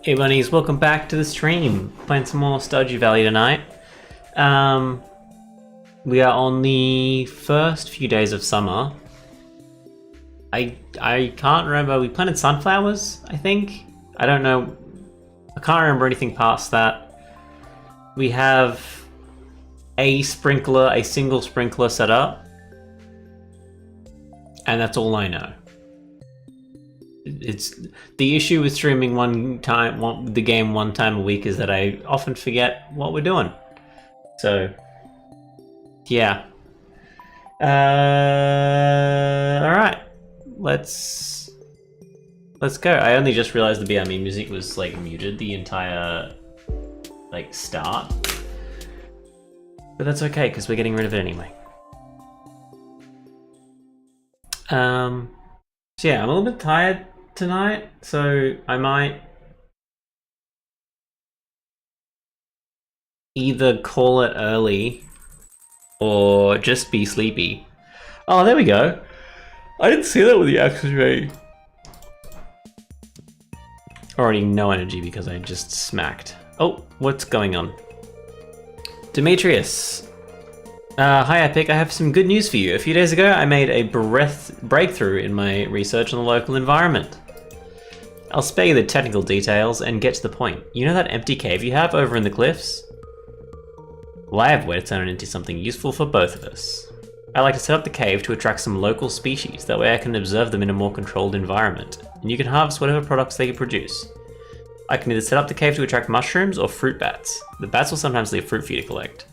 Hey bunnies, welcome back to the stream. Playing some more Stardew Valley tonight. We are on the first few days of summer. I can't remember, we planted sunflowers, I think? I don't know. I can't remember anything past that. We have a single sprinkler set up. And that's all I know. It's the issue with streaming the game one time a week is that I often forget what we're doing. So, yeah. All right, let's go. I only just realized the BRB music was like muted the entire start, but that's okay because we're getting rid of it anyway. So yeah, I'm a little bit tired tonight, so I might either call it early or just be sleepy. Oh, there we go. I didn't see that with the access rate. Already no energy because I just smacked. Oh, what's going on? Demetrius. Hi Epic, I have some good news for you. A few days ago, I made a breakthrough in my research on the local environment. I'll spare you the technical details and get to the point. You know that empty cave you have over in the cliffs? Well, I have a way to turn it into something useful for both of us. I like to set up the cave to attract some local species, that way I can observe them in a more controlled environment, and you can harvest whatever products they produce. I can either set up the cave to attract mushrooms or fruit bats. The bats will sometimes leave fruit for you to collect.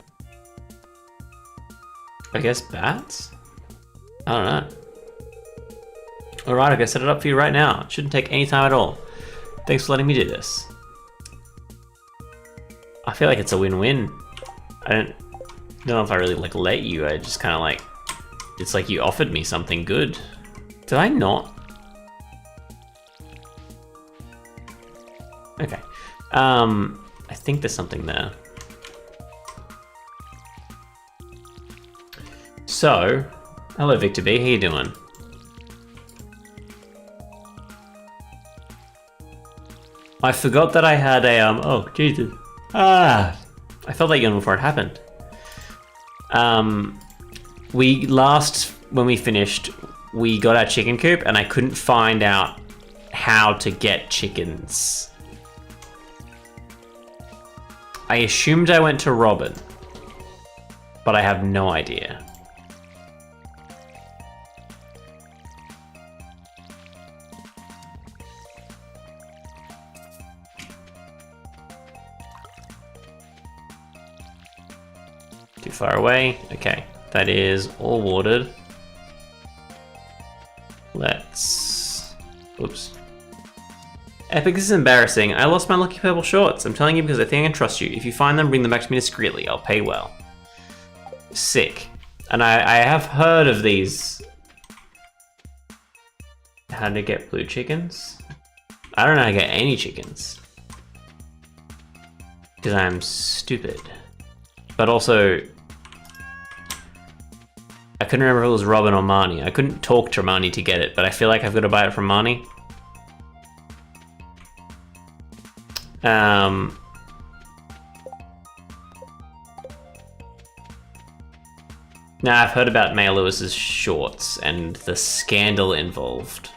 I guess bats? I don't know. Alright, I'm gonna set it up for you right now. It shouldn't take any time at all. Thanks for letting me do this. I feel like it's a win-win. I don't know if I really let you. I just kind of it's like you offered me something good. Did I not? Okay. I think there's something there. So, hello Victor B, how you doing? I forgot that I had a, oh Jesus. I felt that yawn before it happened. When we finished, we got our chicken coop and I couldn't find out how to get chickens. I assumed I went to Robin, but I have no idea. Too far away. Okay, that is all watered. Let's... Oops. Epic, this is embarrassing. I lost my lucky purple shorts. I'm telling you because I think I can trust you. If you find them, bring them back to me discreetly. I'll pay well. Sick. And I have heard of these. How to get blue chickens? I don't know how to get any chickens. Because I'm stupid. But also... I couldn't remember if it was Robin or Marnie. I couldn't talk to Marnie to get it, but I feel like I've got to buy it from Marnie. Now I've heard about Maya Lewis's shorts and the scandal involved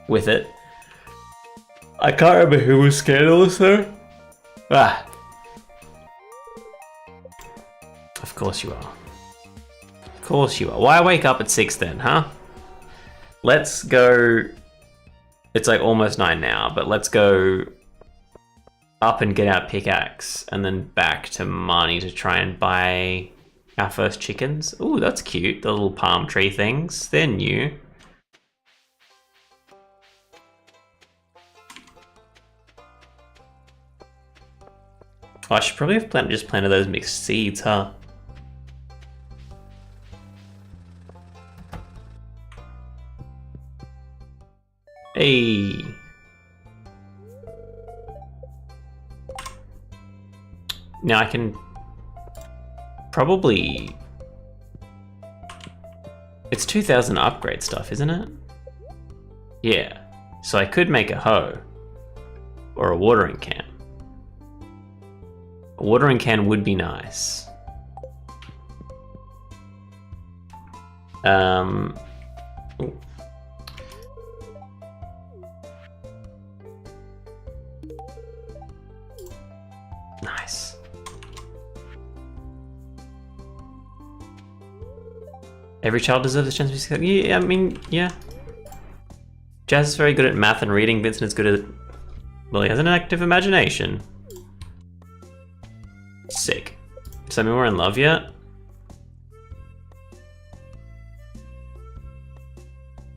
with it. I can't remember who was scandalous though. Ah. Of course you are. Of course you are. Why wake up at 6 then, huh? Let's go... It's like almost 9 now, but let's go up and get our pickaxe and then back to Marnie to try and buy our first chickens. Ooh, that's cute. The little palm tree things. They're new. Oh, I should probably have just planted those mixed seeds, huh? Hey. Now I can probably... It's 2000 upgrade stuff, isn't it? Yeah. So I could make a hoe. Or a watering can. A watering can would be nice. Ooh. Nice. Every child deserves a chance to be successful. Yeah, I mean, yeah. Jazz is very good at math and reading. Vincent is good at... Well, he has an active imagination. Sick. Does that mean we're in love yet?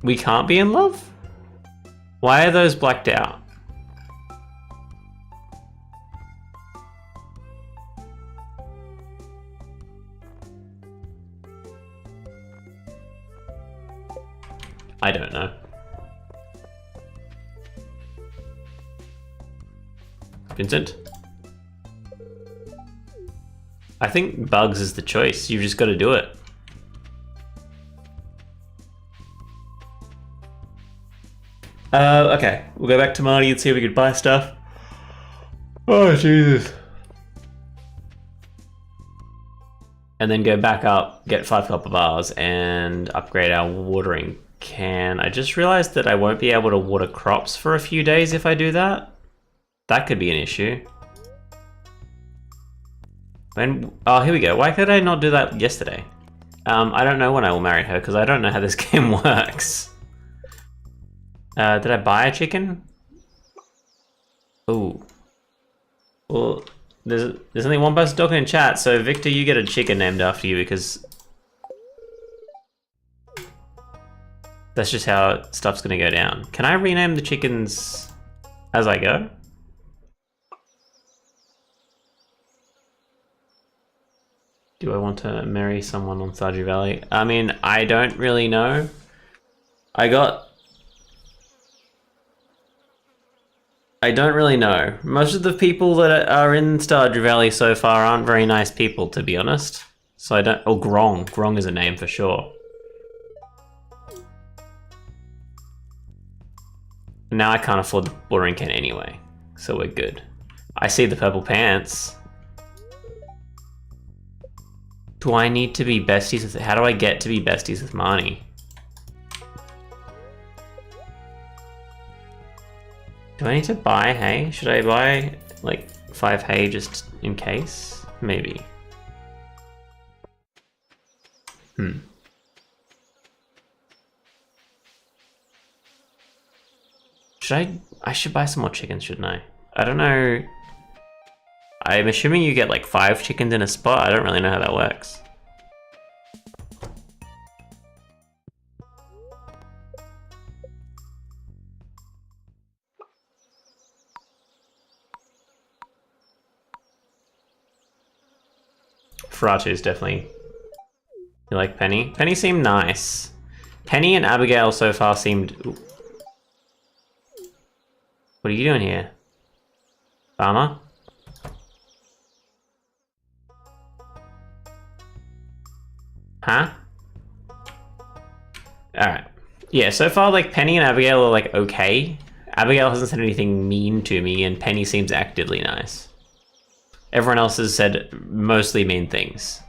We can't be in love? Why are those blacked out? I don't know. Vincent? I think bugs is the choice. You've just got to do it. Okay. We'll go back to Marty and see if we could buy stuff. Oh, Jesus. And then go back up, get 5 copper bars, and upgrade our watering can. I just realized that I won't be able to water crops for a few days if I do that. That could be an issue. Oh, here we go. Why could I not do that yesterday? I don't know when I will marry her because I don't know how this game works. Did I buy a chicken? Ooh. Well, there's only one person talking in chat, so Victor, you get a chicken named after you because that's just how stuff's gonna go down. Can I rename the chickens as I go? Do I want to marry someone on Stardew Valley? I mean, I don't really know. I don't really know. Most of the people that are in Stardew Valley so far aren't very nice people, to be honest. So I don't... Oh, Grong. Grong is a name for sure. Now I can't afford the watering can anyway, so we're good. I see the purple pants. Do I need to be besties with... How do I get to be besties with Marnie? Do I need to buy hay? Should I buy like 5 hay just in case? Maybe. I should buy some more chickens, shouldn't I? I don't know. I'm assuming you get like 5 chickens in a spot. I don't really know how that works. Ferratu is definitely... You like Penny? Penny seemed nice. Penny and Abigail so far seemed... Ooh. What are you doing here? Farmer? Huh? Alright. Yeah, so far like Penny and Abigail are like okay. Abigail hasn't said anything mean to me and Penny seems actively nice. Everyone else has said mostly mean things.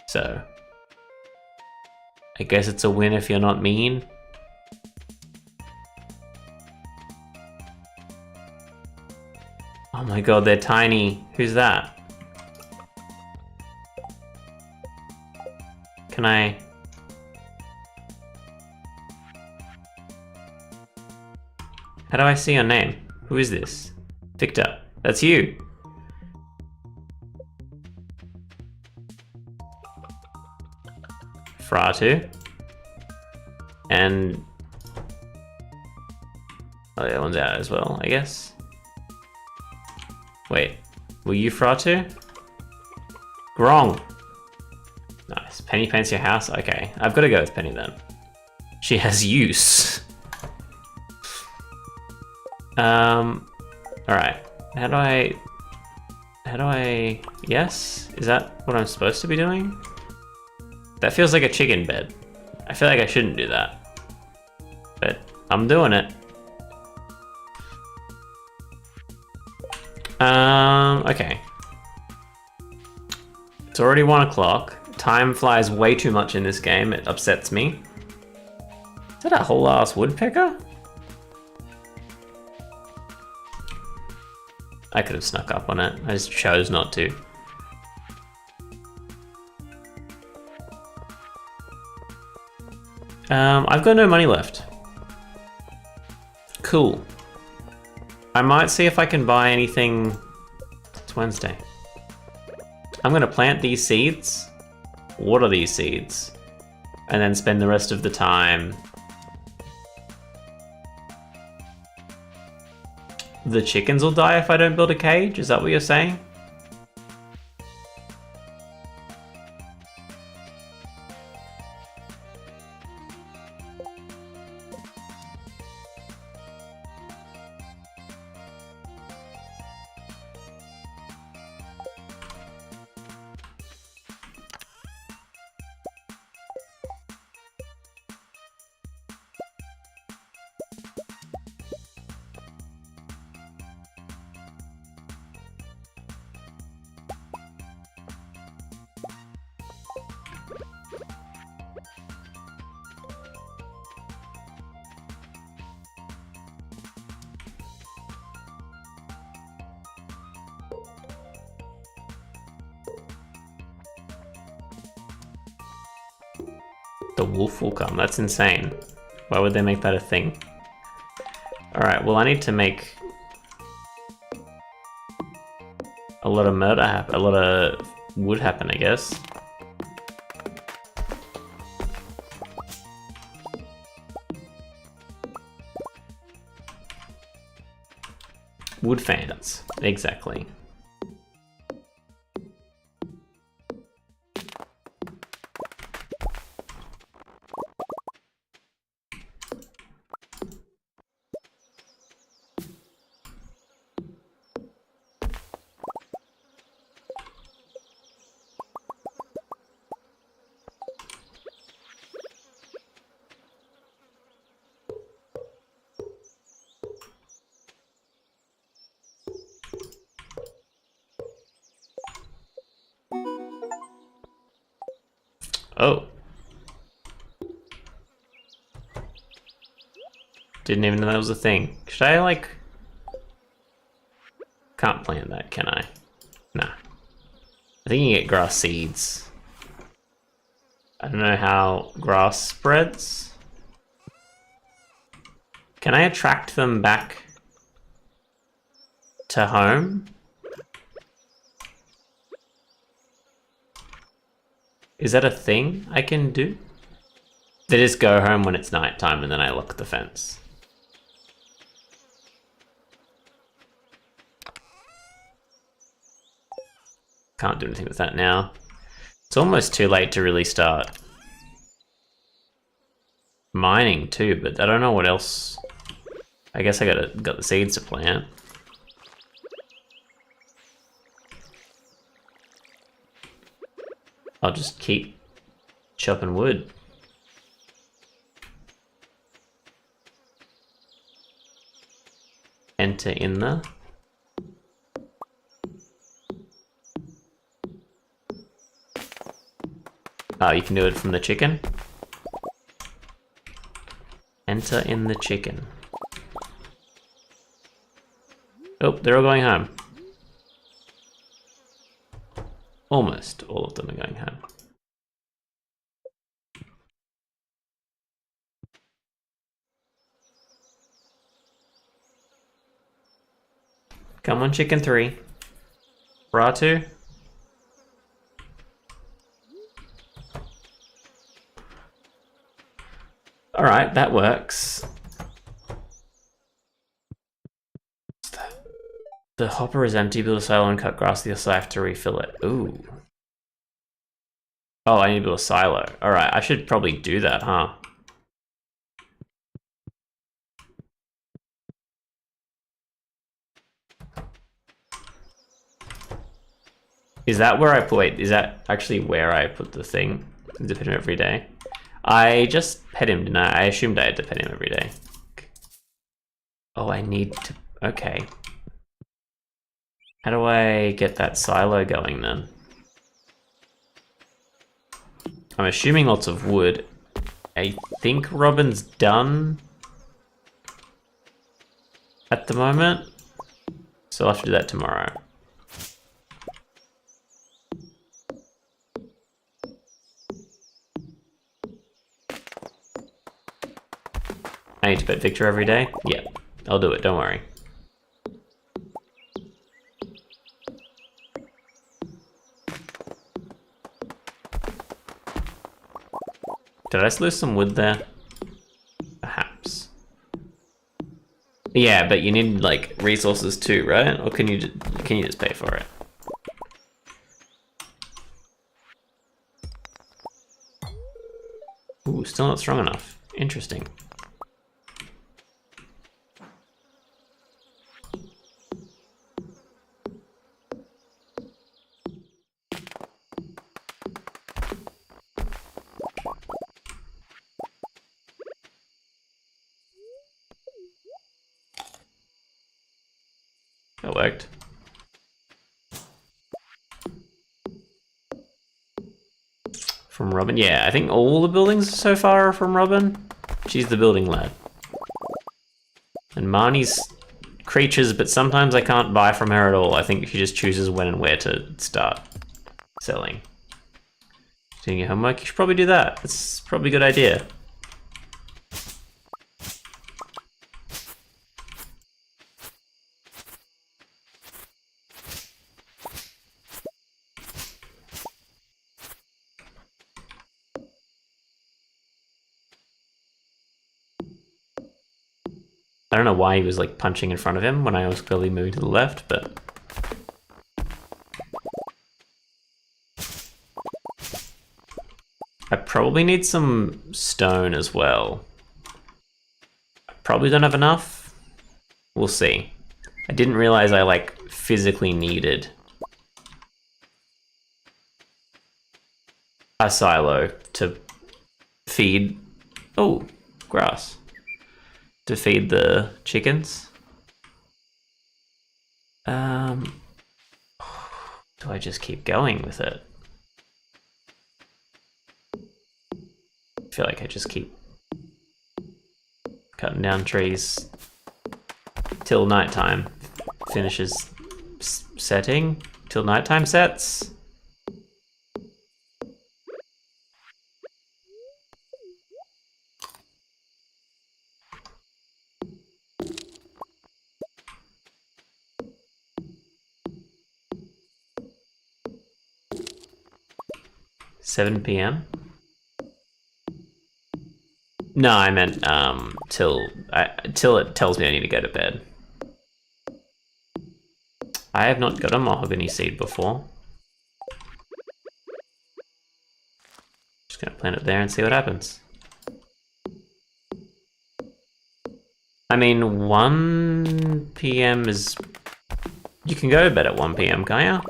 So, I guess it's a win if you're not mean. Oh my god, they're tiny. Who's that? Can I... How do I see your name? Who is this? Victor. That's you. Ferratu. And... Oh, the other one's out as well, I guess. Wait, were you Ferratu? Grong. Nice. Penny paints your house? Okay, I've got to go with Penny then. She has use. Alright. How do I... Yes? Is that what I'm supposed to be doing? That feels like a chicken bed. I feel like I shouldn't do that. But I'm doing it. Okay. It's already 1 o'clock. Time flies way too much in this game. It upsets me. Is that a whole ass woodpecker? I could have snuck up on it. I just chose not to. I've got no money left. Cool. I might see if I can buy anything. It's Wednesday. I'm gonna plant these seeds, water these seeds, and then spend the rest of the time. The chickens will die if I don't build a cage? Is that what you're saying? The wolf will come. That's insane. Why would they make that a thing? Alright, well I need to make a lot of murder happen, a lot of wood happen, I guess. Wood fans, exactly. Oh. Didn't even know that was a thing. Should I, like... Can't plant that, can I? Nah. I think you get grass seeds. I don't know how grass spreads. Can I attract them back to home? Is that a thing I can do? They just go home when it's nighttime and then I lock the fence. Can't do anything with that now. It's almost too late to really start mining too, but I don't know what else. I guess I got the seeds to plant. I'll just keep chopping wood. Enter in the... Oh, you can do it from the chicken? Enter in the chicken. Oh, they're all going home. Almost all of them are going home. Come on, chicken 3. Ratu. Alright, that works. What's that? The hopper is empty. Build a silo and cut grass with your scythe to refill it. Ooh. Oh, I need to build a silo. Alright, I should probably do that, huh? Is that where I put... Wait, is that actually where I put the thing? To pet him every day? I just pet him, didn't I? I assumed I had to pet him every day. Oh, I need to... Okay. How do I get that silo going then? I'm assuming lots of wood. I think Robin's done at the moment, so I'll have to do that tomorrow. I need to pet Victor every day? Yeah, I'll do it, don't worry. Did I lose some wood there? Perhaps. Yeah, but you need like resources too, right? Or can you just pay for it? Ooh, still not strong enough. Interesting. That worked. From Robin? Yeah, I think all the buildings so far are from Robin. She's the building lad. And Marnie's creatures, but sometimes I can't buy from her at all. I think she just chooses when and where to start selling. Doing your homework? You should probably do that. That's probably a good idea. I don't know why he was like punching in front of him when I was clearly moving to the left, but... I probably need some stone as well. I probably don't have enough. We'll see. I didn't realize I like physically needed a silo to feed... Oh, grass. To feed the chickens. Do I just keep going with it? I feel like I just keep cutting down trees till nighttime finishes setting, till nighttime sets. $7 p.m. No, I meant till it tells me I need to go to bed. I have not got a mahogany seed before. Just gonna plant it there and see what happens. I mean, 1 p.m. is... You can go to bed at 1 p.m., can't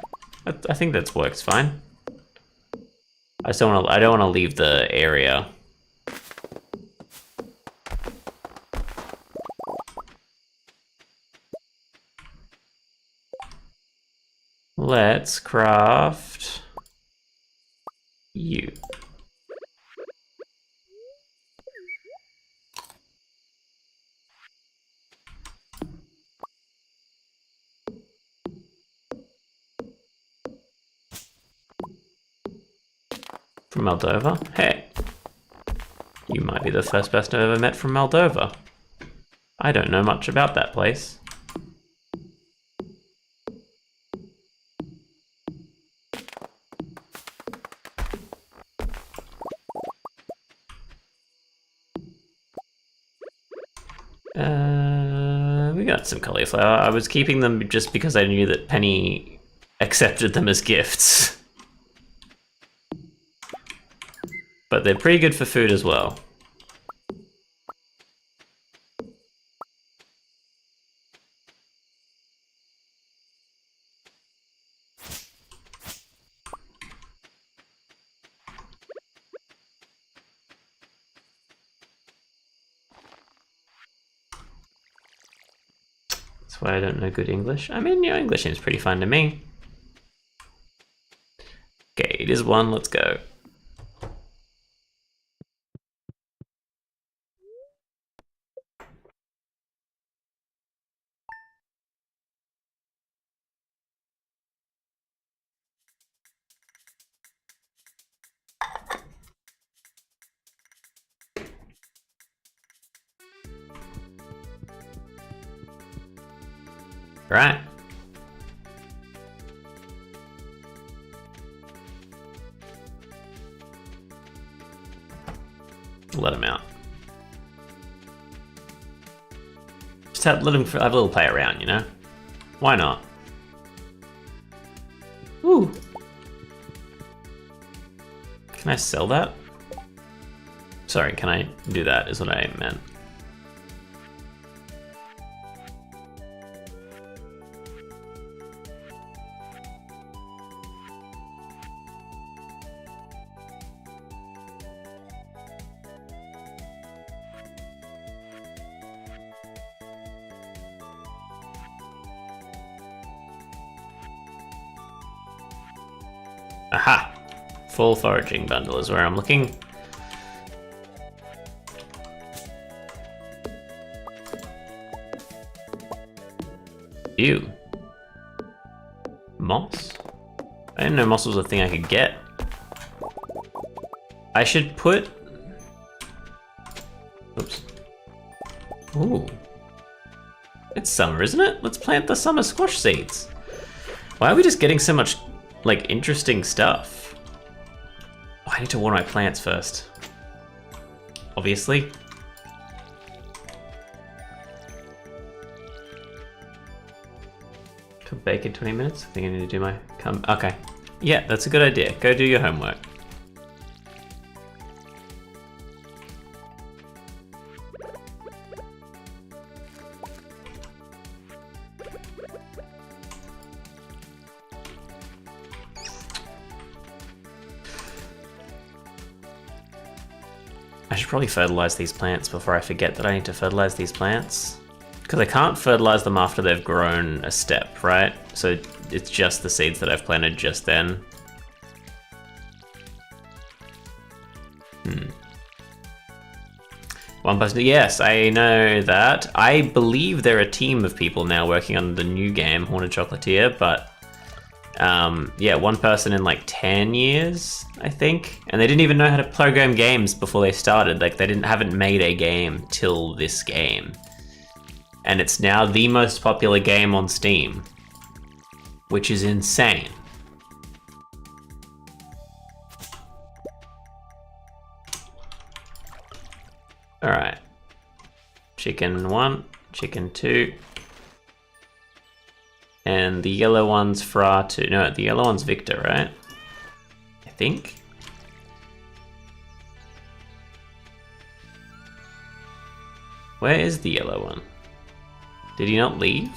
you? I think that works fine. I don't want to leave the area. Let's craft you. From Moldova? Hey. You might be the first person I've ever met from Moldova. I don't know much about that place. We got some cauliflower. I was keeping them just because I knew that Penny accepted them as gifts. But they're pretty good for food as well. That's why I don't know good English. I mean, your English seems pretty fun to me. Okay, it is 1, let's go. Right. Let him out. Just let him have a little play around, you know? Why not? Ooh. Can I sell that? Sorry, can I do that is what I meant. Aha! Full foraging bundle is where I'm looking. Ew. Moss? I didn't know moss was a thing I could get. I should put... Oops. Ooh. It's summer, isn't it? Let's plant the summer squash seeds. Why are we just getting so much, like, interesting stuff? Oh, I need to water my plants first. Obviously. Cook bacon 20 minutes? I think I need to do my... Okay. Yeah, that's a good idea. Go do your homework. I should probably fertilize these plants before I forget that I need to fertilize these plants. Because I can't fertilize them after they've grown a step, right? So it's just the seeds that I've planted just then. One person, yes, I know that. I believe they're a team of people now working on the new game, Haunted Chocolatier, but yeah, one person in like 10 years, I think. And they didn't even know how to program games before they started. Like they haven't made a game till this game. And it's now the most popular game on Steam, which is insane. All right, chicken 1, chicken 2, and the yellow one's Fra 2. No, the yellow one's Victor, right? I think. Where is the yellow one? Did he not leave?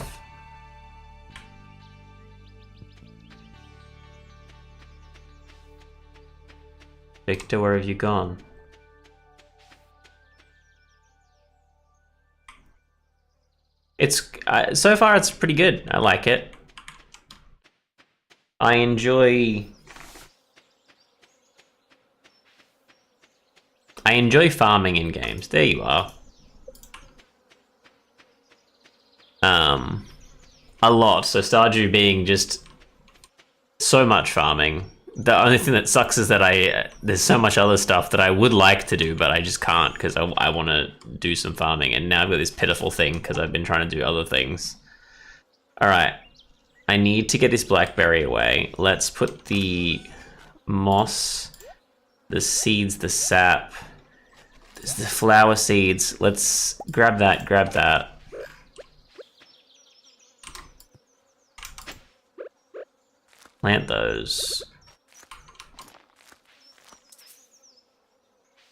Victor, where have you gone? It's so far it's pretty good. I like it. I enjoy farming in games. There you are. A lot. So Stardew being just so much farming. The only thing that sucks is that there's so much other stuff that I would like to do, but I just can't because I want to do some farming. And now I've got this pitiful thing because I've been trying to do other things. All right, I need to get this blackberry away. Let's put the moss, the seeds, the sap, the flower seeds. Let's grab that, grab that. Plant those.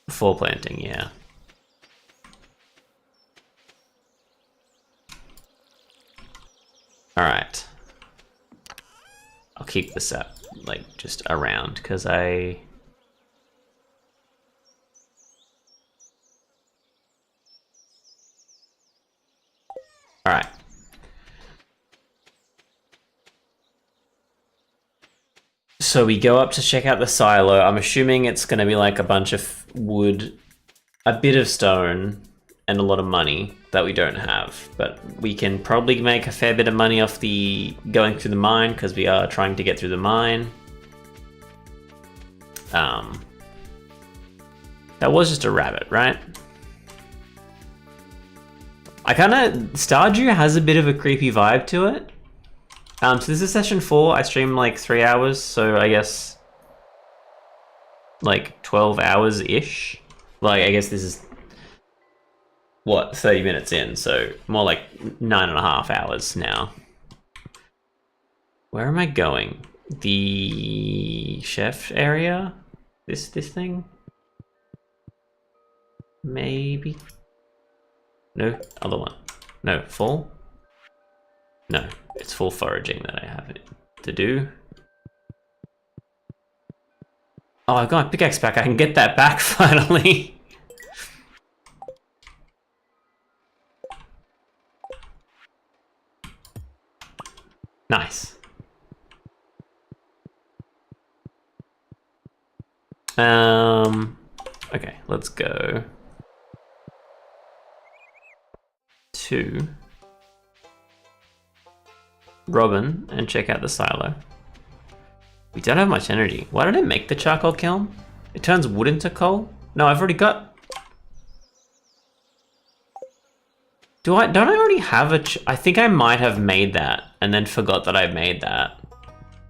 Before planting, yeah. All right. I'll keep this up, like, just around, because All right. So we go up to check out the silo. I'm assuming it's going to be like a bunch of wood, a bit of stone, and a lot of money that we don't have. But we can probably make a fair bit of money off the going through the mine because we are trying to get through the mine. That was just a rabbit, right? Stardew has a bit of a creepy vibe to it. So this is session 4. I streamed like 3 hours, so I guess like 12 hours-ish. Like, I guess this is, what, 30 minutes in, so more like 9.5 hours now. Where am I going? The chef area? This thing? Maybe? No, other one. No, full? No, it's full foraging that I have to do. Oh, I've got my pickaxe back. I can get that back finally. Nice. Okay, let's go to Robin and check out the silo. We don't have much energy. Why did I make the charcoal kiln? It turns wood into coal? No, I've already got... Don't I already have I think I might have made that and then forgot that I made that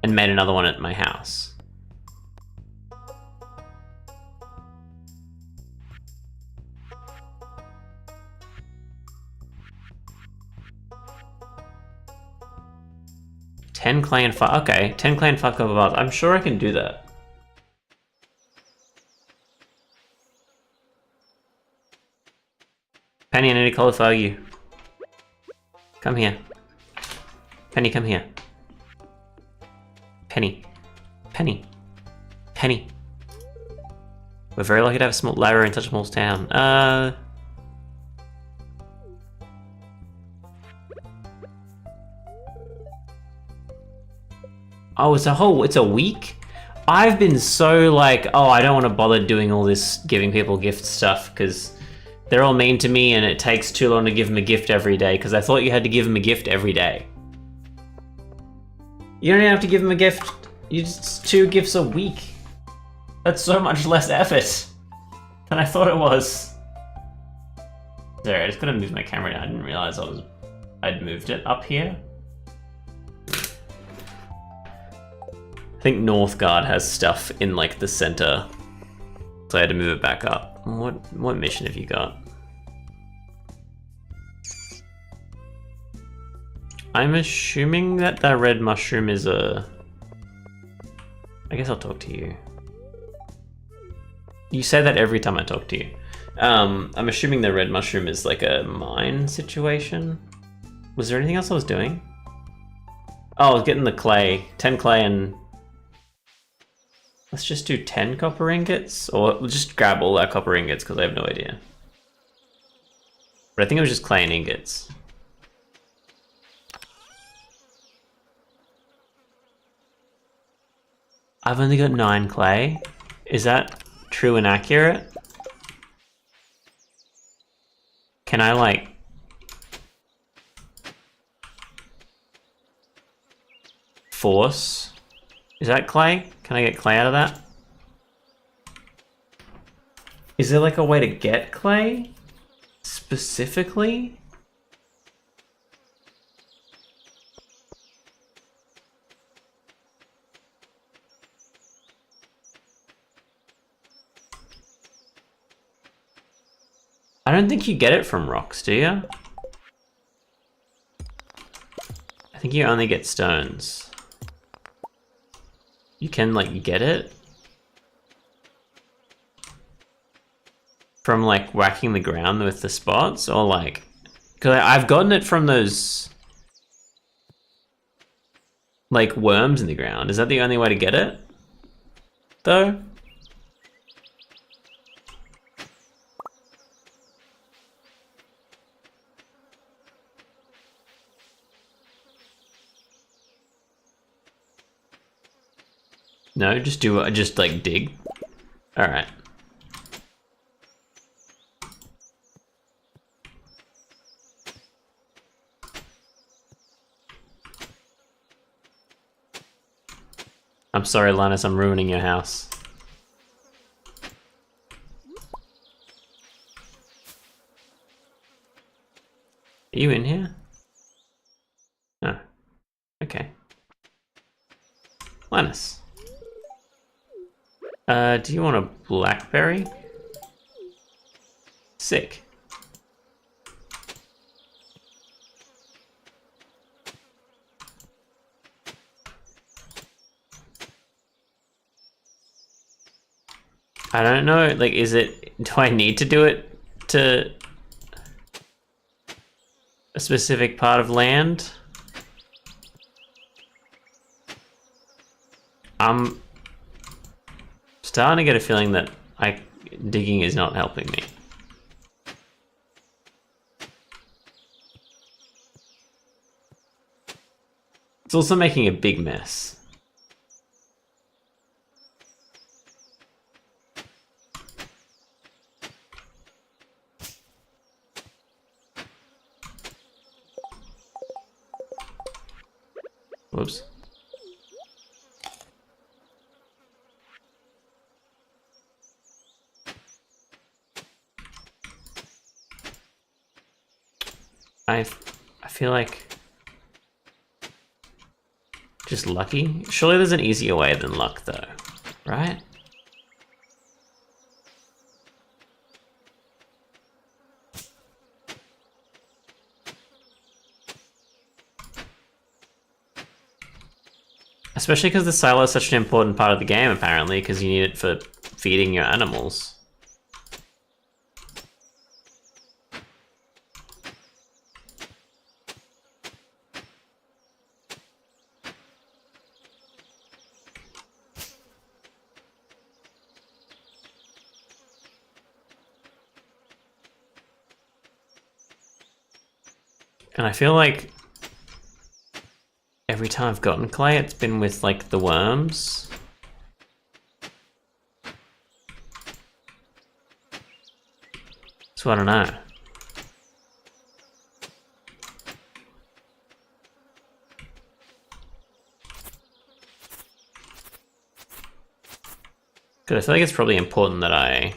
and made another one at my house. Ten clay and 5. Okay, 10 clay and 5 copper bars. I'm sure I can do that. Penny, I need to cauliflower you. Come here. Penny, come here. Penny. Penny. Penny. We're very lucky to have a small library in such a small town. Oh, it's a week? I've been so like, oh, I don't want to bother doing all this giving people gift stuff because they're all mean to me and it takes too long to give them a gift every day because I thought you had to give them a gift every day. You don't even have to give them a gift. You just 2 gifts a week. That's so much less effort than I thought it was. Sorry, I just gotta move my camera down. I didn't realize I'd moved it up here. I think Northgard has stuff in like the center, so I had to move it back up. What mission have you got? I'm assuming that red mushroom is a... I guess I'll talk to you. You say that every time I talk to you. I'm assuming the red mushroom is like a mine situation. Was there anything else I was doing? Oh, I was getting the clay. 10 clay and... Let's just do 10 copper ingots, or we'll just grab all our copper ingots because I have no idea. But I think it was just clay and ingots. I've only got 9 clay. Is that true and accurate? Can I like... force? Is that clay? Can I get clay out of that? Is there like a way to get clay? Specifically? I don't think you get it from rocks, do you? I think you only get stones. You can like get it from like whacking the ground with the spots, or like, cause I've gotten it from those like worms in the ground. Is that the only way to get it though? No, just like dig. All right. I'm sorry, Linus, I'm ruining your house. Are you in here? Oh, okay. Linus. Do you want a blackberry? Sick. I don't know, like, do I need to do it to a specific part of land? I'm starting to get a feeling that digging is not helping me. It's also making a big mess. Whoops. I feel like just lucky? Surely there's an easier way than luck though, right? Especially because the silo is such an important part of the game apparently, because you need it for feeding your animals. And I feel like every time I've gotten clay, it's been with like the worms. So I don't know. Because I feel like it's probably important that I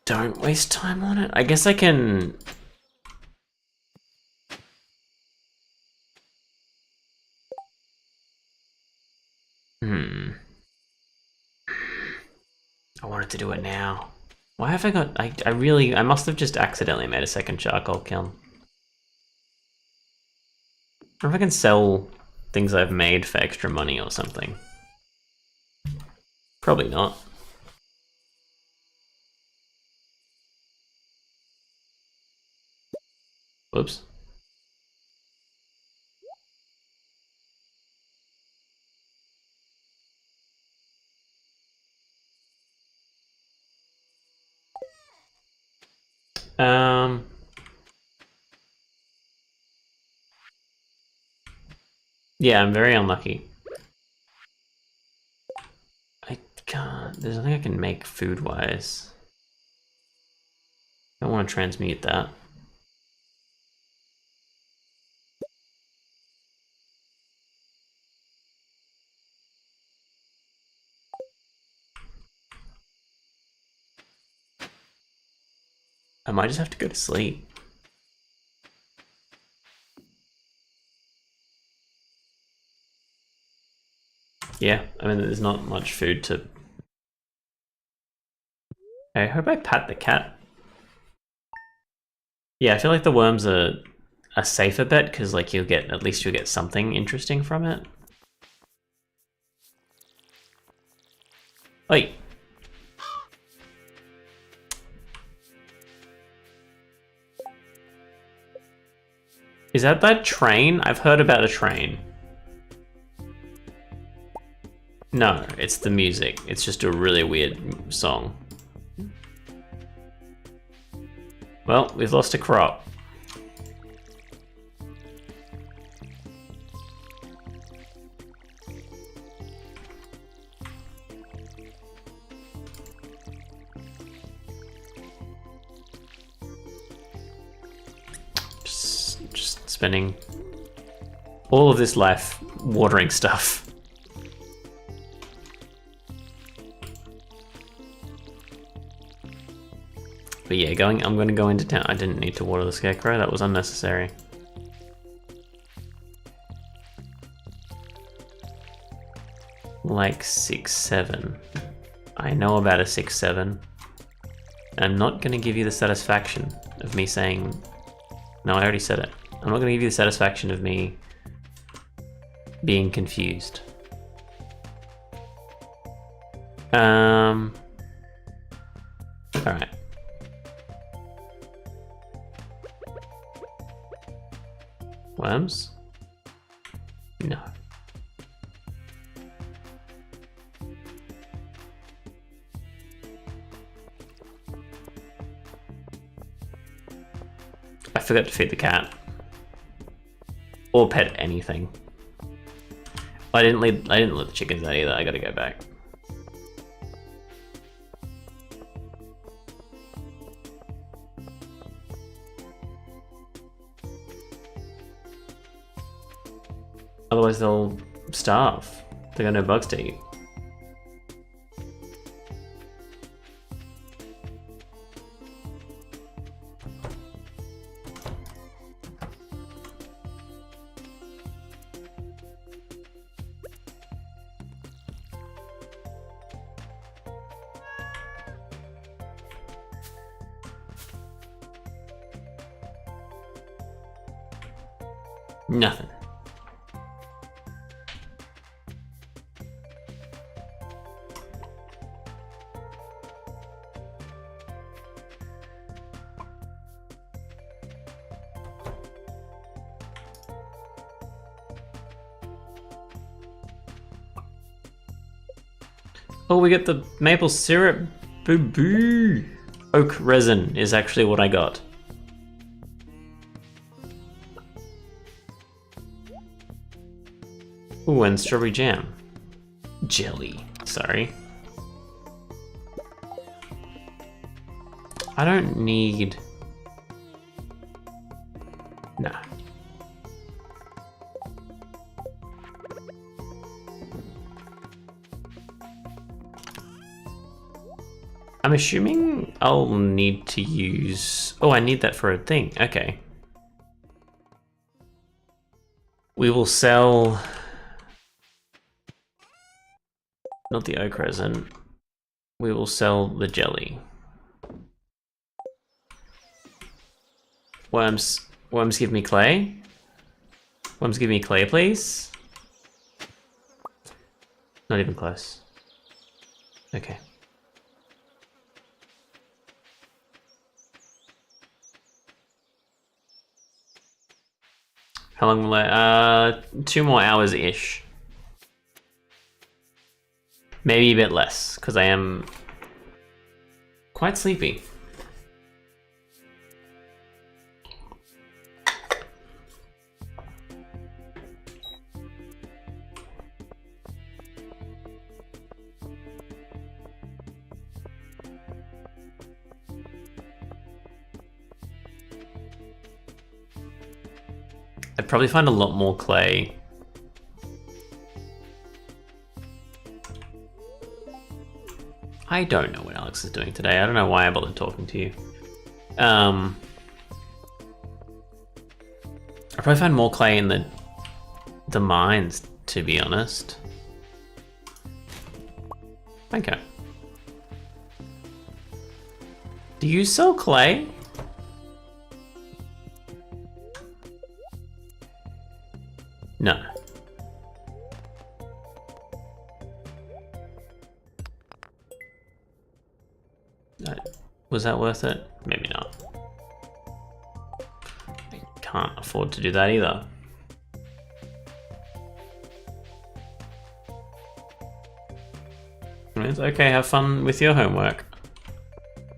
don't waste time on it. I guess I can... I wanted to do it now. Why have I got... I must have just accidentally made a second charcoal kiln. I wonder if I can sell things I've made for extra money or something. Probably not. Whoops. Yeah, I'm very unlucky. I can't... There's nothing I can make food-wise. I don't want to transmute that. I might just have to go to sleep. Yeah, I mean, there's not much food to... I hope I pat the cat. Yeah, I feel like the worms are a safer bet, because like at least you'll get something interesting from it. Oi! Is that train? I've heard about a train. No, it's the music. It's just a really weird song. Well, we've lost a crop. Just spending all of this life watering stuff. But yeah, I'm going to go into town. I didn't need to water the scarecrow. That was unnecessary. Like 6-7. I know about a 6-7. I'm not going to give you the satisfaction of me saying... No, I already said it. I'm not going to give you the satisfaction of me being confused. Alright. Worms? No. I forgot to feed the cat. Or pet anything. I didn't let the chickens out either. I gotta go back. Otherwise they'll starve. They got no bugs to eat. Nothing. Oh, we get the maple syrup. Boo boo. Oak resin is actually what I got. Ooh, and strawberry jam. Jelly, sorry. I don't need... Nah. I'm assuming I'll need to use... Oh, I need that for a thing. Okay. We will sell... Not the oak resin. We will sell the jelly. Worms give me clay? Worms give me clay, please? Not even close. Okay. How long will I... 2 more hours-ish. Maybe a bit less, because I am quite sleepy. I'd probably find a lot more clay. I don't know what Alex is doing today. I don't know why I bothered talking to you. I'll probably find more clay in the mines, to be honest. Okay. Do you sell clay? No. Was that worth it? Maybe not. I can't afford to do that either. It's okay, have fun with your homework.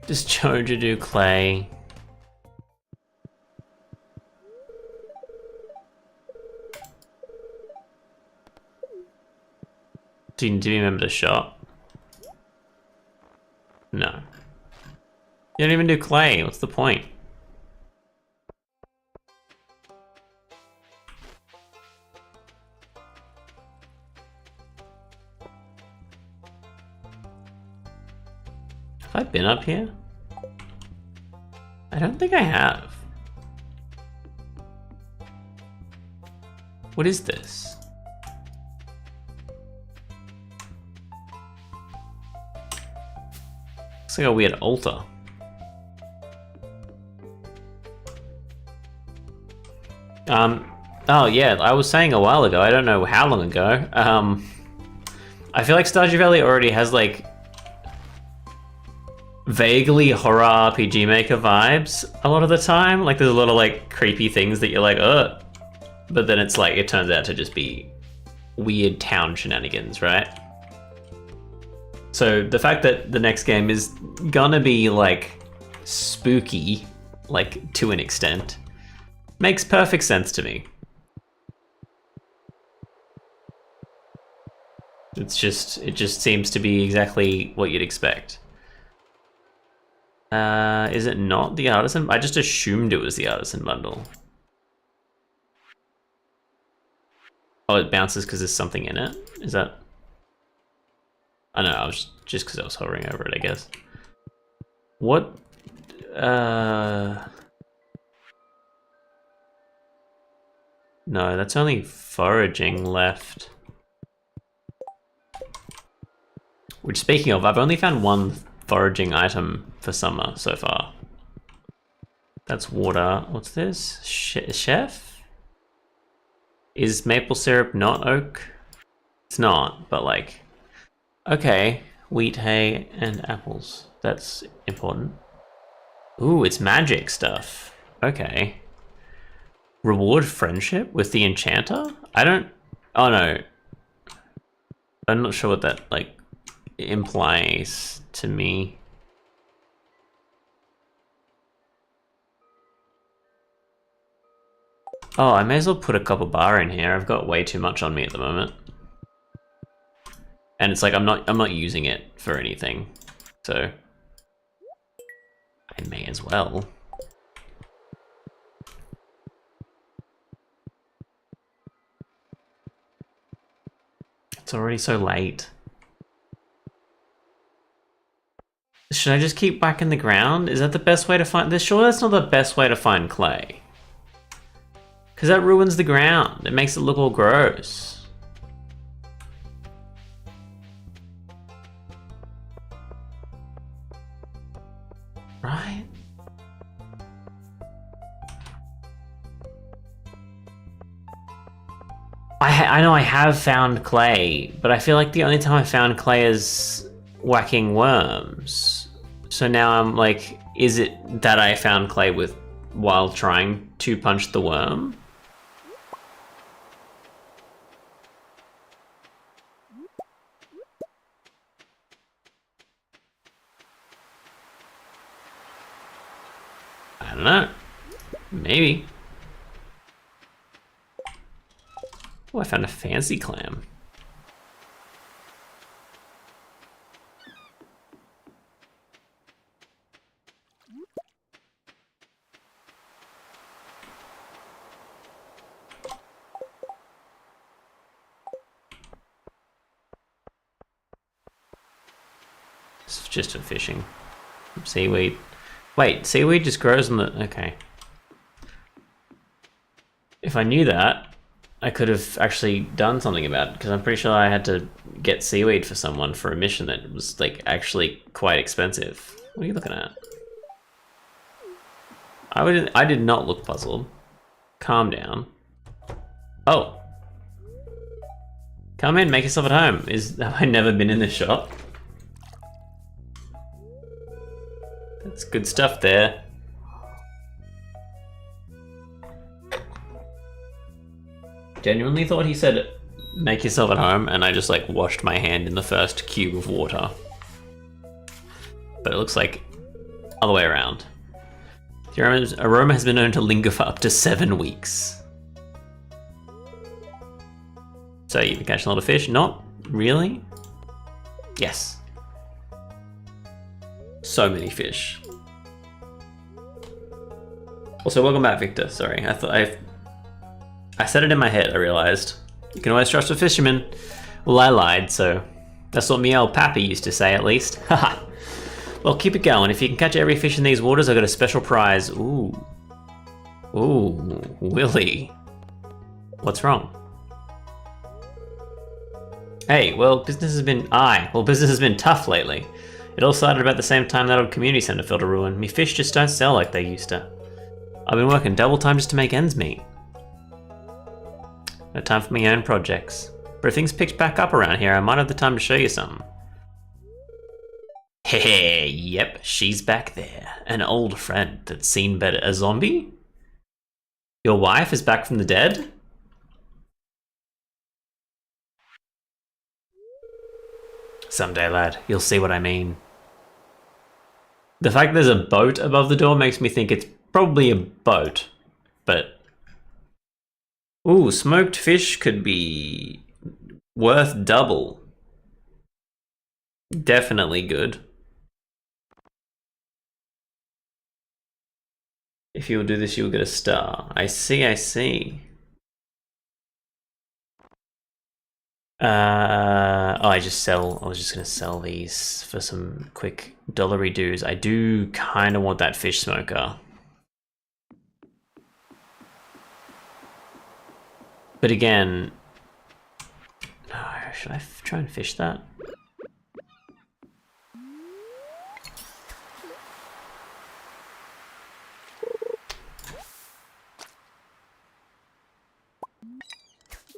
Does Joja do clay? Do you remember the shop? No. You don't even do clay, what's the point? Have I been up here? I don't think I have. What is this? Looks like a weird altar. Oh yeah, I was saying a while ago, I don't know how long ago, I feel like Stardew Valley already has like vaguely horror RPG Maker vibes a lot of the time. Like there's a lot of like creepy things that you're like, ugh. But then it's like, it turns out to just be weird town shenanigans, right? So the fact that the next game is gonna be like spooky, like to an extent, makes perfect sense to me. It just seems to be exactly what you'd expect. Is it not the artisan? I just assumed it was the artisan bundle. Oh, it bounces because there's something in it? Is that? I don't know, I was just because I was hovering over it, I guess. What? No, that's only foraging left. Which, speaking of, I've only found one foraging item for summer so far. That's water. What's this? Chef? Is maple syrup not oak? It's not, but like... Okay, wheat, hay, and apples. That's important. Ooh, it's magic stuff. Okay. Reward friendship with the enchanter? I don't... Oh no. I'm not sure what that, like, implies to me. Oh, I may as well put a copper bar in here. I've got way too much on me at the moment. And it's like I'm not using it for anything. So I may as well. It's already so late. Should I just keep whacking the ground? Is that the best way to find this? Sure, that's not the best way to find clay. Because that ruins the ground. It makes it look all gross. Right? I know I have found clay, but I feel like the only time I found clay is whacking worms. So now I'm like, is it that I found clay while trying to punch the worm? I don't know. Maybe. Oh, I found a fancy clam. It's just for fishing. Seaweed. Wait, seaweed just grows on the... Okay. If I knew that, I could have actually done something about it, because I'm pretty sure I had to get seaweed for someone for a mission that was like actually quite expensive. What are you looking at? I did not look puzzled. Calm down. Oh. Come in, make yourself at home. Have I never been in this shop? That's good stuff there. Genuinely thought he said make yourself at home, and I just like washed my hand in the first cube of water. But it looks like other way around. The aroma has been known to linger for up to 7 weeks. So you've been catching a lot of fish? Not really? Yes. So many fish. Also, welcome back, Victor. Sorry, I said it in my head, I realized. You can always trust a fisherman. Well, I lied, so that's what me old pappy used to say, at least. Haha. Well, keep it going. If you can catch every fish in these waters, I got a special prize. Ooh. Ooh, Willy. What's wrong? Hey, well, business has been tough lately. It all started about the same time that old community centre fell to ruin. Me fish just don't sell like they used to. I've been working double time just to make ends meet. No time for my own projects. But if things picked back up around here, I might have the time to show you something. Hey, yep, she's back there. An old friend that's seen better. A zombie? Your wife is back from the dead? Someday, lad, you'll see what I mean. The fact there's a boat above the door makes me think it's probably a boat, but... Ooh, smoked fish could be worth double. Definitely good. If you'll do this, you'll get a star. I see, I see. Oh, I was just gonna sell these for some quick dollary dues. I do kind of want that fish smoker. But again, should I try and fish that?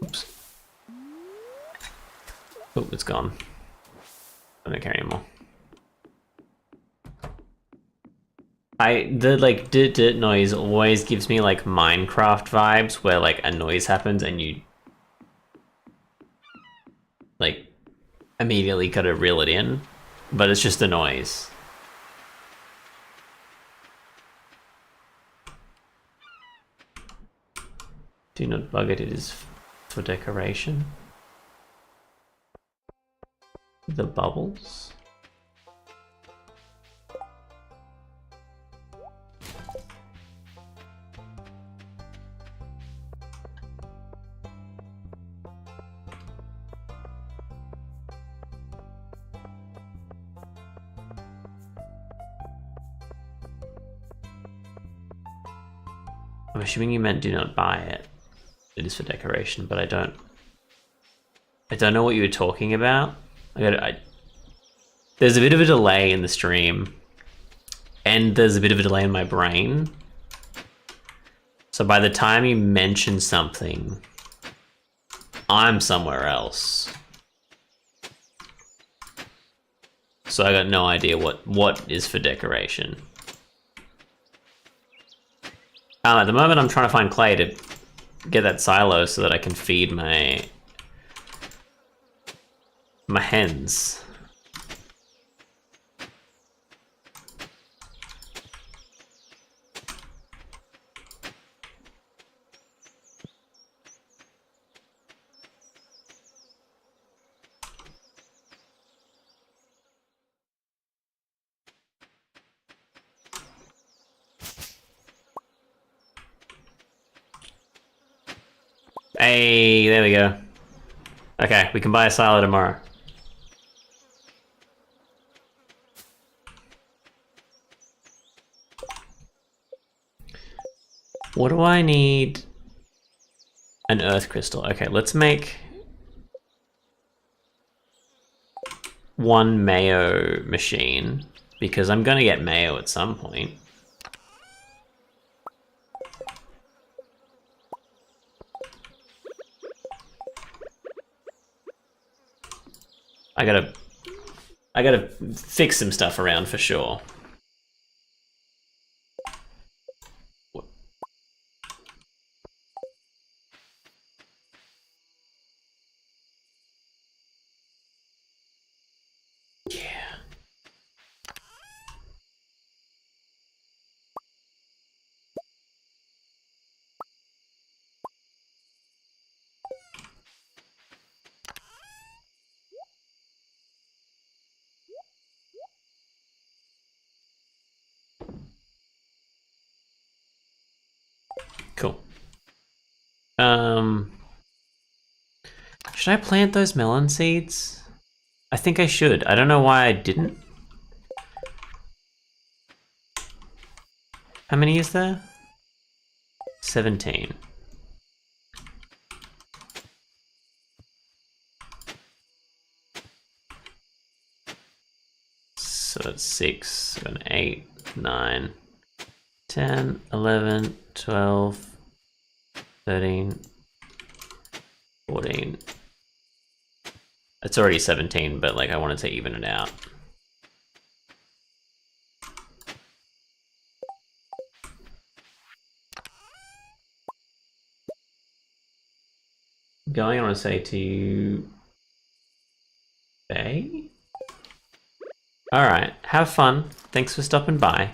Oops. Oh, it's gone. I don't care anymore. The like dit noise always gives me like Minecraft vibes, where like a noise happens and you like immediately gotta reel it in, but it's just a noise. Do not bug it, it is for decoration. The bubbles. I'm assuming you meant do not buy it. It is for decoration, but I don't know what you were talking about. There's a bit of a delay in the stream, and there's a bit of a delay in my brain. So by the time you mention something, I'm somewhere else. So I got no idea what is for decoration. At the moment, I'm trying to find clay to get that silo so that I can feed my hens. Hey, there we go. Okay, we can buy a silo tomorrow. What do I need? An earth crystal. Okay, let's make one mayo machine, because I'm gonna get mayo at some point. I gotta fix some stuff around for sure. Yeah. Cool. Should I plant those melon seeds? I think I should. I don't know why I didn't. How many is there? 17. So that's 6, 7, 8, 9, 10, 11, 12, 13, 14. It's already 17, but like I wanted to even it out. Going, I want to say to you, Bay? Alright, have fun. Thanks for stopping by.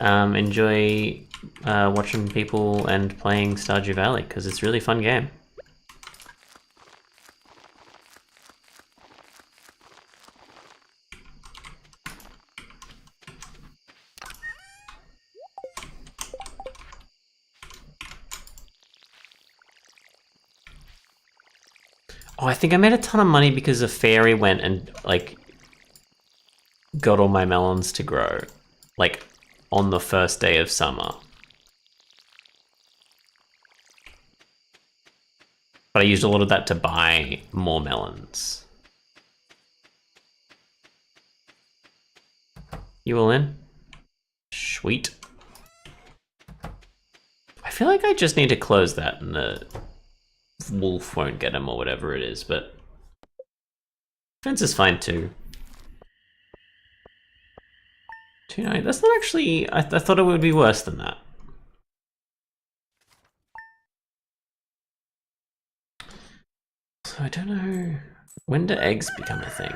Enjoy watching people and playing Stardew Valley, because it's a really fun game. Oh, I think I made a ton of money because a fairy went and, like, got all my melons to grow, like, on the first day of summer. But I used a lot of that to buy more melons. You all in? Sweet. I feel like I just need to close that and the wolf won't get him or whatever it is, but fence is fine too. 290, that's not actually, I thought it would be worse than that. So I don't know, when do eggs become a thing?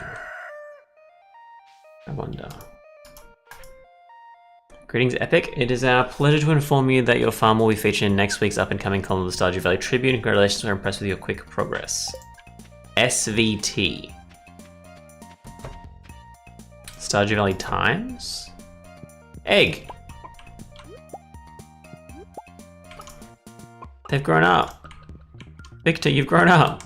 I wonder. Greetings, Epic. It is our pleasure to inform you that your farm will be featured in next week's up-and-coming column of the Stardew Valley Tribune. Congratulations, we're impressed with your quick progress. SVT. Stardew Valley Times? Egg! They've grown up. Victor, you've grown up.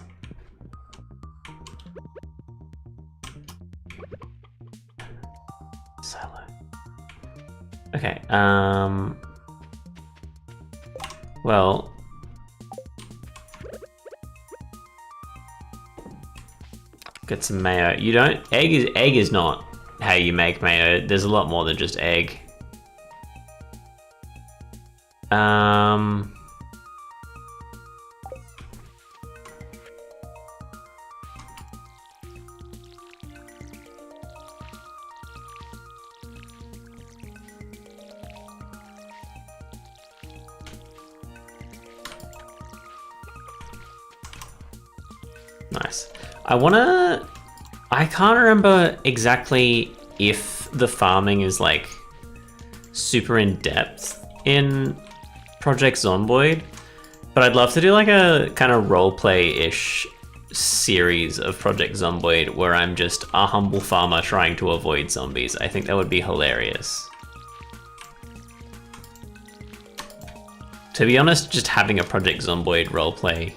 Silo. Okay, well, get some mayo. You don't, egg is not how you make mayo. There's a lot more than just egg. Nice. I can't remember exactly if the farming is like super in depth in Project Zomboid, but I'd love to do like a kind of roleplay-ish series of Project Zomboid where I'm just a humble farmer trying to avoid zombies. I think that would be hilarious. To be honest, just having a Project Zomboid roleplay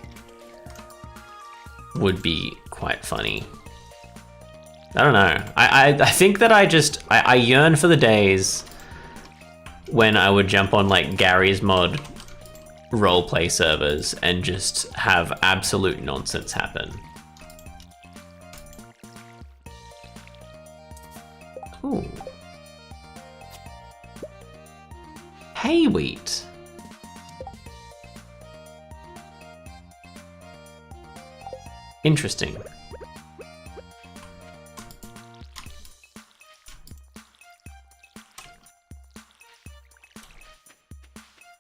would be quite funny. I don't know. I think that I yearn for the days when I would jump on like Gary's Mod roleplay servers and just have absolute nonsense happen. Ooh. Hay wheat. Interesting.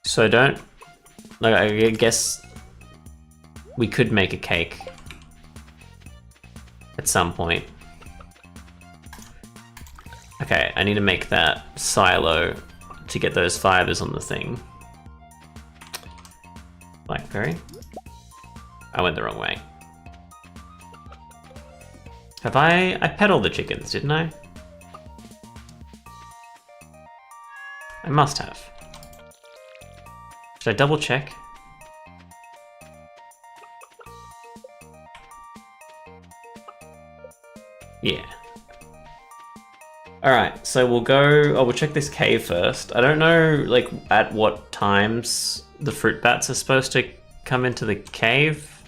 So don't, like, I guess we could make a cake some point. Okay, I need to make that silo to get those fibers on the thing. Blackberry. I went the wrong way. Have I peddled the chickens, didn't I? I must have. Should I double check? Yeah. Alright, so we'll go... Oh, we'll check this cave first. I don't know, like, at what times the fruit bats are supposed to come into the cave.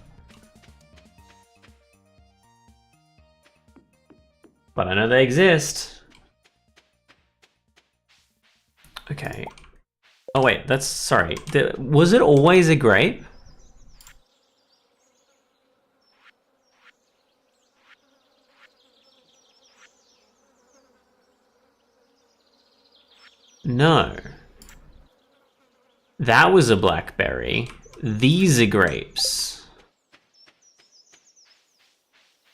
But I know they exist. Okay. Oh wait, that's... Sorry. Was it always a grape? No. That was a blackberry. These are grapes.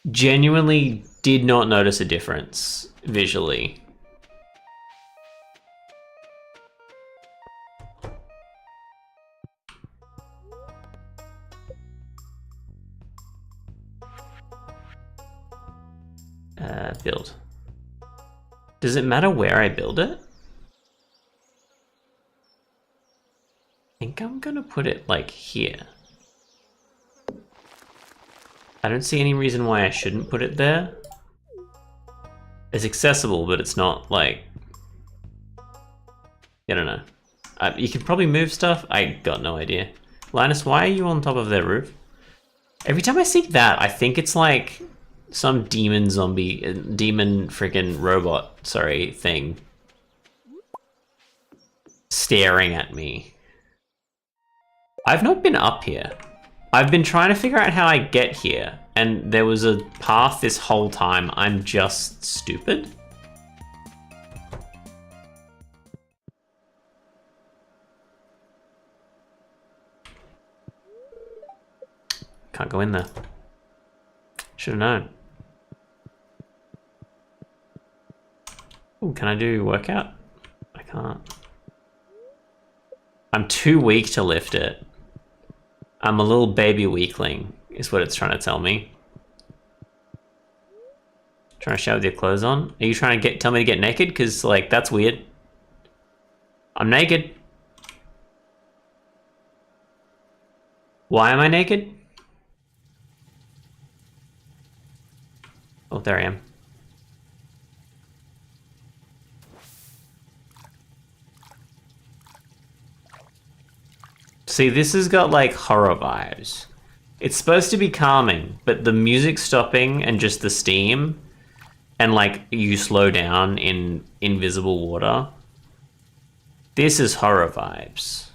Genuinely did not notice a difference visually. Build. Does it matter where I build it? I think I'm gonna put it like here. I don't see any reason why I shouldn't put it there. It's accessible, but it's not like... I don't know. You can probably move stuff. I got no idea. Linus, why are you on top of their roof? Every time I see that, I think it's like some demon zombie, demon freaking robot, sorry, thing staring at me. I've not been up here. I've been trying to figure out how I get here, and there was a path this whole time. I'm just stupid. Can't go in there. Should have known. Ooh, can I do workout? I can't. I'm too weak to lift it. I'm a little baby weakling, is what it's trying to tell me. Trying to shower with your clothes on? Are you trying to tell me to get naked? Because, like, that's weird. I'm naked. Why am I naked? Oh, there I am. See, this has got like horror vibes. It's supposed to be calming, but the music stopping and just the steam and like you slow down in invisible water. This is horror vibes.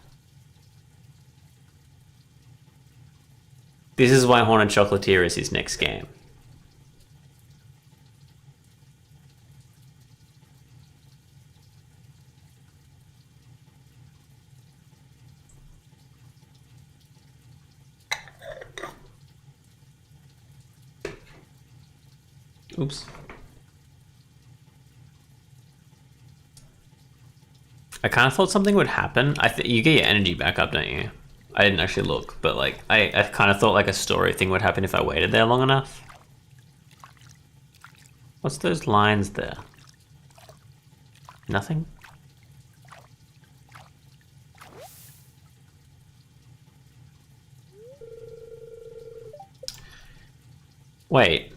This is why Haunted Chocolatier is his next game. Oops. I kind of thought something would happen. You get your energy back up, don't you? I didn't actually look, but like I kind of thought like a story thing would happen if I waited there long enough. What's those lines there? Nothing? Wait.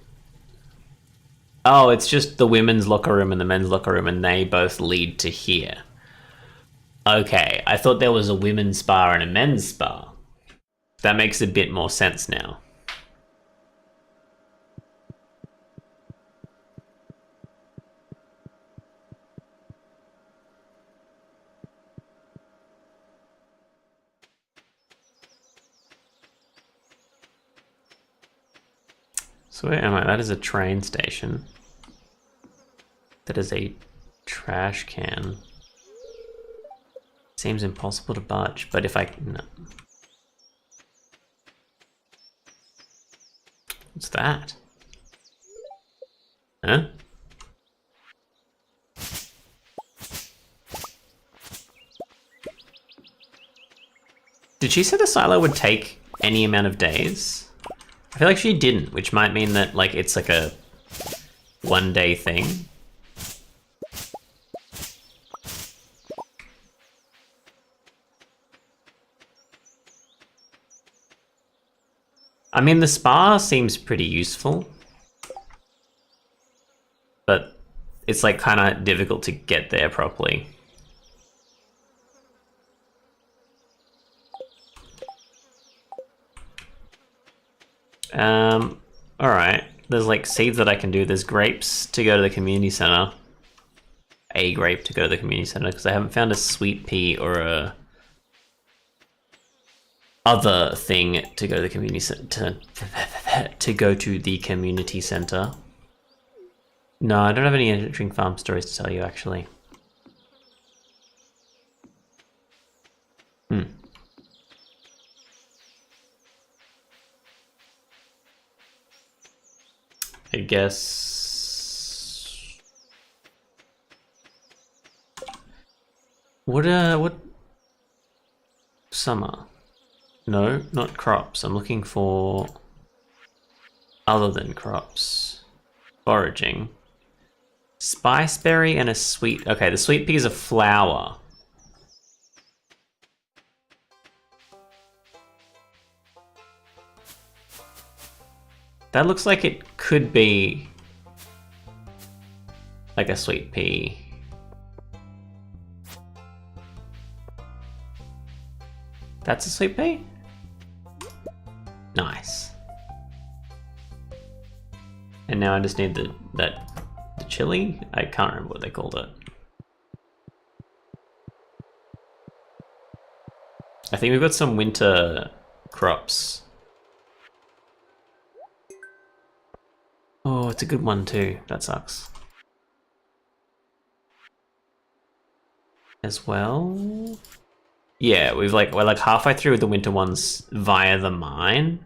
Oh, it's just the women's locker room and the men's locker room, and they both lead to here. Okay, I thought there was a women's spa and a men's spa. That makes a bit more sense now. So where am I? That is a train station. That is a trash can. Seems impossible to budge, but if I... No. What's that? Huh? Did she say the silo would take any amount of days? I feel like she didn't, which might mean that like it's like a 1 day thing. I mean, the spa seems pretty useful, but it's like kind of difficult to get there properly. All right. There's like seeds that I can do. There's grapes to go to the community center. A grape to go to the community center because I haven't found a sweet pea or a other thing to go to the community center. To go to the community center. No, I don't have any interesting farm stories to tell you actually. I guess. What? Summer? No, not crops. I'm looking for other than crops. Foraging. Spiceberry and a sweet. Okay, the sweet pea is a flower. That looks like it could be like a sweet pea. That's a sweet pea? Nice. And now I just need the chili? I can't remember what they called it. I think we've got some winter crops. Oh, it's a good one too. That sucks. As well. Yeah, we're like halfway through the winter ones via the mine.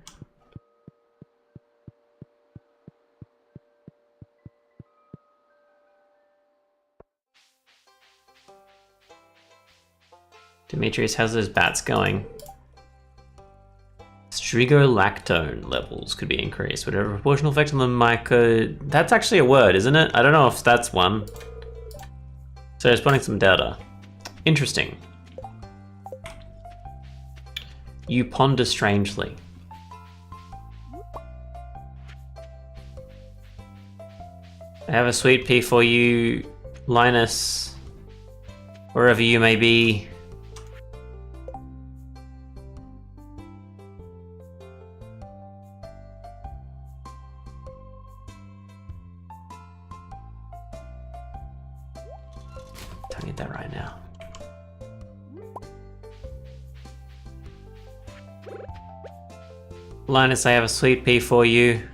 Demetrius, how's those bats going? Strigolactone levels could be increased. Would have a proportional effect on the micro... That's actually a word, isn't it? I don't know if that's one. So responding some data. Interesting. You ponder strangely. I have a sweet pea for you, Linus. Wherever you may be. Don't need that right now. Linus, I have a sweet pea for you.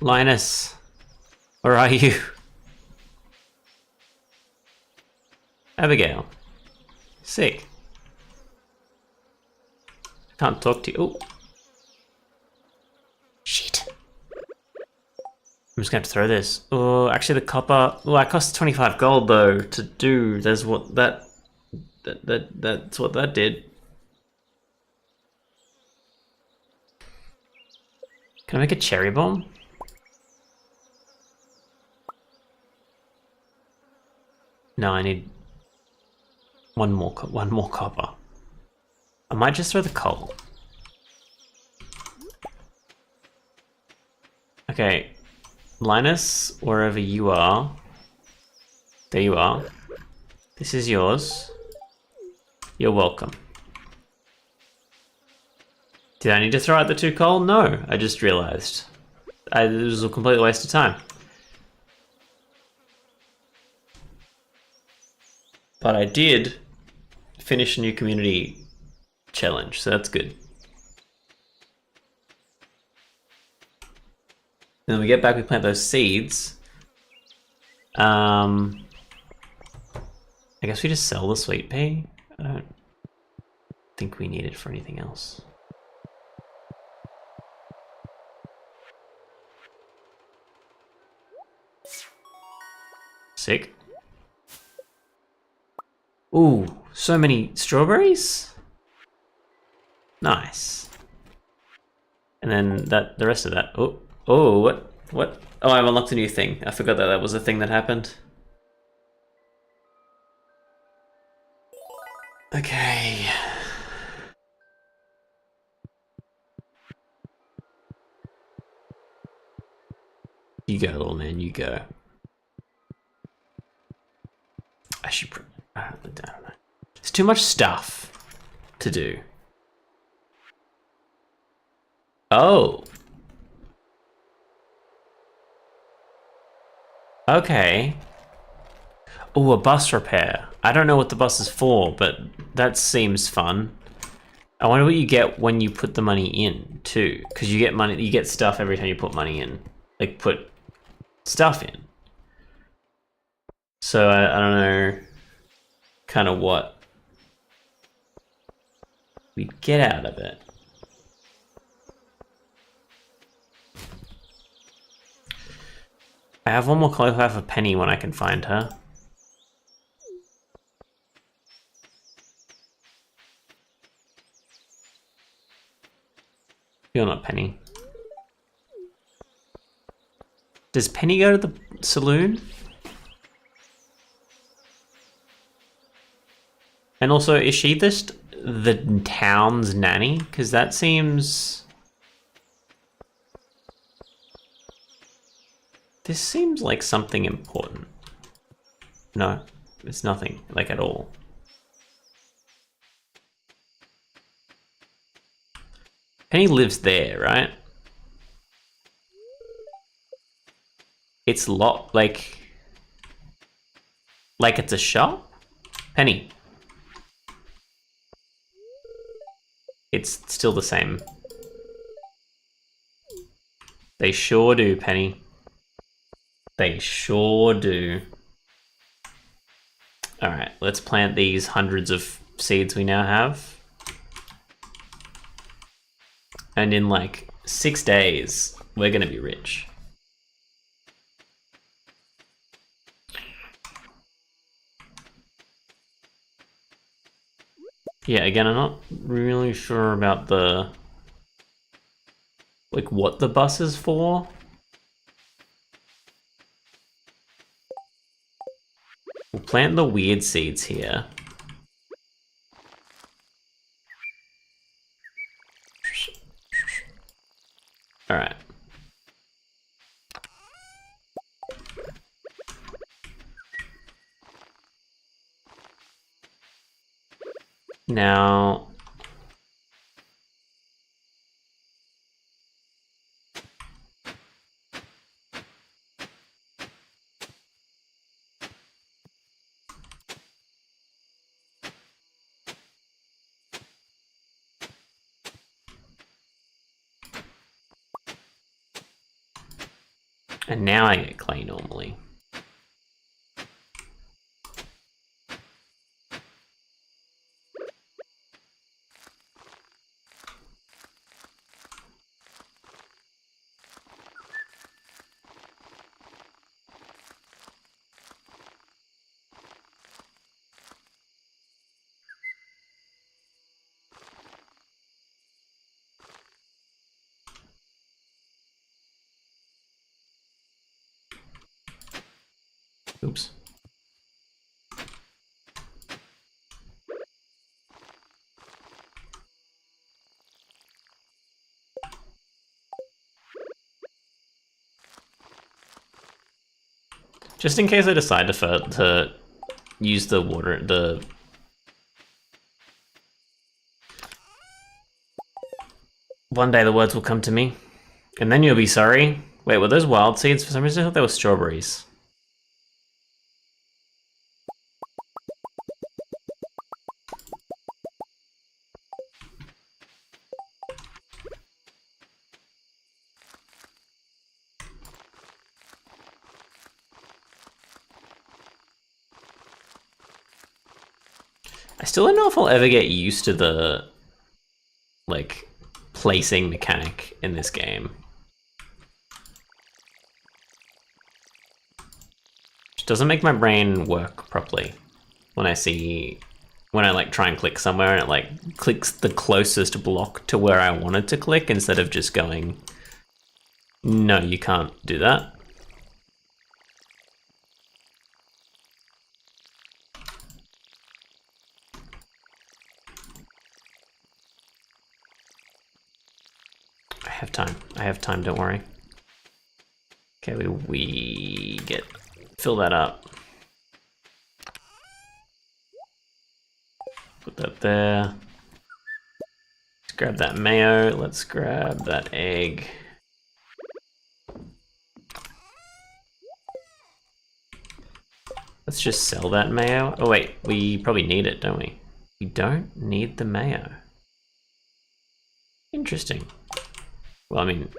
Linus, where are you? Abigail. Sick. I can't talk to you. Oh. Shit. I'm just gonna have to throw this. Oh, actually the copper. Oh, that costs 25 gold though to do. There's what that's what that did. Can I make a cherry bomb? No, I need one more copper. I might just throw the coal. Okay, Linus, wherever you are. There you are. This is yours. You're welcome. Did I need to throw out the 2 coal? No, I just realized. It was a complete waste of time. But I did finish a new community challenge, so that's good. Then we get back, we plant those seeds. I guess we just sell the sweet pea. I don't think we need it for anything else. Sick. Ooh, so many strawberries. Nice. And then the rest of that. Oh, what? Oh, I've unlocked a new thing. I forgot that was a thing that happened. Okay. You go, little man, you go. I should... I don't know. There's too much stuff to do. Oh. Okay. Oh, a bus repair. I don't know what the bus is for, but that seems fun. I wonder what you get when you put the money in, too. Because you get money, you get stuff every time you put money in. Like, put stuff in. So, I don't know kind of what we get out of it. I have one more cauliflower for Penny when I can find her. You're not Penny. Does Penny go to the saloon? And also, is she just the town's nanny? Because that seems... This seems like something important. No, it's nothing, like at all. Penny lives there, right? It's locked, like it's a shop? Penny. It's still the same. They sure do, Penny. They sure do. Alright, let's plant these hundreds of seeds we now have. And in like 6 days, we're gonna be rich. Yeah, again, I'm not really sure about the... like, what the bus is for. We'll plant the weird seeds here. Alright. Now... And now I get clay normally. Oops. Just in case I decide to use the water, one day the words will come to me, and then you'll be sorry. Wait, were those wild seeds? For some reason I thought they were strawberries. I still don't know if I'll ever get used to the, like, placing mechanic in this game. Which doesn't make my brain work properly when I like try and click somewhere and it like clicks the closest block to where I wanted to click instead of just going, no, you can't do that. I have time, don't worry. Okay, we fill that up. Put that there. Let's grab that mayo, let's grab that egg. Let's just sell that mayo. Oh wait, we probably need it, don't we? We don't need the mayo. Interesting. Well, I mean,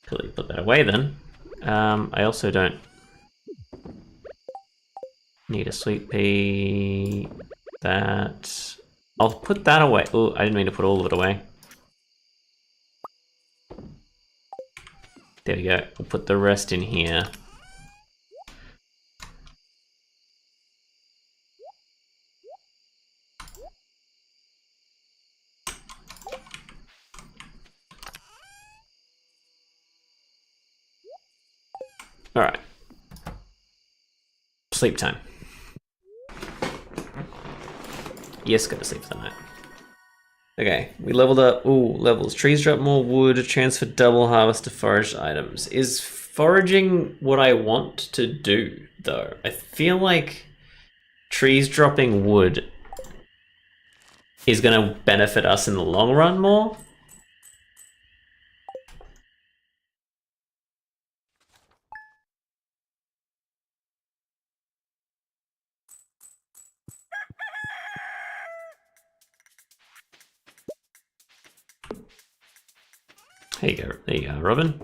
clearly put that away then. I also don't need a sweet pea. That, I'll put that away. Oh, I didn't mean to put all of it away. There we go. We'll put the rest in here. All right. Sleep time. Yes, go to sleep for the night. Okay, we leveled up. Ooh, levels. Trees drop more wood, transfer double harvest to foraged items. Is foraging what I want to do, though? I feel like trees dropping wood is going to benefit us in the long run more. There you go, Robin.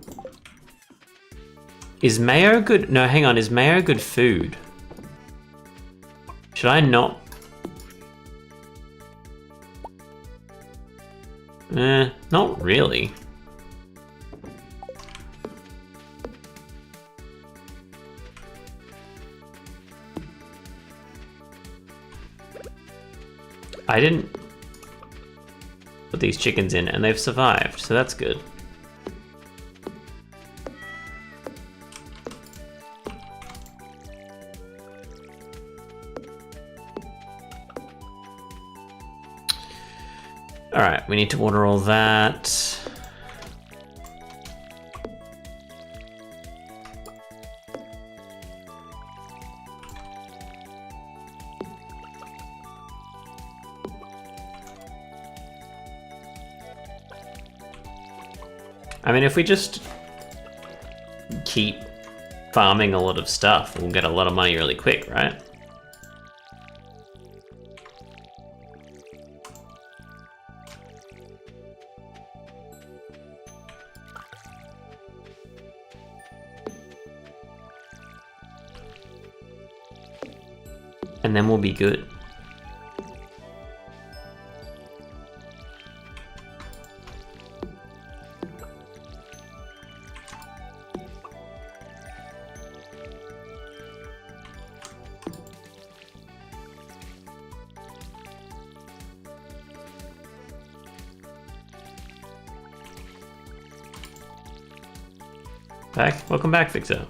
Is mayo good? No, hang on, is mayo good food? Should I not? Not really. I didn't put these chickens in and they've survived, so that's good. All right, we need to water all that. I mean, if we just keep farming a lot of stuff, we'll get a lot of money really quick, right? And then we'll be good. Welcome back, Victor.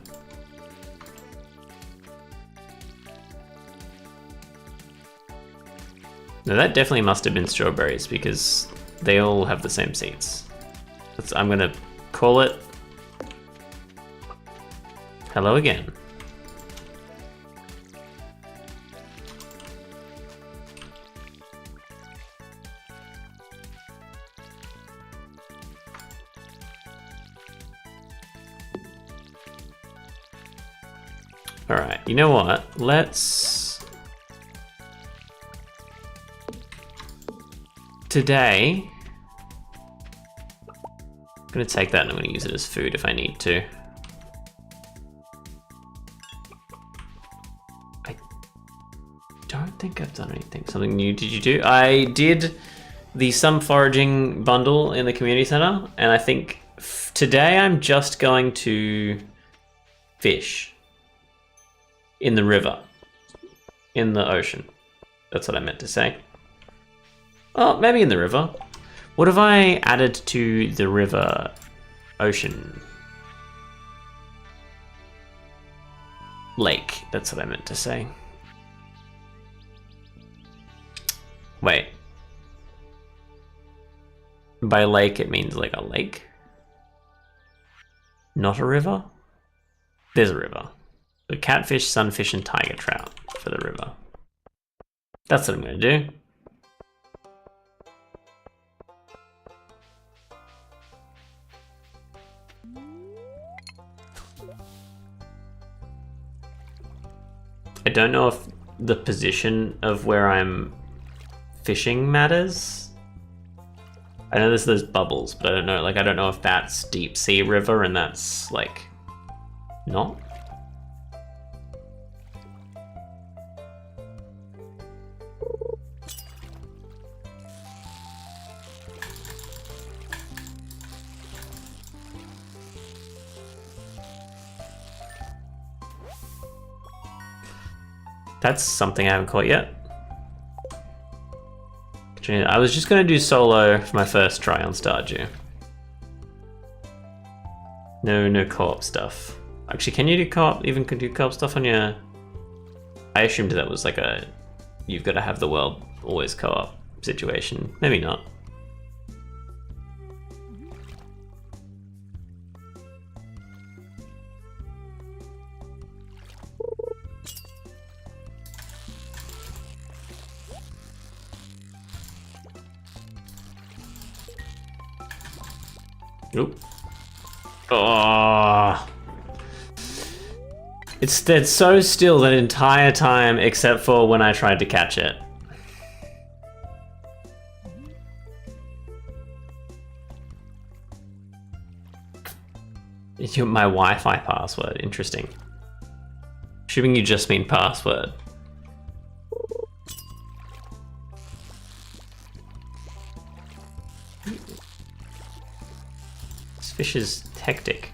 No, that definitely must have been strawberries because they all have the same seeds. I'm gonna call it hello again. All right, you know what? Today, I'm gonna take that and I'm gonna use it as food if I need to. I don't think I've done anything. Something new did you do? I did the some foraging bundle in the community center, and I think Today I'm just going to fish in the river, in the ocean. That's what I meant to say. Oh, maybe in the river. What have I added to the river ocean? Lake, that's what I meant to say. Wait. By lake, it means like a lake? Not a river? There's a river. So catfish, sunfish, and tiger trout for the river. That's what I'm gonna do. I don't know if the position of where I'm fishing matters. I know there's those bubbles, but I don't know. Like, I don't know if that's deep sea river and that's like not. That's something I haven't caught yet. I was just going to do solo for my first try on Stardew. No co-op stuff. Actually, can you do co-op? Even can do co-op stuff on your... I assumed that was like a... You've got to have the world always co-op situation. Maybe not. Oop. Oh. It's stayed so still that entire time except for when I tried to catch it. My Wi-Fi password, interesting. Assuming you just mean password. This fish is hectic.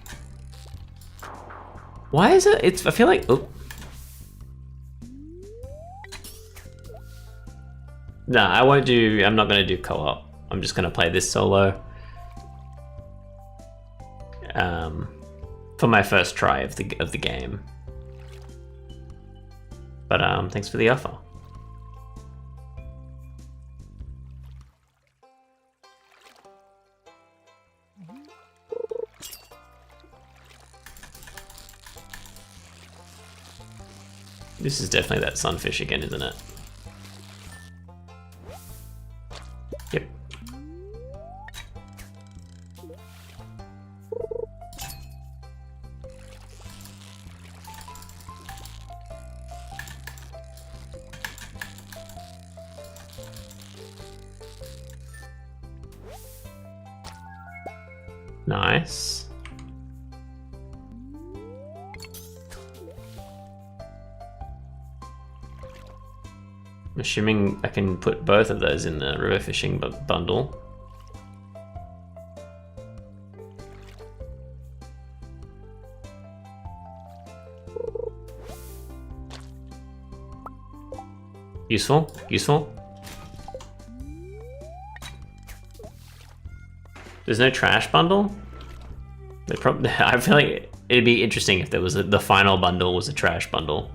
Why is it? I feel like. Oh. No, I won't do. I'm not going to do co-op. I'm just going to play this solo. For my first try of the game. But thanks for the offer. This is definitely that sunfish again, isn't it? Yep. Nice. I'm assuming I can put both of those in the river fishing bundle. Useful, useful. There's no trash bundle? I feel like it'd be interesting if there was the final bundle was a trash bundle.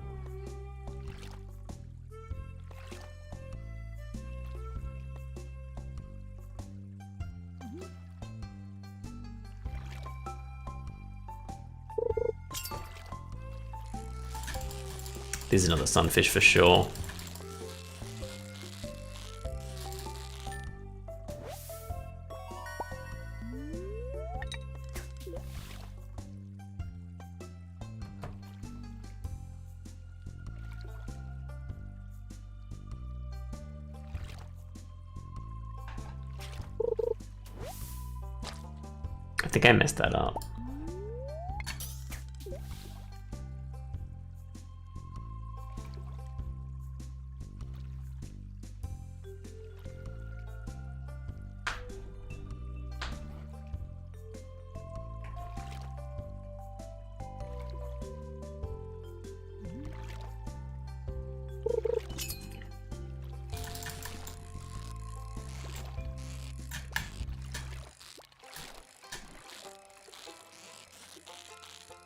There's another sunfish for sure. I think I messed that up.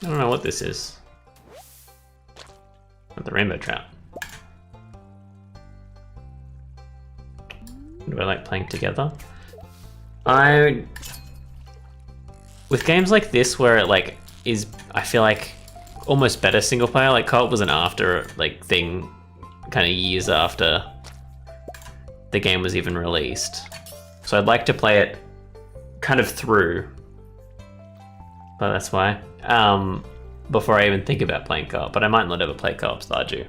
I don't know what this is. Not the rainbow trout. Do I like playing together? With games like this where it like is, I feel like almost better single player. Like co-op was an after like thing, kind of years after the game was even released. So I'd like to play it kind of through, but that's why. Before I even think about playing co-op, but I might not ever play co-op Stardew.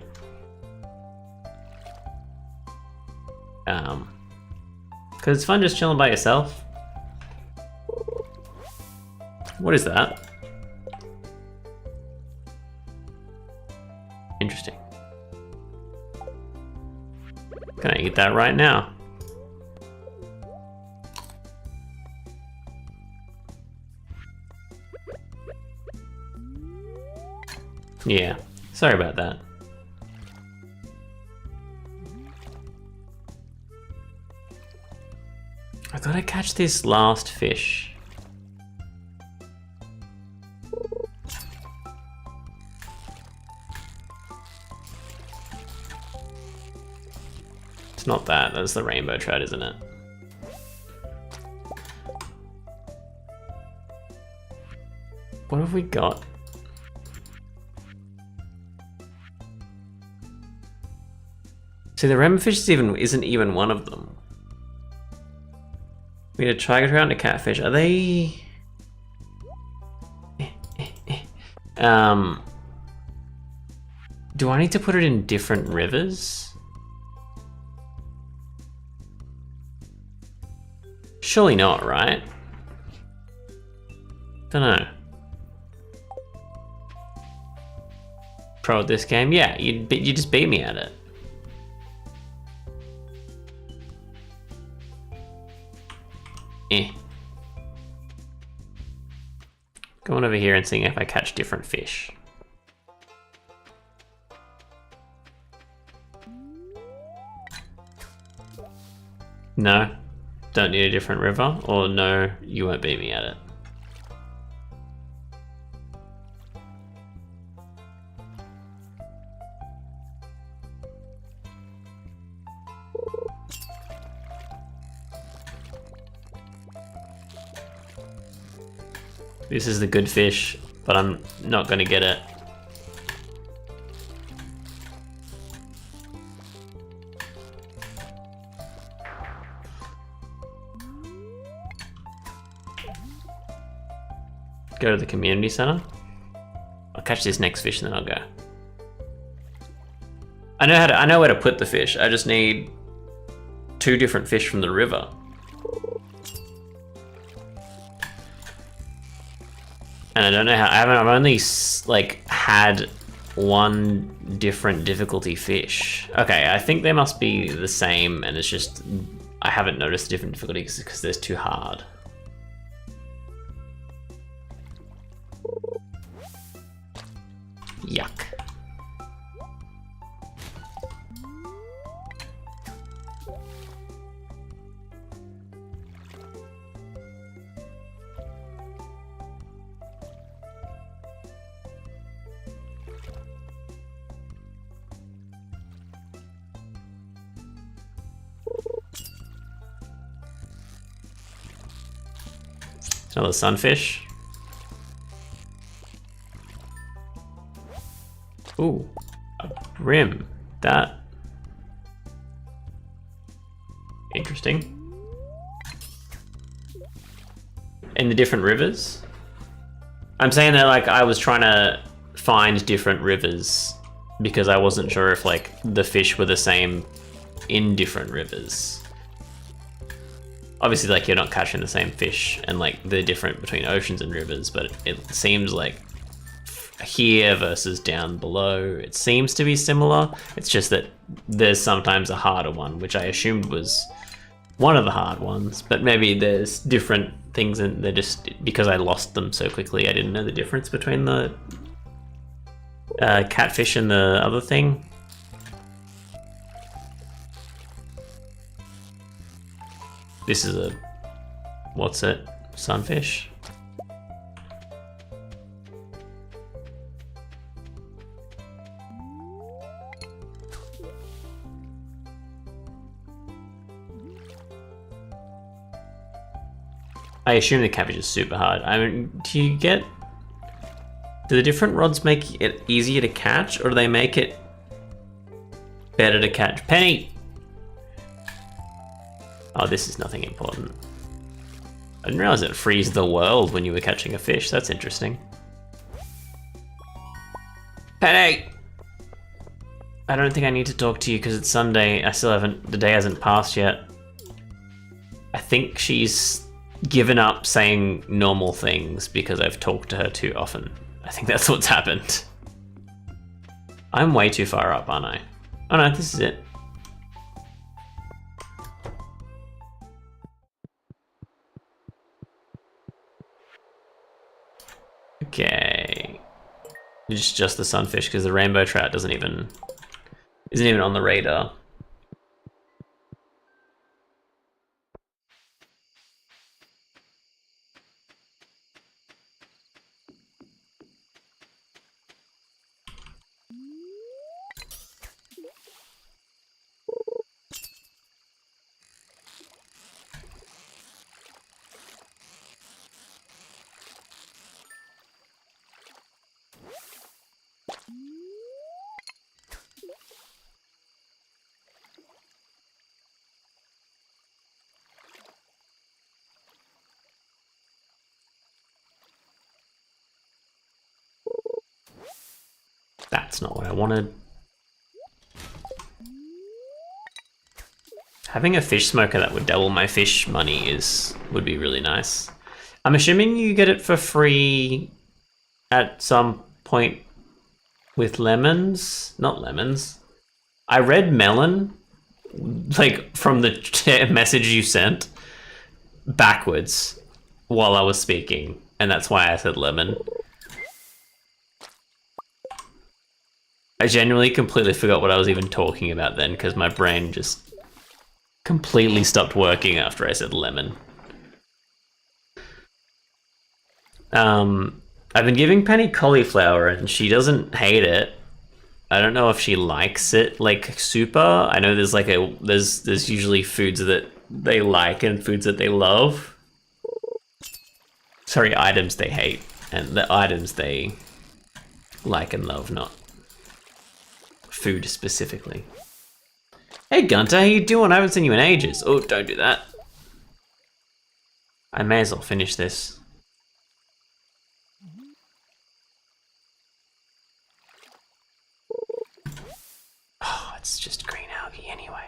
Because it's fun just chilling by yourself. What is that? Interesting. Can I eat that right now? Yeah, sorry about that. I gotta catch this last fish. It's not that, that's the rainbow trout, isn't it? What have we got? See, the rainbow fish isn't even one of them. We need a tiger trout and a catfish. Are they? Do I need to put it in different rivers? Surely not, right? Don't know. Pro at this game? Yeah, you just beat me at it. Going over here and seeing if I catch different fish. No, don't need a different river, or no, you won't beat me at it. This is the good fish, but I'm not gonna get it. Go to the community center. I'll catch this next fish and then I'll go. I know where to put the fish. I just need 2 different fish from the river. And I don't know how, I've only like had 1 different difficulty fish. Okay, I think they must be the same and it's just, I haven't noticed different difficulties because they're too hard. Yuck. Another sunfish. Ooh, a brim. That. Interesting. In the different rivers? I'm saying that like I was trying to find different rivers because I wasn't sure if like the fish were the same in different rivers. Obviously, like, you're not catching the same fish and like they're different between oceans and rivers, but it seems like here versus down below, it seems to be similar. It's just that there's sometimes a harder one, which I assumed was one of the hard ones, but maybe there's different things and they're just, because I lost them so quickly, I didn't know the difference between the catfish and the other thing. This is a, what's it? Sunfish? I assume the cabbage is super hard. I mean, do the different rods make it easier to catch, or do they make it better to catch? Penny! Oh, this is nothing important. I didn't realize it frees the world when you were catching a fish. That's interesting. Penny! I don't think I need to talk to you because it's Sunday. The day hasn't passed yet. I think she's given up saying normal things because I've talked to her too often. I think that's what's happened. I'm way too far up, aren't I? Oh no, this is it. Okay. It's just the sunfish because the rainbow trout isn't even on the radar. That's not what I wanted. Having a fish smoker that would double my fish money would be really nice. I'm assuming you get it for free at some point with lemons? Not lemons. I read melon, like from the message you sent, backwards while I was speaking, and that's why I said lemon. I genuinely completely forgot what I was even talking about then because my brain just completely stopped working after I said lemon. I've been giving Penny cauliflower and she doesn't hate it. I don't know if she likes it like super. I know there's like there's usually foods that they like and foods that they love. Sorry, items they hate and the items they like and love, not food specifically. Hey Gunter, how you doing? I haven't seen you in ages. Oh, don't do that. I may as well finish this. Oh, it's just green algae anyway.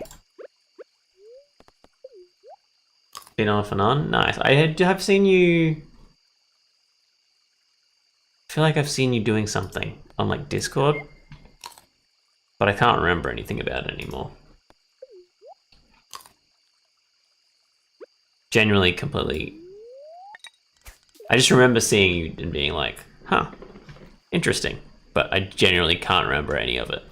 Been off and on? Nice. I have seen you... I feel like I've seen you doing something on like Discord, but I can't remember anything about it anymore. Genuinely, completely. I just remember seeing you and being like, huh, interesting. But I genuinely can't remember any of it.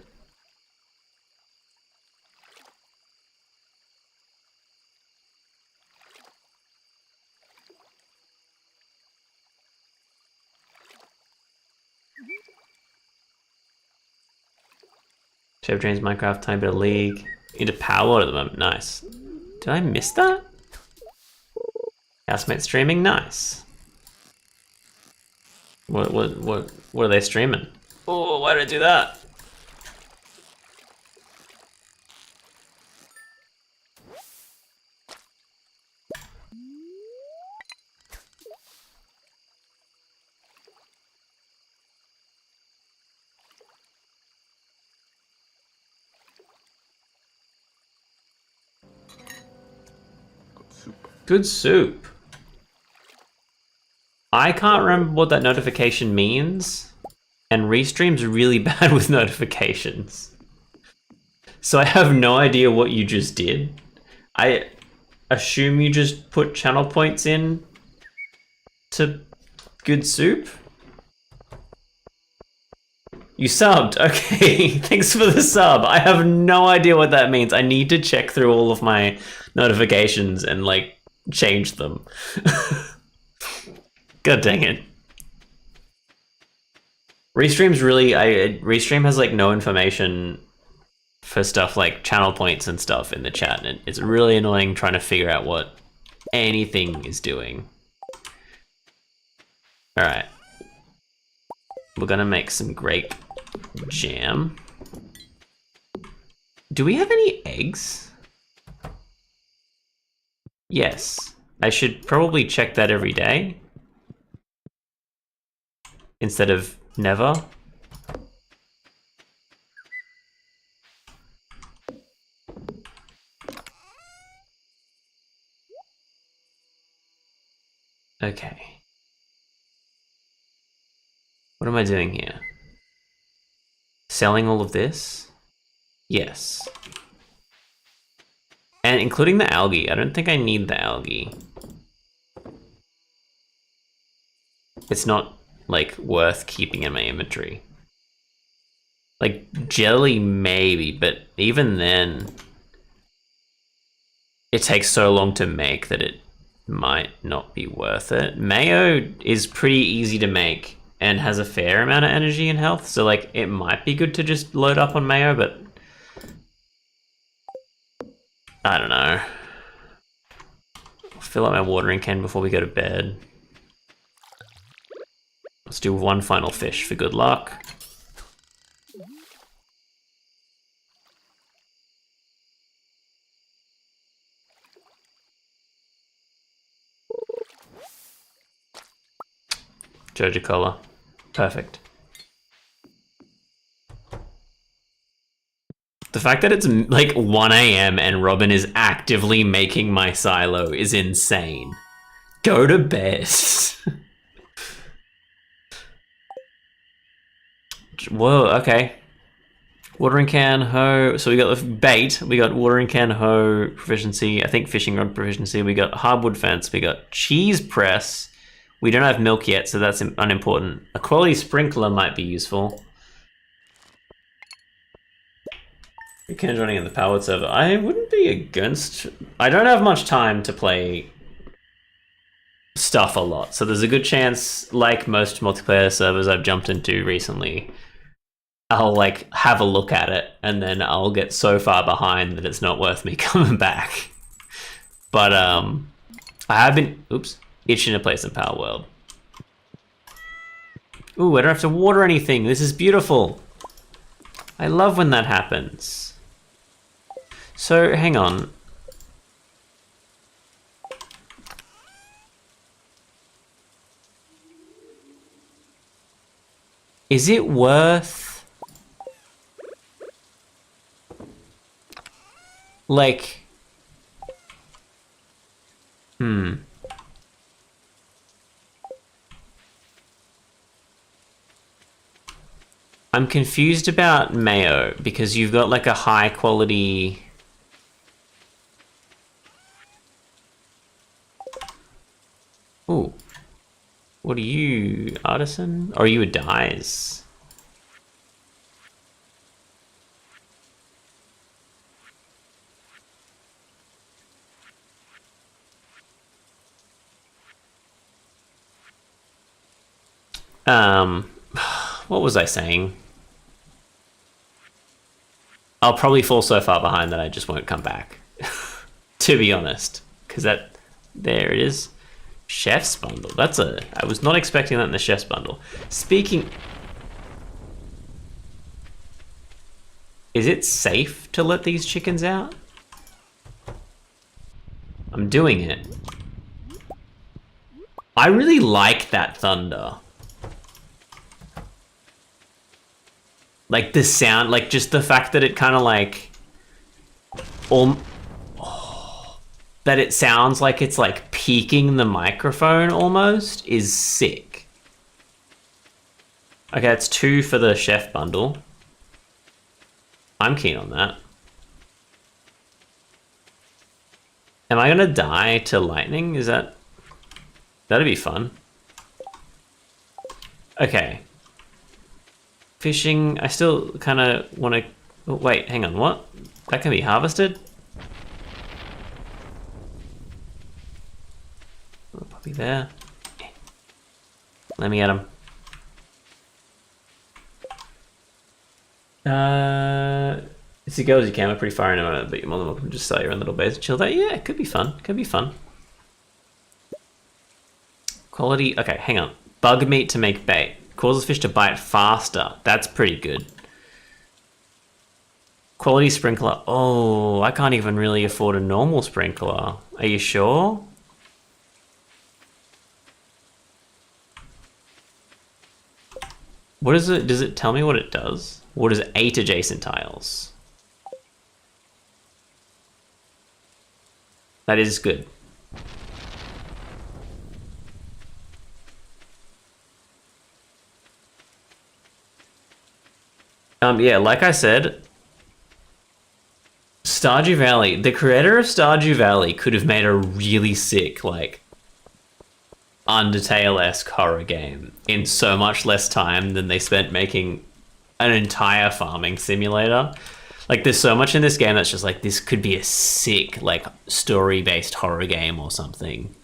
Chef James Minecraft, tiny bit of League. Into Power at the moment, nice. Did I miss that? Housemate streaming, nice. What are they streaming? Oh, why did I do that? Good soup. I can't remember what that notification means, and Restream's really bad with notifications. So I have no idea what you just did. I assume you just put channel points in to good soup? You subbed, okay. Thanks for the sub. I have no idea what that means. I need to check through all of my notifications and like change them. God dang it. Restream has like no information for stuff like channel points and stuff in the chat, and it's really annoying trying to figure out what anything is doing. Alright. We're gonna make some grape jam. Do we have any eggs? Yes. I should probably check that every day. Instead of never. Okay. What am I doing here? Selling all of this? Yes. And including the algae. I don't think I need the algae. It's not, like, worth keeping in my inventory. Like, jelly maybe, but even then, it takes so long to make that it might not be worth it. Mayo is pretty easy to make and has a fair amount of energy and health, so like it might be good to just load up on mayo, but I don't know. I'll fill up my watering can before we go to bed. Let's do one final fish for good luck. Jojo Cola. Perfect. The fact that it's like 1 AM and Robin is actively making my silo is insane. Go to bed. Whoa, okay. Watering can, hoe. So we got the bait. We got watering can, hoe proficiency. I think fishing rod proficiency. We got hardwood fence. We got cheese press. We don't have milk yet, so that's unimportant. A quality sprinkler might be useful. Weekend running in the powered server. I wouldn't be against... I don't have much time to play stuff a lot, so there's a good chance, like most multiplayer servers I've jumped into recently, I'll like have a look at it, and then I'll get so far behind that it's not worth me coming back. But I have been... Oops. Itching to play some Power World. Ooh, I don't have to water anything. This is beautiful. I love when that happens. So, hang on. Is it worth... like... I'm confused about mayo because you've got like a high quality... Ooh. What are you, artisan? Or are you a dyes? What was I saying? I'll probably fall so far behind that I just won't come back. To be honest. Because that... There it is. Chef's bundle. That's a... I was not expecting that in the chef's bundle. Speaking... Is it safe to let these chickens out? I'm doing it. I really like that thunder. Like the sound, like just the fact that it kind of like, that it sounds like it's like peaking the microphone almost is sick. Okay, that's 2 for the chef bundle. I'm keen on that. Am I gonna die to lightning? Is that... That'd be fun. Okay. Fishing, I still kind of want to... Oh, wait, hang on, what? That can be harvested? Oh, puppy there. Let me at him. It's a go as you can. We're pretty far in a minute, but you're more than welcome to just stay your own little base and chill there. Yeah, it could be fun. Could be fun. Quality... Okay, hang on. Bug meat to make bait. Causes fish to bite faster. That's pretty good. Quality sprinkler. Oh, I can't even really afford a normal sprinkler. Are you sure? What is it? Does it tell me what it does? What is 8 adjacent tiles? That is good. Yeah, like I said, Stardew Valley, the creator of Stardew Valley could have made a really sick, like, Undertale-esque horror game in so much less time than they spent making an entire farming simulator. Like, there's so much in this game that's just like, this could be a sick, like, story-based horror game or something.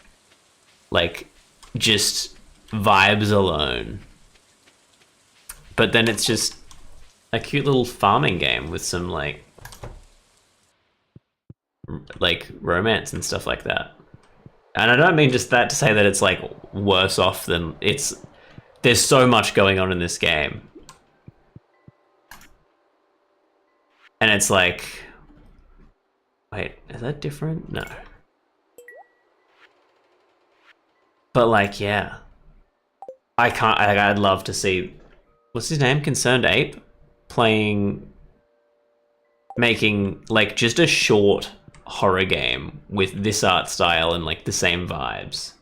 Like, just vibes alone. But then it's just a cute little farming game with some, like romance and stuff like that. And I don't mean just that to say that it's, like, worse off than it's... There's so much going on in this game. And it's like... Wait, is that different? No. But, like, yeah. I can't... I'd love to see... What's his name? Concerned Ape? Making, like, just a short horror game with this art style and, like, the same vibes.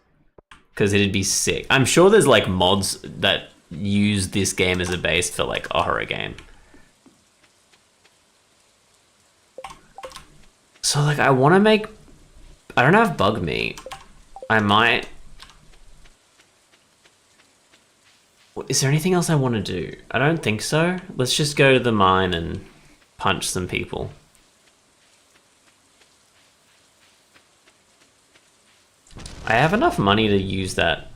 Because it'd be sick. I'm sure there's, like, mods that use this game as a base for, like, a horror game. So, like, I want to make... I don't have bug meat. I might... Is there anything else I want to do? I don't think so. Let's just go to the mine and punch some people. I have enough money to use that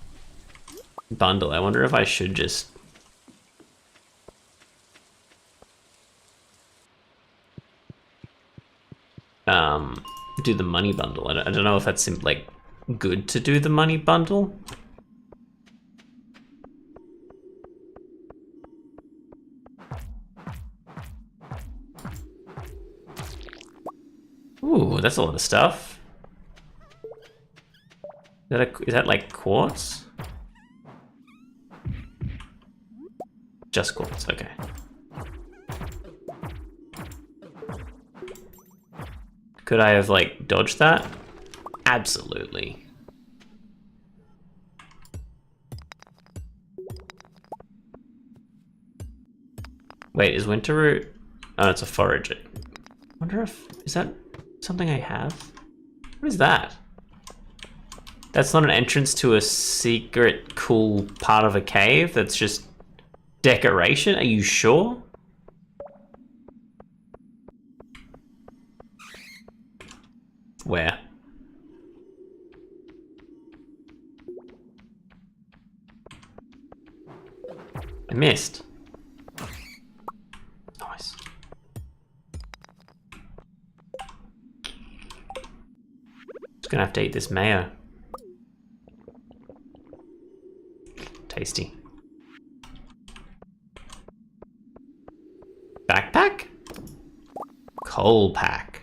bundle. I wonder if I should just... do the money bundle. I don't know if that's, like, good to do the money bundle. Ooh, that's a lot of stuff. Is that like quartz? Just quartz, okay. Could I have, like, dodged that? Absolutely. Wait, is Winterroot? Oh, it's a forager. Wonder if... Is that something I have? What is that? That's not an entrance to a secret, cool part of a cave. That's just decoration. Are you sure? Where? I missed. Nice. Just gonna have to eat this mayo. Tasty. Backpack? Coal pack.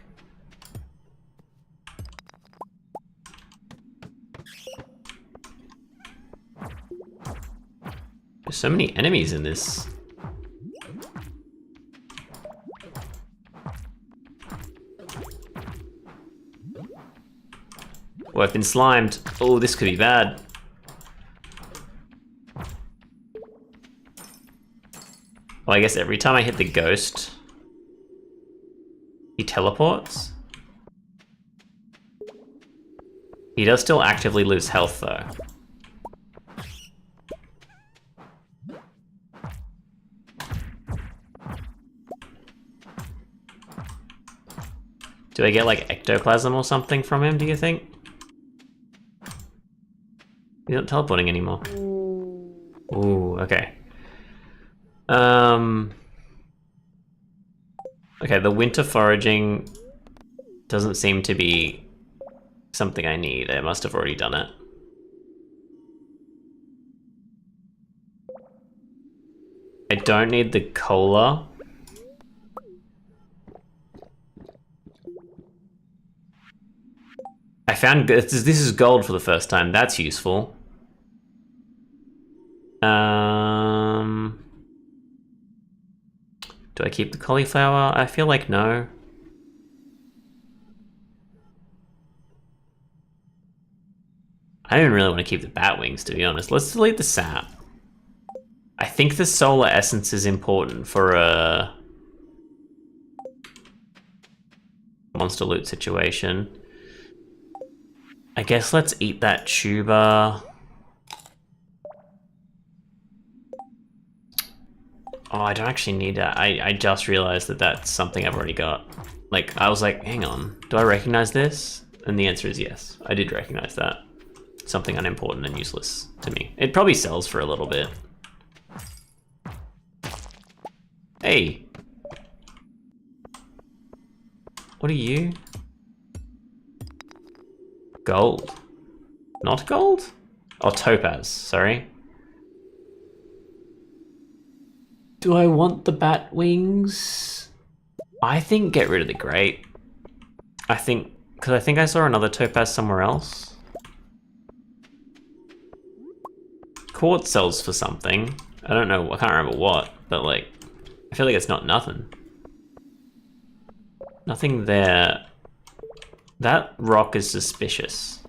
There's so many enemies in this. Oh, I've been slimed. Oh, this could be bad. Well, I guess every time I hit the ghost, he teleports. He does still actively lose health, though. Do I get, like, ectoplasm or something from him, do you think? He's not teleporting anymore. Ooh, okay. Okay, the winter foraging doesn't seem to be something I need. I must have already done it. don't need the cola. I found this is gold for the first time. That's useful. Do I keep the cauliflower? I feel like no. I don't even really want to keep the bat wings, to be honest. Let's delete the sap. I think the solar essence is important for a monster loot situation. I guess let's eat that tuber. Oh, I don't actually need that. I just realized that that's something I've already got. Like, I was like, hang on, do I recognize this? And the answer is yes, I did recognize that. Something unimportant and useless to me. It probably sells for a little bit. Hey. What are you? Gold. Not gold? Oh, topaz, sorry. Do I want the bat wings? I think get rid of the grate. Because I think I saw another topaz somewhere else. Quartz sells for something. I don't know, I can't remember what, but like, I feel like it's not nothing. Nothing there. That rock is suspicious.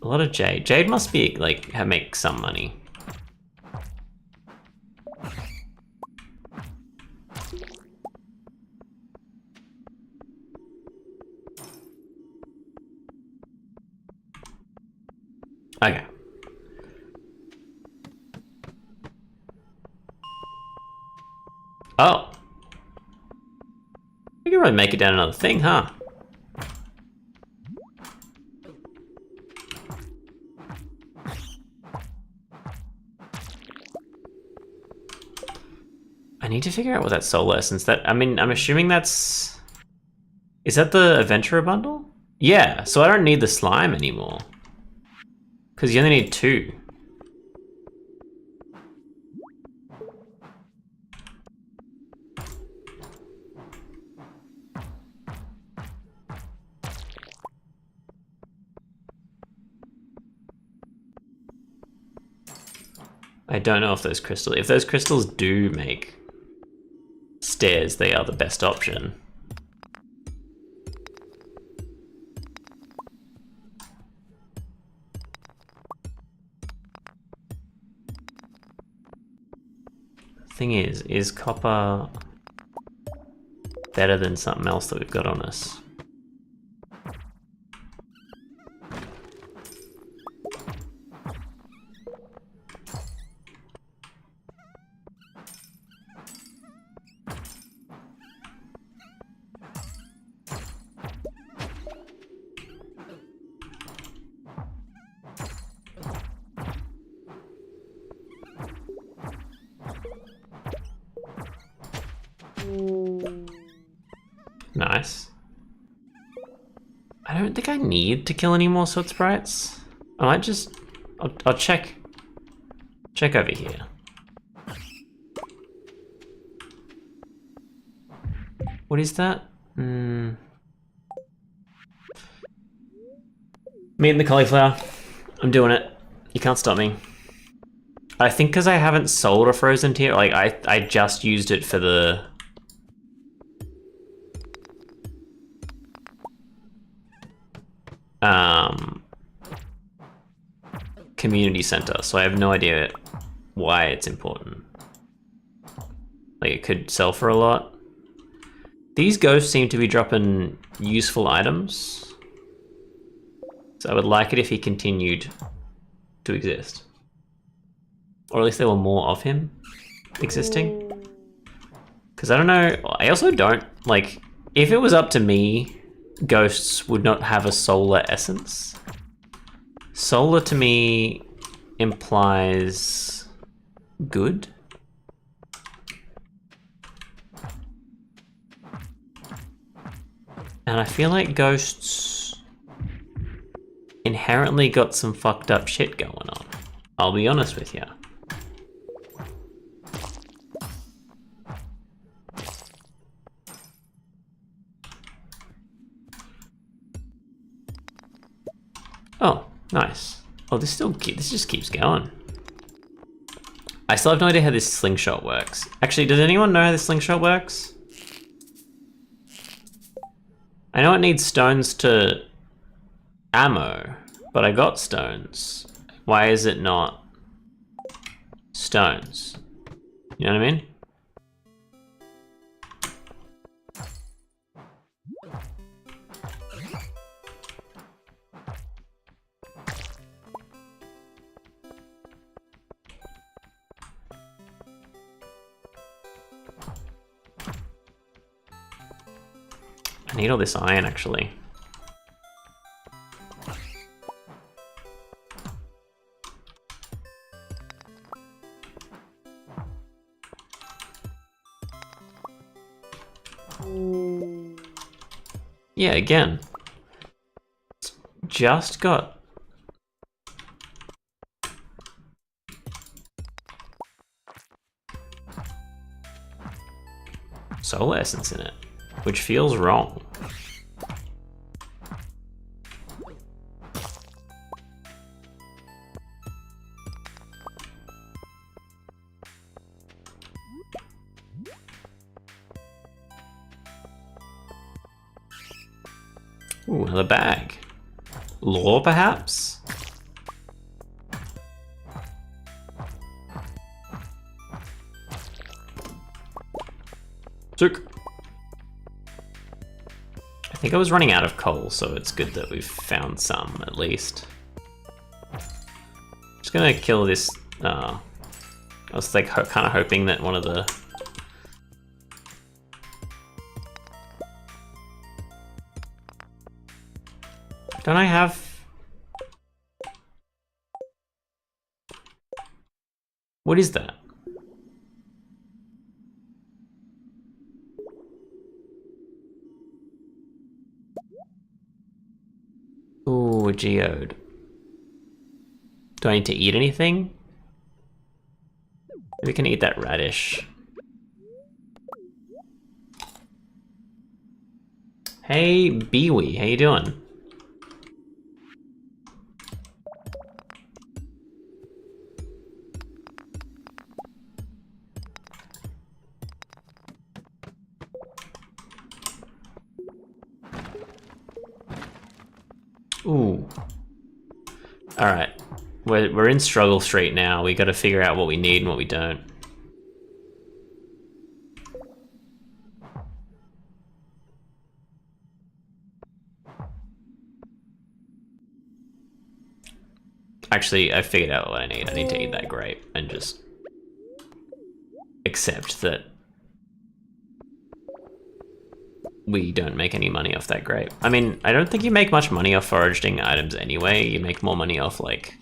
A lot of jade. Jade must be like make some money. Okay. Oh. We can really make it down another thing, huh? I need to figure out what that solar essence that, I mean, I'm assuming that's, is that the adventurer bundle? Yeah, so I don't need the slime anymore. Because you only need 2. I don't know if those crystals do make stairs, they are the best option. Thing is copper better than something else that we've got on us? Nice. I don't think I need to kill any more sort sprites. I might just, I'll check over here. What is that? Me and the cauliflower. I'm doing it. You can't stop me. I think because I haven't sold a frozen tier, like I just used it for the community center, so I have no idea why it's important. Like it could sell for a lot. These ghosts seem to be dropping useful items, so I would like it if he continued to exist. Or at least there were more of him existing. Because I don't know, I also don't, like, if it was up to me, ghosts would not have a solar essence. Solar to me implies good. And I feel like ghosts inherently got some fucked up shit going on. I'll be honest with you. Oh, nice. Oh, this just keeps going. I still have no idea how this slingshot works. Actually, does anyone know how this slingshot works? I know it needs stones to ammo, but I got stones. Why is it not stones? You know what I mean? I need all this iron, actually. Yeah, again. Just got... soul essence in it, which feels wrong. Ooh, another bag. Lore, perhaps? Sick. I think I was running out of coal, so it's good that we've found some, at least. Just gonna kill this... I was like kind of hoping that one of the... Don't I have... What is that? Ooh, a geode. Do I need to eat anything? Maybe we can eat that radish. Hey, Biwi, how you doing? Ooh. Alright. We're in Struggle Street now. We gotta figure out what we need and what we don't. Actually, I figured out what I need. I need to eat that grape and just accept that we don't make any money off that grape. I mean, I don't think you make much money off foraging items anyway. You make more money off, like,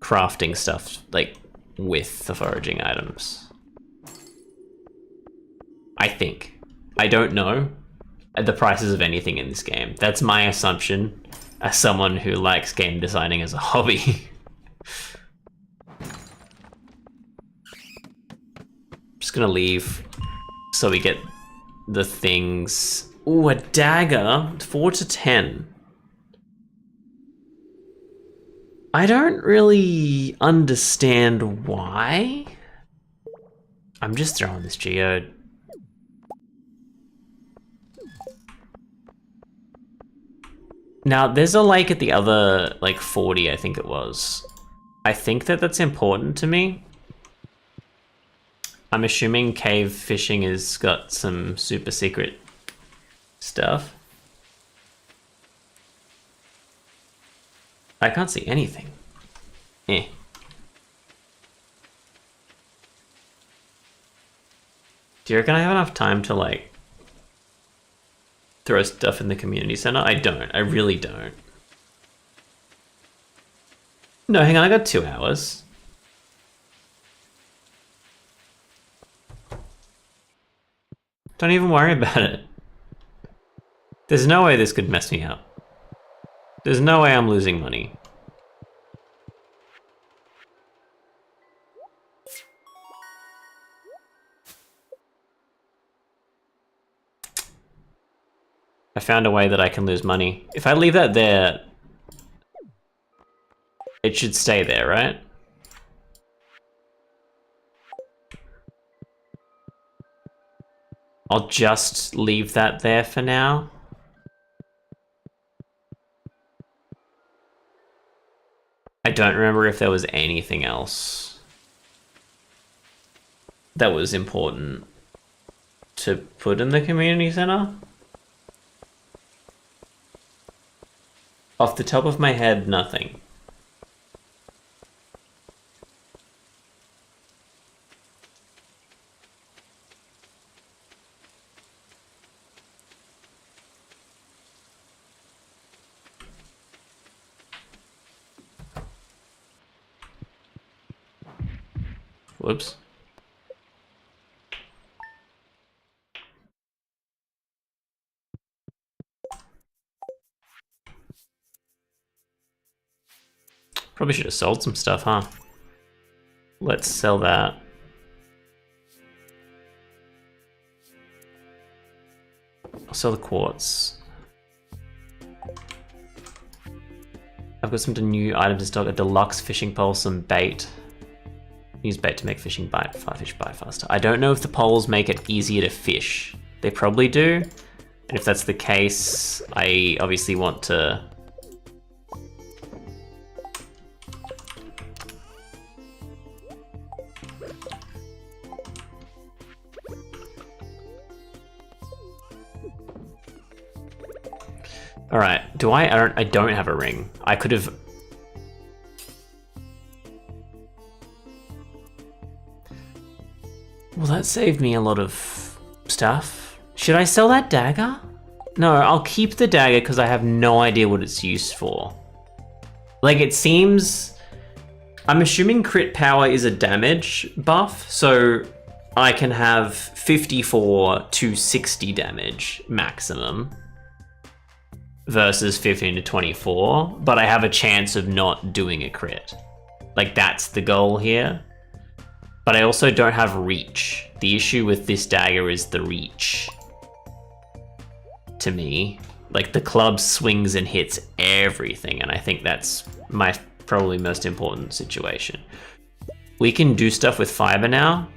crafting stuff, like, with the foraging items. I think. I don't know the prices of anything in this game. That's my assumption as someone who likes game designing as a hobby. Just gonna leave so we get the things. Ooh, a dagger, 4 to 10. I don't really understand why. I'm just throwing this geode. Now, there's a lake at the other, like, 40, I think it was. I think that that's important to me. I'm assuming cave fishing has got some super secret stuff. I can't see anything. Eh. Do you reckon I have enough time to, like, throw stuff in the community center? I don't. I really don't. No, hang on. I got 2 hours. Don't even worry about it. There's no way this could mess me up. There's no way I'm losing money. I found a way that I can lose money. If I leave that there, it should stay there, right? I'll just leave that there for now. I don't remember if there was anything else that was important to put in the community center. Off the top of my head, nothing. Whoops. Probably should have sold some stuff, huh? Let's sell that. I'll sell the quartz. I've got some new items in stock, a deluxe fishing pole, some bait. Use bait to make fish bite faster. I don't know if the poles make it easier to fish. They probably do. And if that's the case, I obviously want to... All right, I don't have a ring. I could have... Well, that saved me a lot of stuff. Should I sell that dagger? No, I'll keep the dagger because I have no idea what it's used for. Like, it seems... I'm assuming crit power is a damage buff, so I can have 54 to 60 damage maximum versus 15 to 24, but I have a chance of not doing a crit. Like, that's the goal here. But I also don't have reach. The issue with this dagger is the reach. To me, like, the club swings and hits everything, and I think that's my probably most important situation. We can do stuff with fiber now.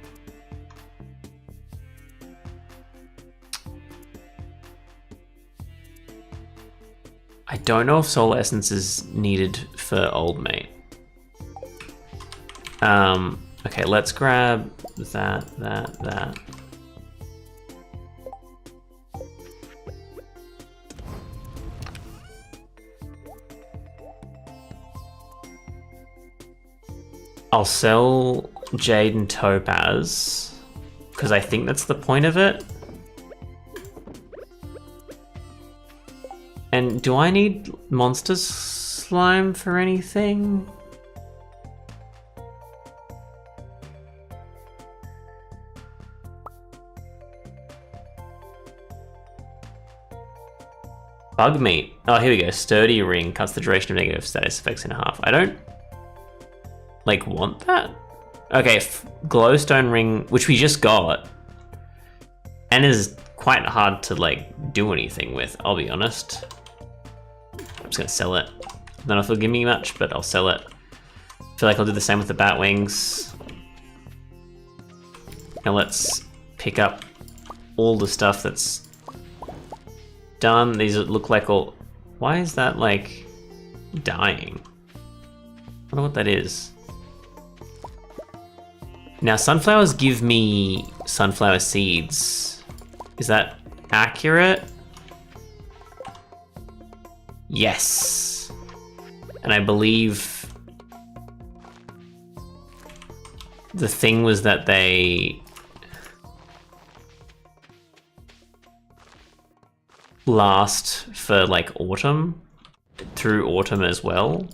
I don't know if soul essence is needed for old mate. Okay, let's grab that. I'll sell Jade and Topaz, because I think that's the point of it. And do I need monster slime for anything? Bug meat. Oh, here we go. Sturdy ring cuts the duration of negative status effects in half. I don't like want that. Okay, glowstone ring, which we just got, and is quite hard to like do anything with. I'll be honest. I'm just gonna sell it. I don't know if it'll give me much, but I'll sell it. I feel like I'll do the same with the bat wings. Now let's pick up all the stuff that's done. These look like all... Why is that like dying? I don't know what that is. Now sunflowers give me sunflower seeds. Is that accurate? Yes. And I believe the thing was that they last for like autumn, through autumn as well.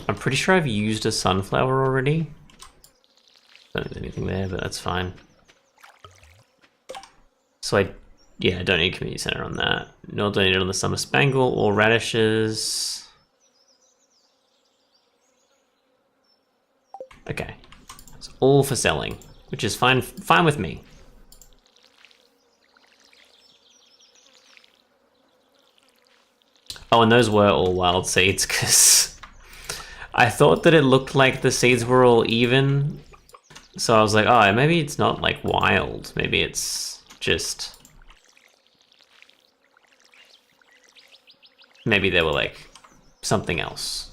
I'm pretty sure I've used a sunflower already. Don't think there's anything there, but that's fine. So I don't need community center on that. Nor do I need it on the summer spangle or radishes. Okay, it's all for selling, which is fine with me. Oh, and those were all wild seeds, because I thought that it looked like the seeds were all even. So I was like, oh, maybe it's not like wild. Maybe it's just... Maybe they were like something else.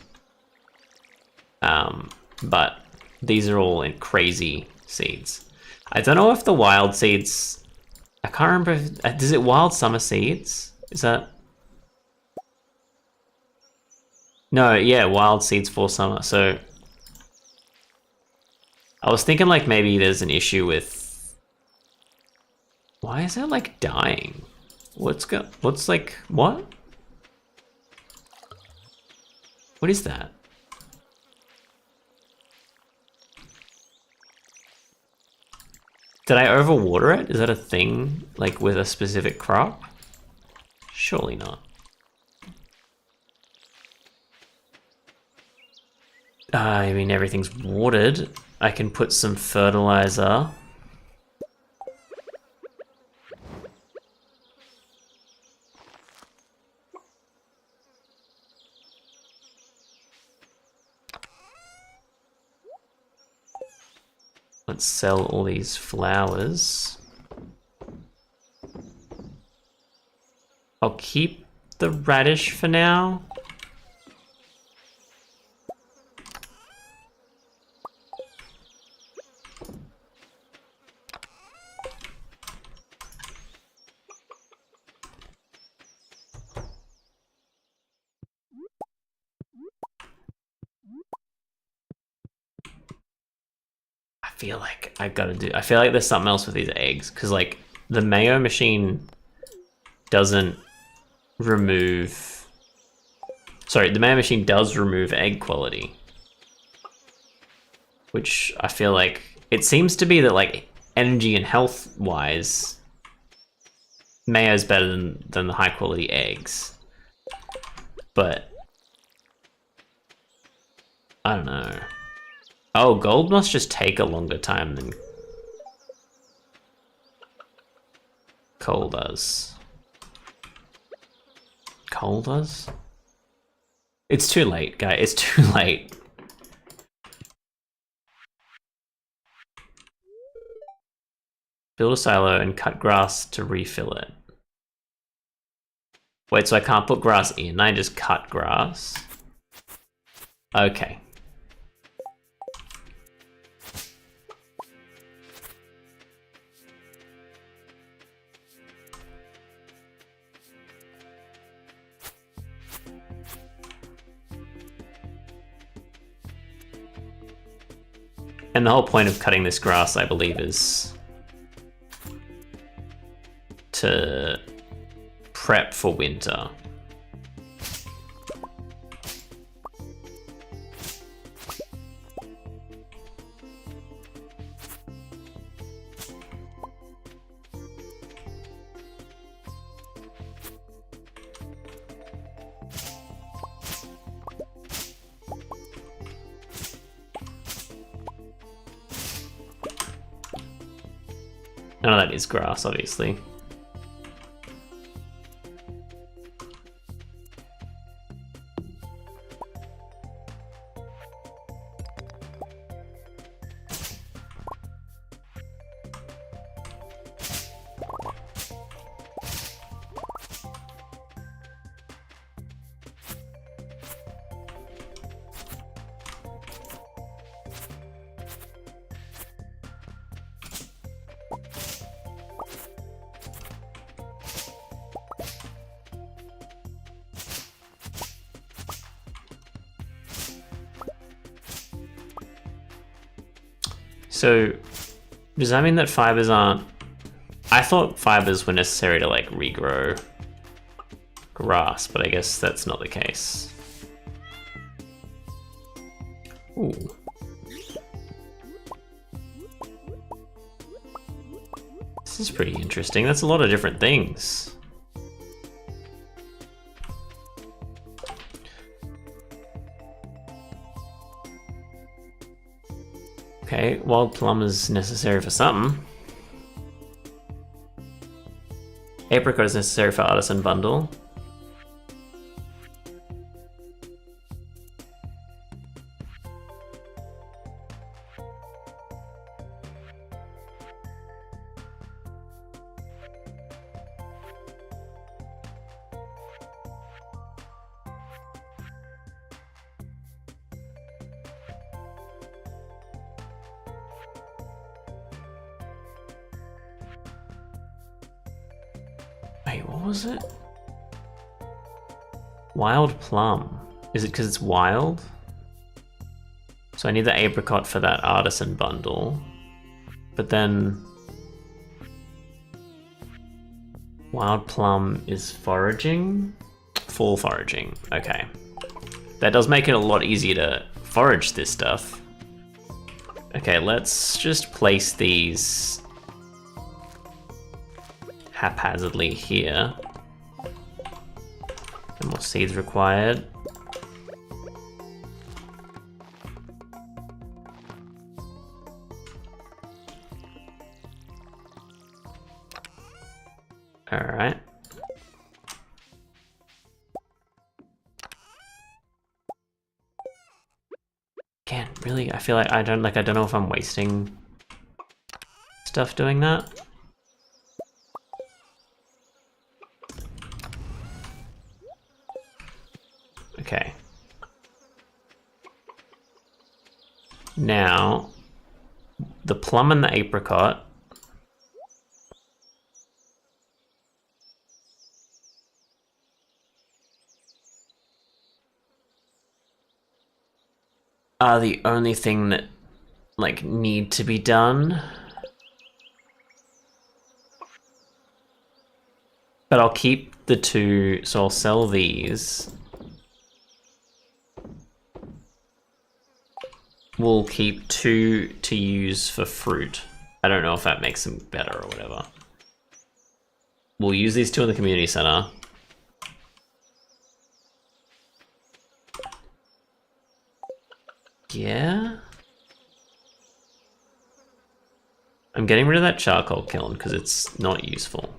But these are all in crazy seeds. I don't know if the wild seeds... I can't remember if... Is it wild summer seeds? Is that... No, yeah, wild seeds for summer. So I was thinking like maybe there's an issue with... Why is that like dying? What's like, what? What is that? Did I overwater it? Is that a thing, like with a specific crop? Surely not. I mean, everything's watered. I can put some fertilizer. Let's sell all these flowers. I'll keep the radish for now. I feel like there's something else with these eggs, because like the mayo machine doesn't remove... Sorry, the mayo machine does remove egg quality. Which I feel like, it seems to be that like energy and health wise, mayo's better than the high quality eggs. But I don't know. Oh, gold must just take a longer time than coal does. Coal does? It's too late, guys. It's too late. Build a silo and cut grass to refill it. Wait, so I can't put grass in, I just cut grass? Okay. And the whole point of cutting this grass, I believe, is to prep for winter. None of that is grass, obviously. So, does that mean that fibers aren't... I thought fibers were necessary to like regrow grass, but I guess that's not the case. Ooh. This is pretty interesting. That's a lot of different things. Okay, wild plum is necessary for something. Apricot is necessary for artisan bundle. Wait, what was it? Wild plum. Is it because it's wild? So I need the apricot for that artisan bundle. But then... wild plum is foraging? Fall foraging, okay. That does make it a lot easier to forage this stuff. Okay, let's just place these haphazardly here. No more seeds required. Alright. Again, really, I feel like I don't know if I'm wasting stuff doing that. Okay. Now, the plum and the apricot are the only thing that, like, need to be done. But I'll keep the two, so I'll sell these. We'll keep 2 to use for fruit. I don't know if that makes them better or whatever. We'll use these 2 in the community center. Yeah? I'm getting rid of that charcoal kiln because it's not useful.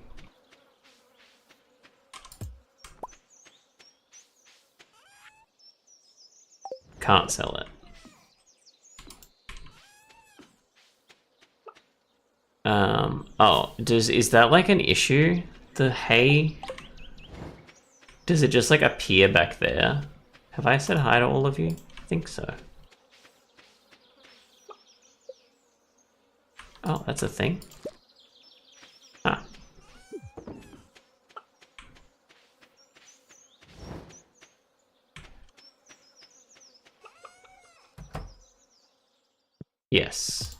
Can't sell it. Oh, is that like an issue? The hay? Does it just like appear back there? Have I said hi to all of you? I think so. Oh, that's a thing. Ah. Yes.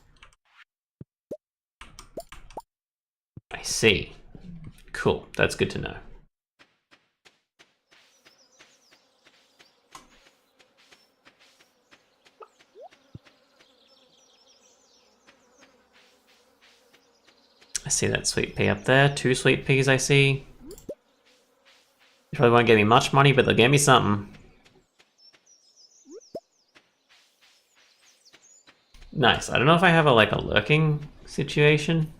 I see. Cool, that's good to know. I see that sweet pea up there. 2 sweet peas I see. They probably won't get me much money, but they'll get me something. Nice. I don't know if I have a lurking situation.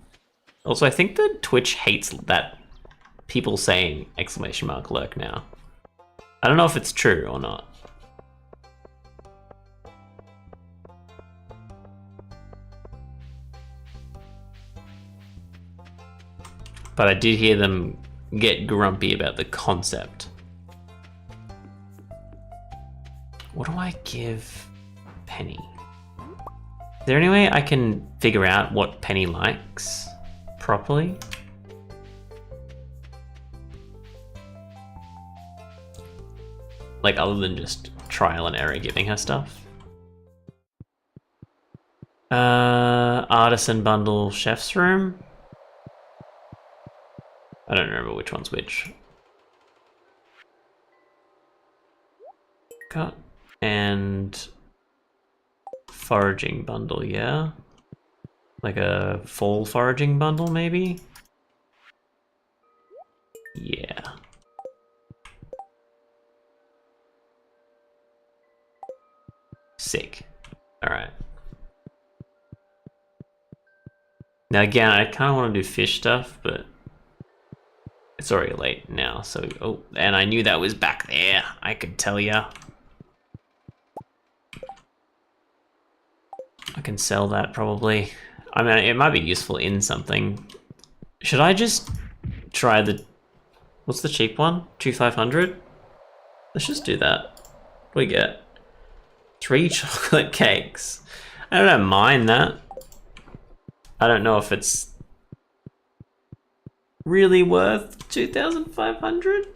Also, I think that Twitch hates that people saying !mark lurk now. I don't know if it's true or not. But I did hear them get grumpy about the concept. What do I give Penny? Is there any way I can figure out what Penny likes properly? Like, other than just trial and error giving her stuff? Artisan bundle, chef's room? I don't remember which one's which. Cut. And foraging bundle, yeah? Like a fall foraging bundle, maybe? Yeah. Sick. Alright. Now again, I kind of want to do fish stuff, but it's already late now, so... Oh, and I knew that was back there. I could tell ya. I can sell that probably. I mean, it might be useful in something. Should I just try the... What's the cheap one? 2,500? Let's just do that. What do we get? 3 chocolate cakes. I don't mind that. I don't know if it's really worth 2,500.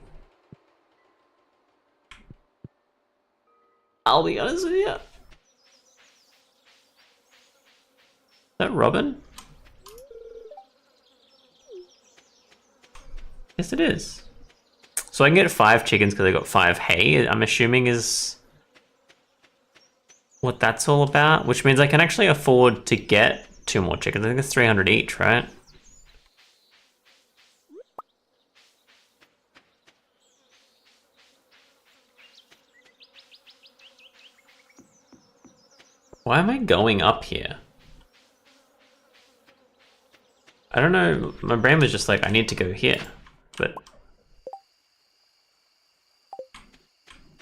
I'll be honest with you. Is that Robin? Yes, it is. So I can get 5 chickens because I got 5 hay, I'm assuming is what that's all about, which means I can actually afford to get 2 more chickens. I think it's 300 each, right? Why am I going up here? I don't know, my brain was just like, I need to go here, but...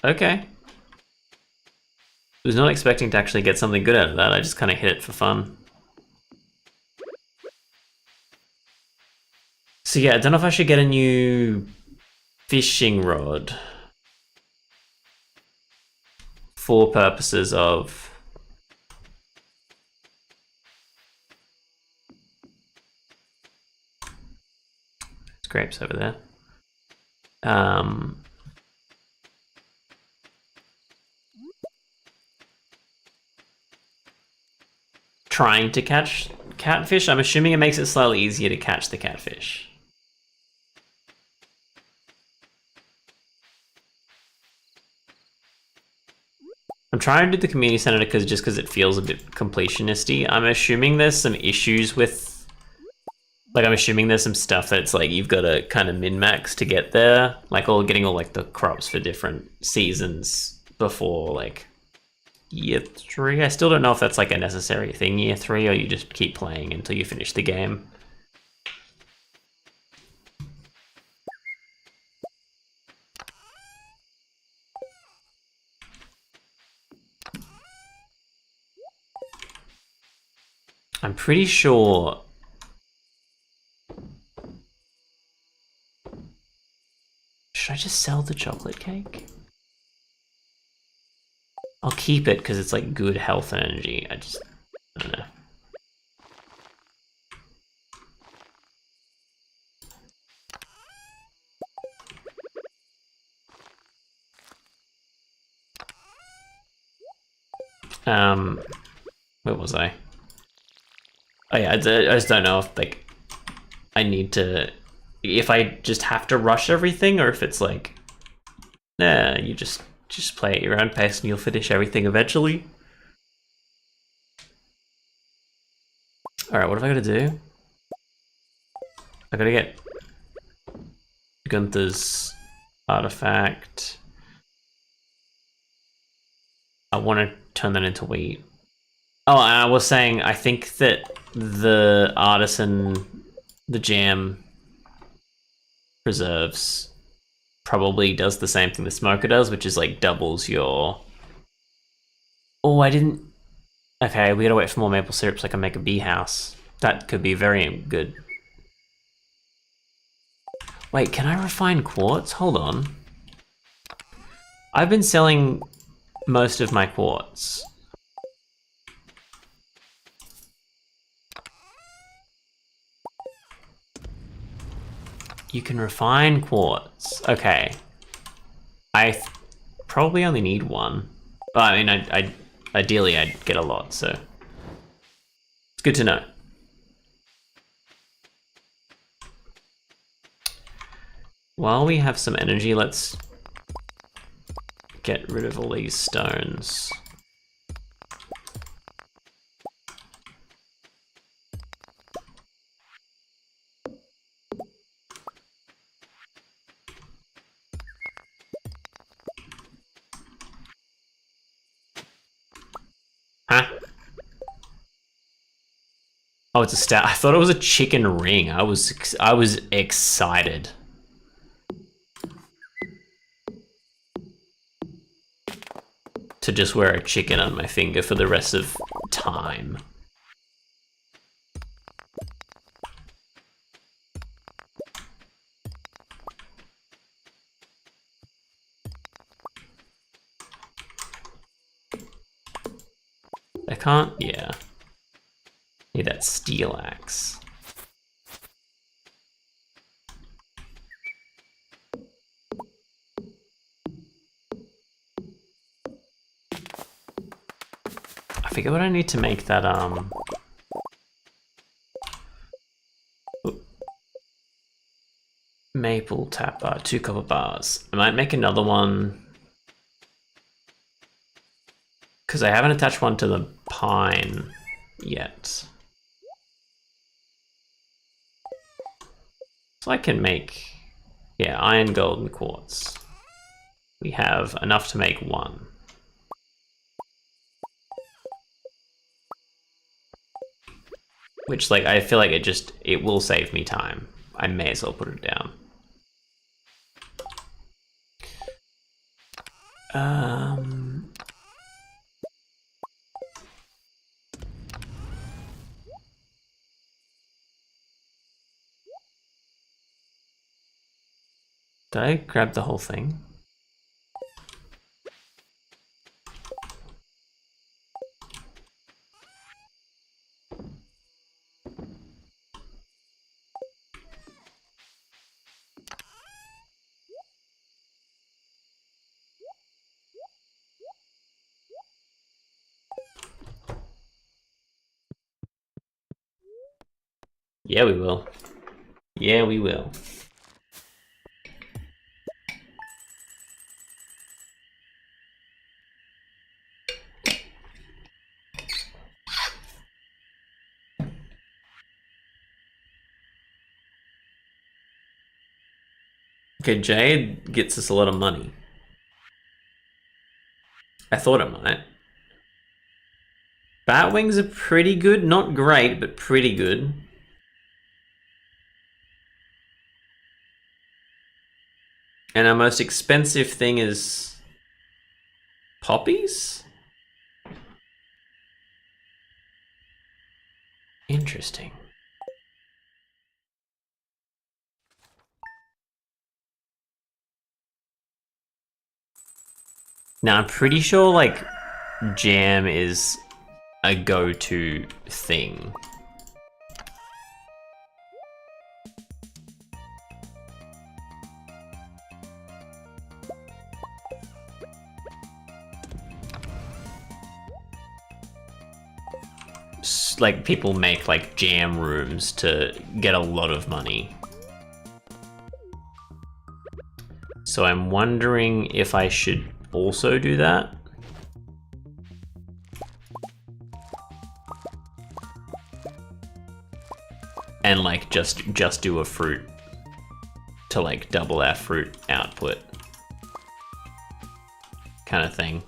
Okay. I was not expecting to actually get something good out of that, I just kind of hit it for fun. So yeah, I don't know if I should get a new fishing rod for purposes of... There's grapes over there. Trying to catch catfish. I'm assuming it makes it slightly easier to catch the catfish. I'm trying to do the community center just because it feels a bit completionisty. I'm assuming there's some issues with, like, I'm assuming there's some stuff that's like you've got to kind of min-max to get there, like getting all like the crops for different seasons before like year 3. I still don't know if that's like a necessary thing year 3 or you just keep playing until you finish the game. I'm pretty sure... Should I just sell the chocolate cake? I'll keep it because it's like good health and energy. I don't know. Where was I? Oh yeah, I just don't know if like I need to, if I just have to rush everything or if it's like, nah, you just play at your own pace and you'll finish everything eventually. All right, what have I got to do? I gotta get Gunther's artifact. I want to turn that into wheat. Oh, I was saying, I think that the artisan, the jam preserves probably does the same thing the smoker does, which is like doubles your... Oh, I didn't... Okay, we gotta wait for more maple syrup so I can make a bee house. That could be very good. Wait, can I refine quartz? Hold on. I've been selling most of my quartz. You can refine quartz. Okay. I probably only need 1. But I mean, ideally I'd get a lot, so it's good to know. While we have some energy, let's get rid of all these stones. Oh, it's a stat. I thought it was a chicken ring. I was excited. To just wear a chicken on my finger for the rest of time. I can't, yeah. Need that steel axe. I forget what I need to make that, maple tap bar, 2 copper bars. I might make another one because I haven't attached one to the pine yet. So I can make, yeah, iron, gold, and quartz. We have enough to make one. Which, like, I feel like it will save me time. I may as well put it down. Did I grab the whole thing? Yeah, we will. Yeah, we will. Okay, Jade gets us a lot of money. I thought it might. Bat wings are pretty good. Not great, but pretty good. And our most expensive thing is poppies? Interesting. Now, I'm pretty sure, like, jam is a go-to thing. Like, people make, like, jam rooms to get a lot of money. So I'm wondering if I should also do that. And, like, just do a fruit to, like, double our fruit output. Kind of thing.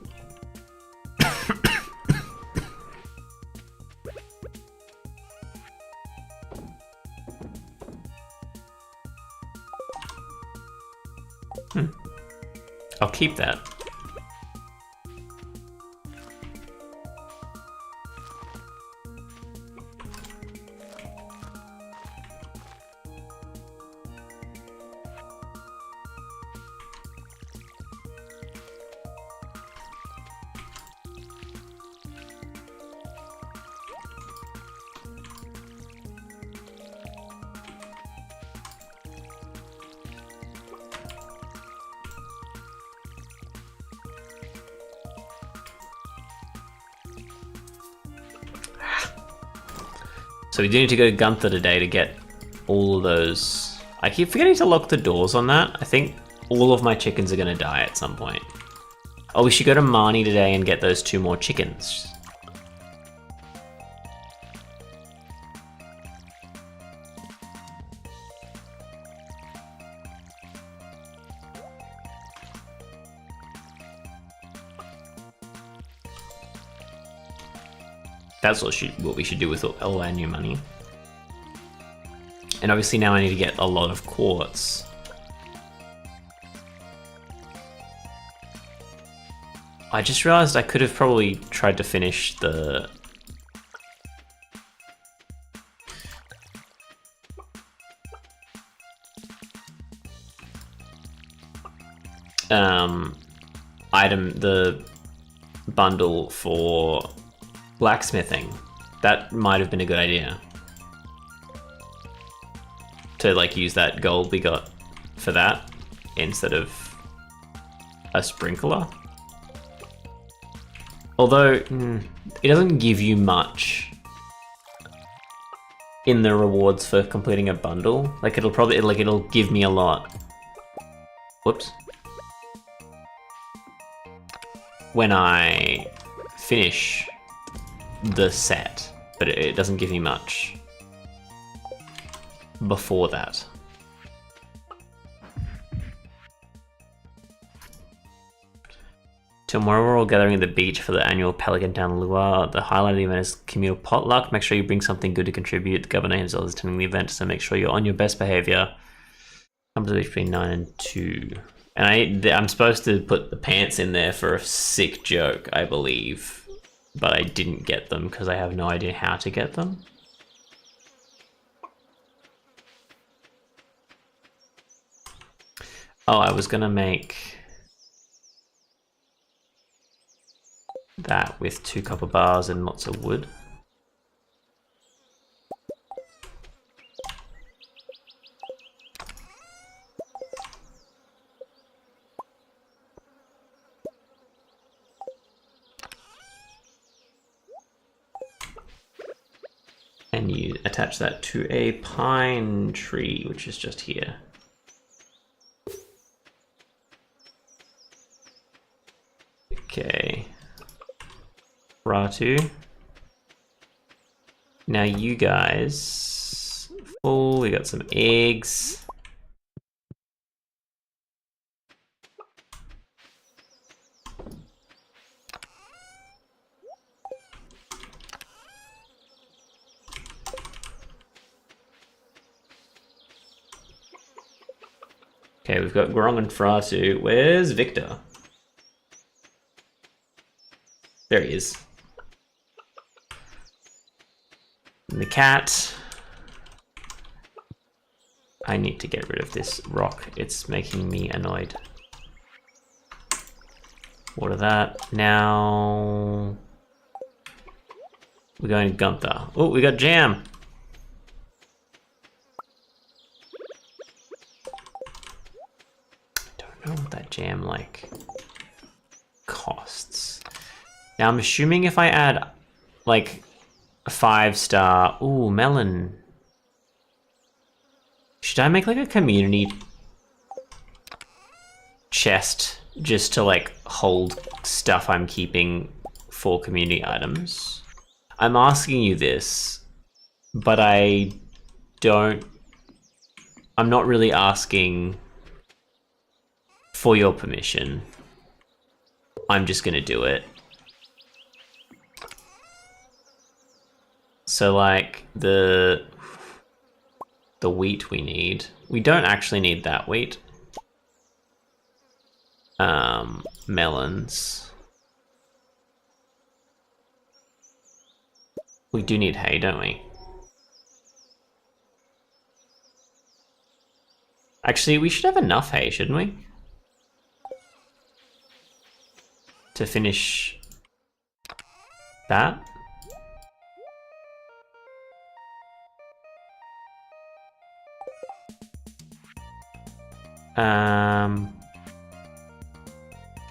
I'll keep that. So we do need to go to Gunther today to get all of those. I keep forgetting to lock the doors on that. I think all of my chickens are going to die at some point. Oh, we should go to Marnie today and get those 2 more chickens. That's what we should do with all our new money. And obviously now I need to get a lot of quartz. I just realized I could have probably tried to finish the... the bundle for blacksmithing. That might have been a good idea. To like use that gold we got for that instead of a sprinkler. Although it doesn't give you much in the rewards for completing a bundle. Like it'll give me a lot. Whoops. When I finish the set, but it doesn't give me much before that. Tomorrow we're all gathering at the beach for the annual Pelican Town Luau. The highlight of the event is communal potluck. Make sure you bring something good to contribute. The governor himself is attending the event, so make sure you're on your best behavior. Come to the beach between 9 and 2. And I'm supposed to put the pants in there for a sick joke, I believe. But I didn't get them because I have no idea how to get them. Oh, I was gonna make that with 2 copper bars and lots of wood. And you attach that to a pine tree, which is just here. Okay. Ratu. Now you guys, full, we got some eggs. Okay, we've got Grong and Fratu. Where's Victor? There he is. And the cat. I need to get rid of this rock. It's making me annoyed. Water that. Now we're going to Gunther. Oh, we got jam. Don't know what that jam like costs. Now I'm assuming if I add like a 5-star, ooh, melon. Should I make like a community chest just to like hold stuff I'm keeping for community items? I'm asking you this, but I'm not really asking for your permission. I'm just gonna do it. So like the wheat we need. We don't actually need that wheat. Melons. We do need hay, don't we? Actually, we should have enough hay, shouldn't we? To finish that.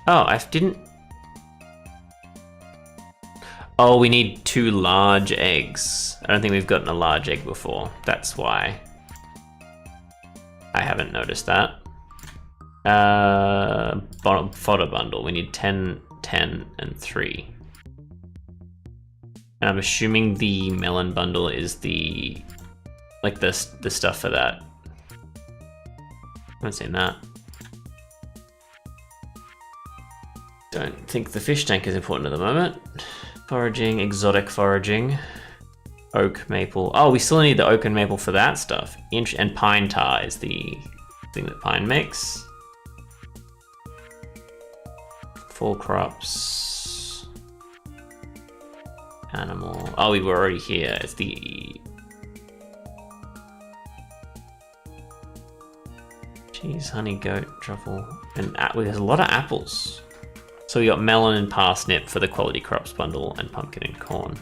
Oh, I didn't... Oh, we need 2 large eggs. I don't think we've gotten a large egg before. That's why. I haven't noticed that. Fodder bundle. We need 10, 10, and 3. And I'm assuming the melon bundle is the... like the stuff for that. I haven't seen that. Don't think the fish tank is important at the moment. Foraging, exotic foraging. Oak maple. Oh, we still need the oak and maple for that stuff. And pine tar is the thing that pine makes. 4 crops. Animal. Oh, we were already here. It's the... Cheese, honey, goat, truffle. And there's a lot of apples. So we got melon and parsnip for the quality crops bundle, and pumpkin and corn.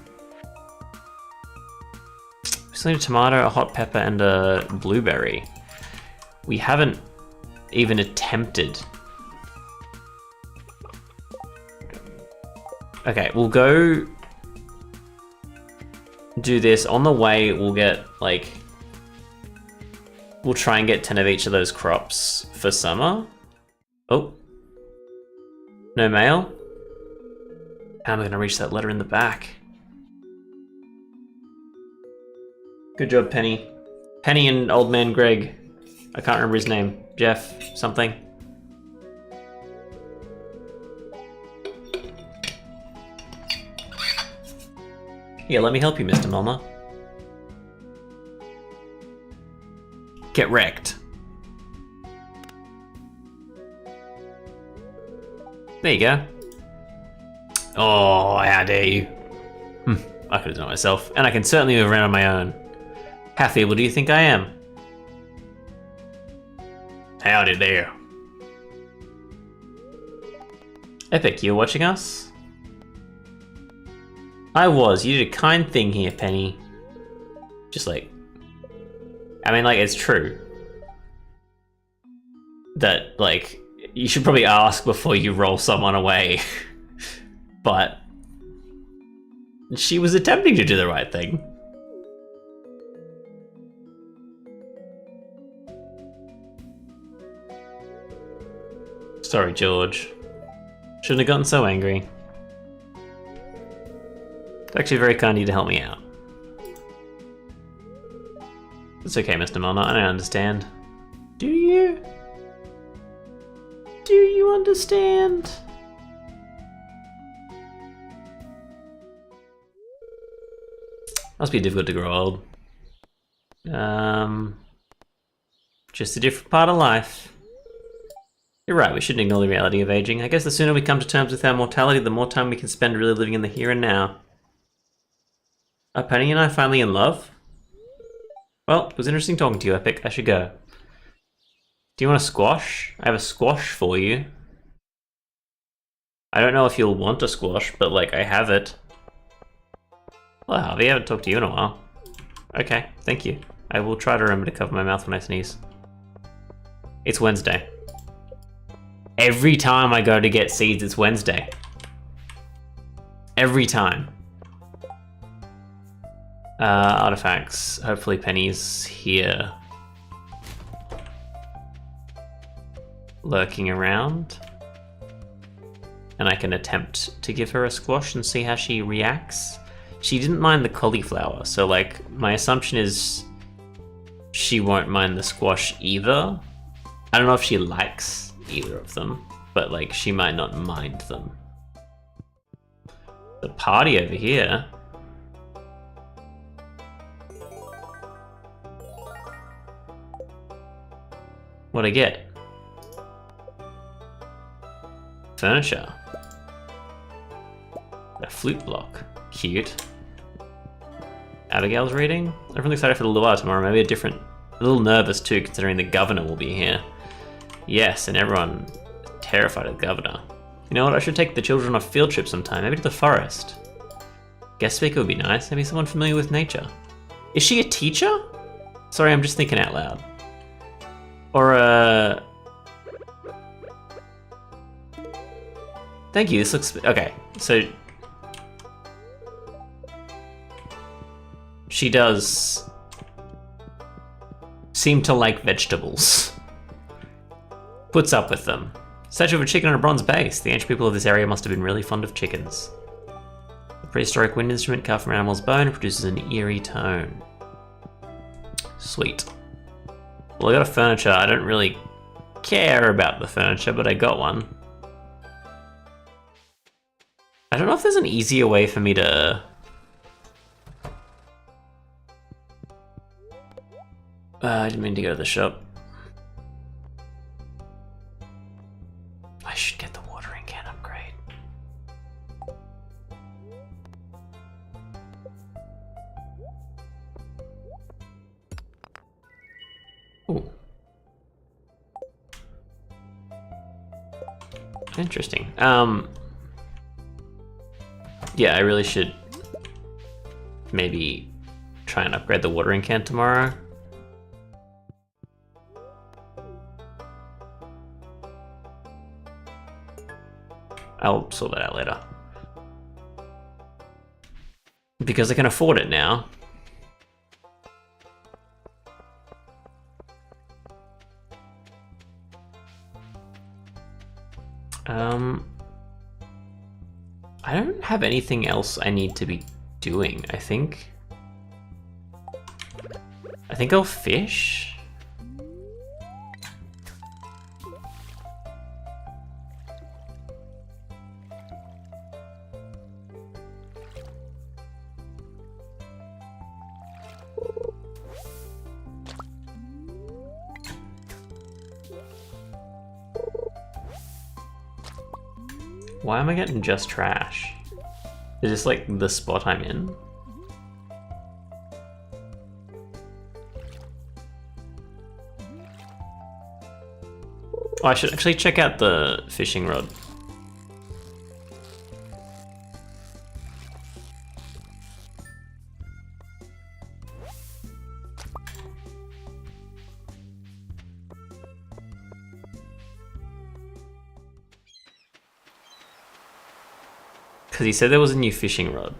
We still need a tomato, a hot pepper, and a blueberry. We haven't even attempted. Okay, we'll go do this. On the way, we'll get, like... We'll try and get 10 of each of those crops for summer. Oh. No mail? How am I gonna reach that letter in the back? Good job, Penny. Penny and old man Greg. I can't remember his name. Jeff something. Yeah, let me help you, Mr. Milner. Get wrecked. There you go. Oh, how dare you. I could have done it myself. And I can certainly move around on my own. How feeble do you think I am? Howdy there. Epic, you're watching us? I was. You did a kind thing here, Penny. Just like... I mean, like, it's true. That, like, you should probably ask before you roll someone away. But... she was attempting to do the right thing. Sorry, George. Shouldn't have gotten so angry. It's actually very kind of you to help me out. It's okay, Mr. Milner, I don't understand. Do you? Do you understand? Must be difficult to grow old. Just a different part of life. You're right, we shouldn't ignore the reality of aging. I guess the sooner we come to terms with our mortality, the more time we can spend really living in the here and now. Are Penny and I finally in love? Well, it was interesting talking to you, Epic. I should go. Do you want a squash? I have a squash for you. I don't know if you'll want a squash, but, like, I have it. Well, Harvey, I haven't talked to you in a while. Okay, thank you. I will try to remember to cover my mouth when I sneeze. It's Wednesday. Every time I go to get seeds, it's Wednesday. Every time. Artifacts. Hopefully Penny's here. Lurking around. And I can attempt to give her a squash and see how she reacts. She didn't mind the cauliflower, so like, my assumption is she won't mind the squash either. I don't know if she likes either of them, but like, she might not mind them. The party over here. What'd I get? Furniture. A flute block. Cute. Abigail's reading. I'm really excited for the luau tomorrow. Maybe a little nervous too, considering the governor will be here. Yes, and everyone is terrified of the governor. You know what? I should take the children on a field trip sometime. Maybe to the forest. Guest speaker would be nice. Maybe someone familiar with nature. Is she a teacher? Sorry, I'm just thinking out loud. Or a... Thank you, this looks... Okay, so... She does... seem to like vegetables. Puts up with them. Statue of a chicken on a bronze base. The ancient people of this area must have been really fond of chickens. A prehistoric wind instrument carved from an animal's bone produces an eerie tone. Sweet. Well, I got a furniture. I don't really care about the furniture, but I got one. I don't know if there's an easier way for me to I didn't mean to go to the shop. I should get the watering can upgrade. Ooh. Interesting. Yeah, I really should maybe try and upgrade the watering can tomorrow. I'll sort that out later. Because I can afford it now. I don't have anything else I need to be doing, I think. I think I'll fish. Why am I getting just trash? Is this like the spot I'm in? Oh, I should actually check out the fishing rod. Because he said there was a new fishing rod.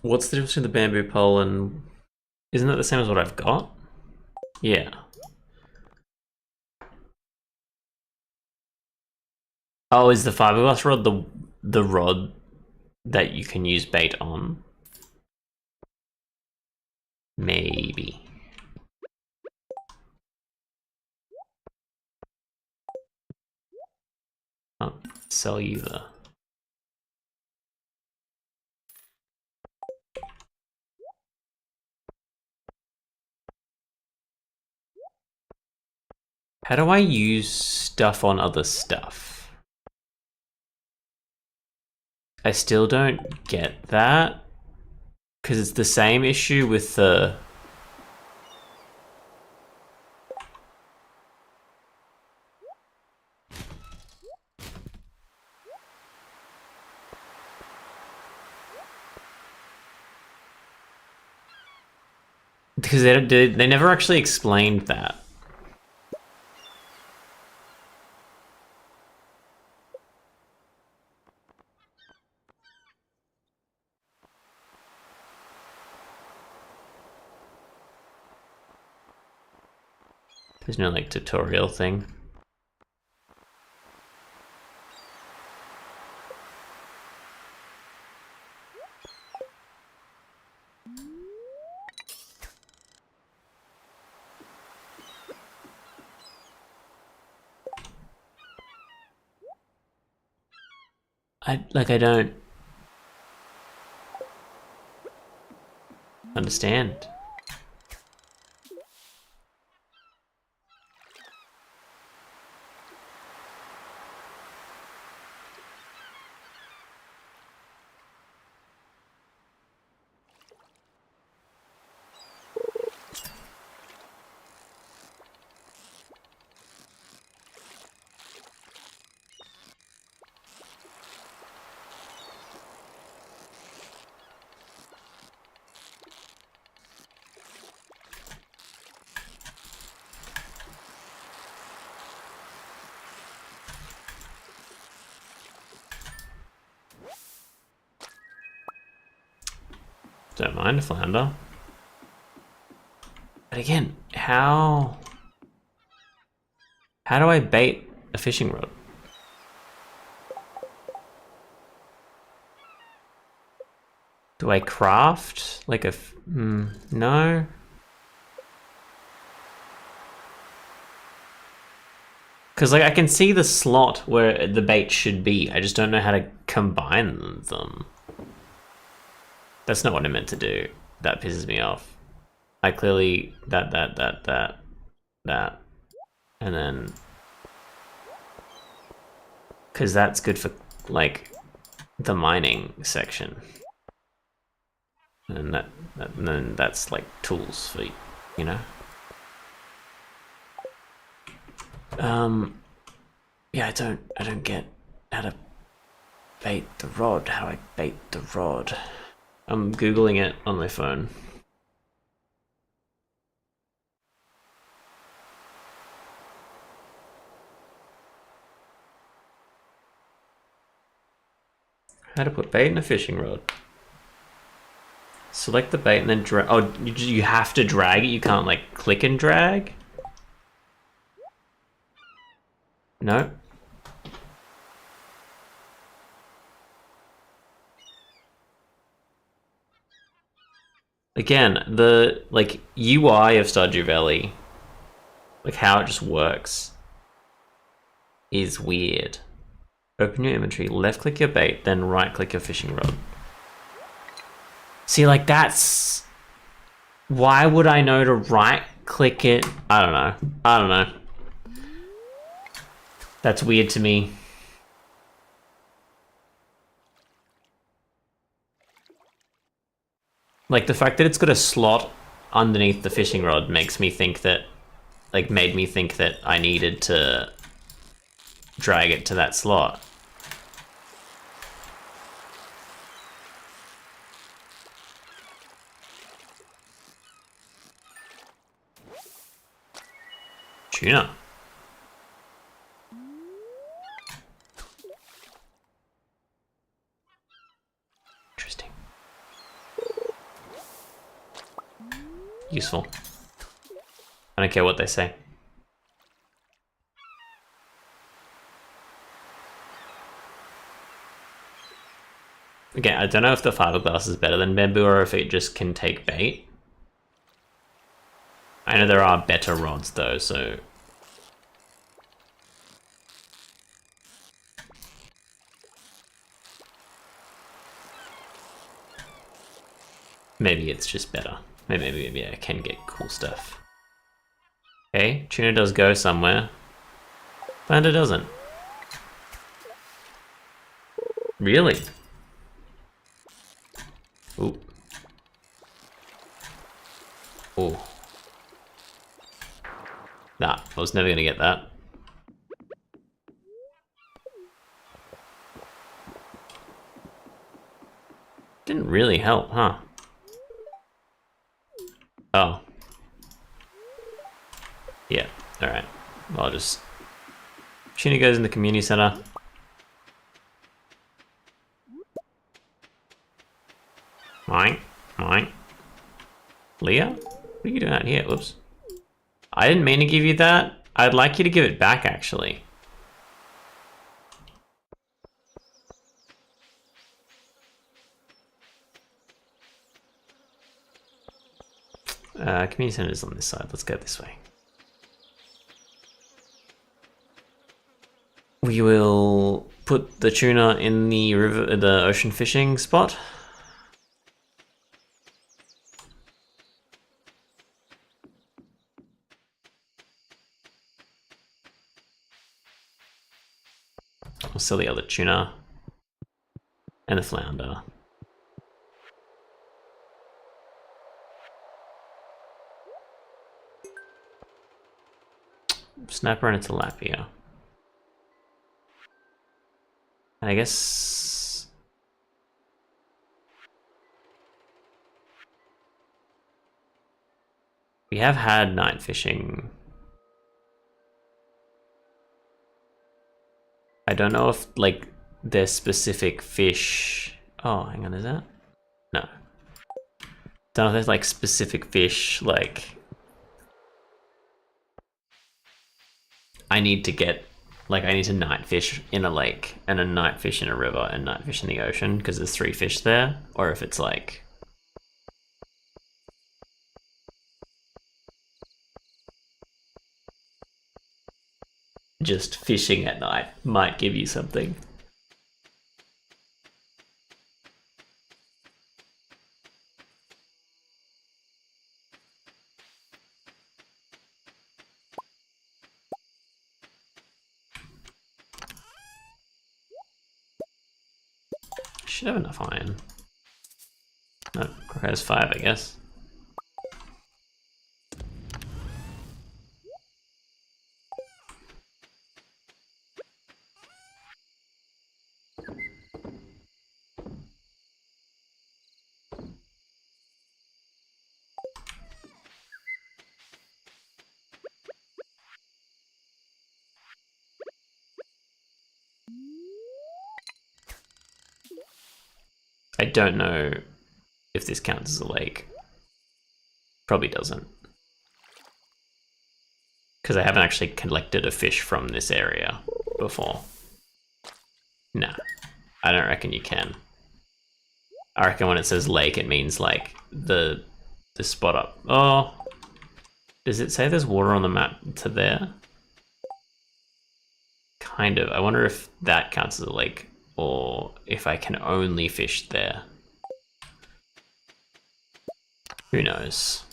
What's the difference between the bamboo pole and... Isn't that the same as what I've got? Yeah. Oh, is the fiberglass rod the rod that you can use bait on? Maybe. I'll sell you the... How do I use stuff on other stuff? I still don't get that. Because it's the same issue with the... Because they never actually explained that. There's no like tutorial thing. I don't understand. Don't mind a flounder. But again, how do I bait a fishing rod? Do I craft like a? No. Because like I can see the slot where the bait should be. I just don't know how to combine them. That's not what I meant to do. That pisses me off. I clearly that, and then because that's good for like the mining section, and and then that's like tools for you know. Yeah, I don't get how to bait the rod. How do I bait the rod? I'm Googling it on my phone. How to put bait in a fishing rod. Select the bait and then drag. Oh, you have to drag it? You can't like click and drag? No. Again, the like UI of Stardew Valley, like how it just works, is weird. Open your inventory, left click your bait, then right click your fishing rod. See, like that's... Why would I know to right click it? I don't know. That's weird to me. Like the fact that it's got a slot underneath the fishing rod makes me think that, like made me think that I needed to drag it to that slot. Tuna. Interesting. Useful. I don't care what they say. Again, I don't know if the fiberglass is better than bamboo or if it just can take bait. I know there are better rods though, so... Maybe it's just better. Maybe I can get cool stuff. Okay, tuna does go somewhere. Panda doesn't. Really? Ooh. Ooh. Nah, I was never gonna get that. Didn't really help, huh? Oh. Yeah, alright. Well, I'll just... Tuna goes in the community center. Mine. Leah? What are you doing out here? Whoops. I didn't mean to give you that. I'd like you to give it back, actually. Community center is on this side. Let's go this way. We will put the tuna in the river, the ocean fishing spot. We'll sell the other tuna and the flounder. Snapper and a tilapia. And I guess... We have had night fishing. I don't know if, like, there's specific fish... Oh, hang on, is that? No. Don't know if there's, like, specific fish, like... I need to get Like I need to night fish in a lake and a night fish in a river and night fish in the ocean because there's 3 fish there, or if it's like just fishing at night might give you something. Should have enough iron. No, requires 5, I guess. I don't know if this counts as a lake. Probably doesn't. Because I haven't actually collected a fish from this area before. Nah, I don't reckon you can. I reckon when it says lake, it means like the spot up. Oh, does it say there's water on the map to there? Kind of. I wonder if that counts as a lake or if I can only fish there. Who knows?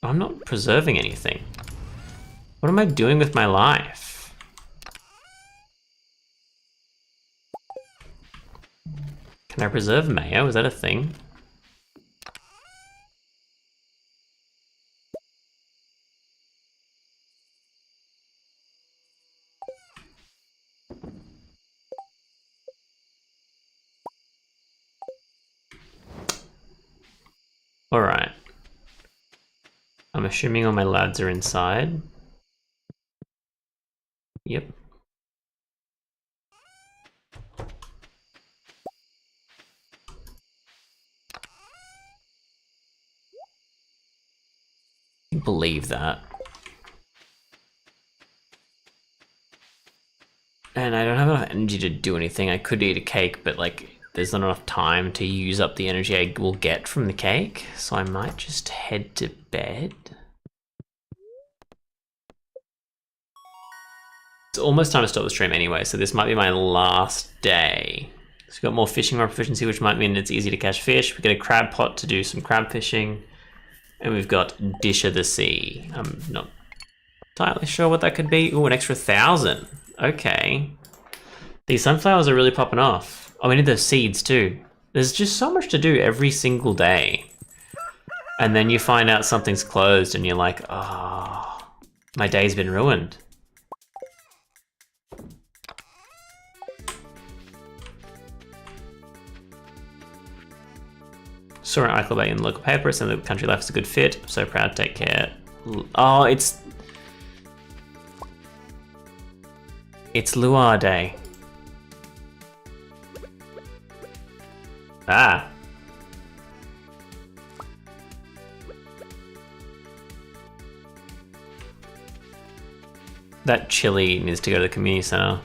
I'm not preserving anything. What am I doing with my life? Can I preserve mayo? Is that a thing? All right. I'm assuming all my lads are inside. Yep. I can't believe that. And I don't have enough energy to do anything. I could eat a cake, but like there's not enough time to use up the energy I will get from the cake. So I might just head to bed. It's almost time to stop the stream anyway, so this might be my last day. So we've got more fishing rod proficiency, which might mean it's easy to catch fish. We get a crab pot to do some crab fishing. And we've got Dish of the Sea. I'm not entirely sure what that could be. Ooh, an extra 1,000. Okay. These sunflowers are really popping off. Oh, we need those seeds too. There's just so much to do every single day. And then you find out something's closed and you're like, oh, my day's been ruined. Saw an article about it in the local paper, saying the country life is a good fit. I'm so proud to take care. Oh, it's Luau Day. Ah. That chili needs to go to the community center.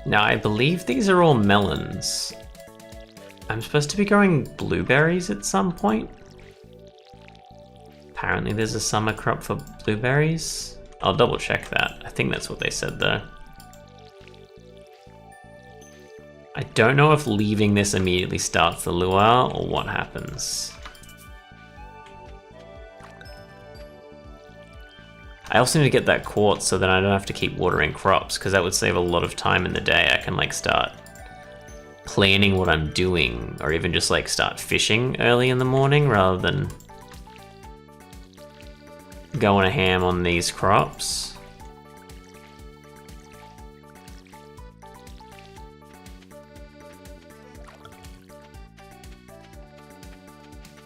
Now, I believe these are all melons. I'm supposed to be growing blueberries at some point. Apparently there's a summer crop for blueberries. I'll double check that. I think that's what they said though. I don't know if leaving this immediately starts the luau or what happens. I also need to get that quartz so that I don't have to keep watering crops, because that would save a lot of time in the day. I can like start planning what I'm doing, or even just like start fishing early in the morning rather than going a ham on these crops.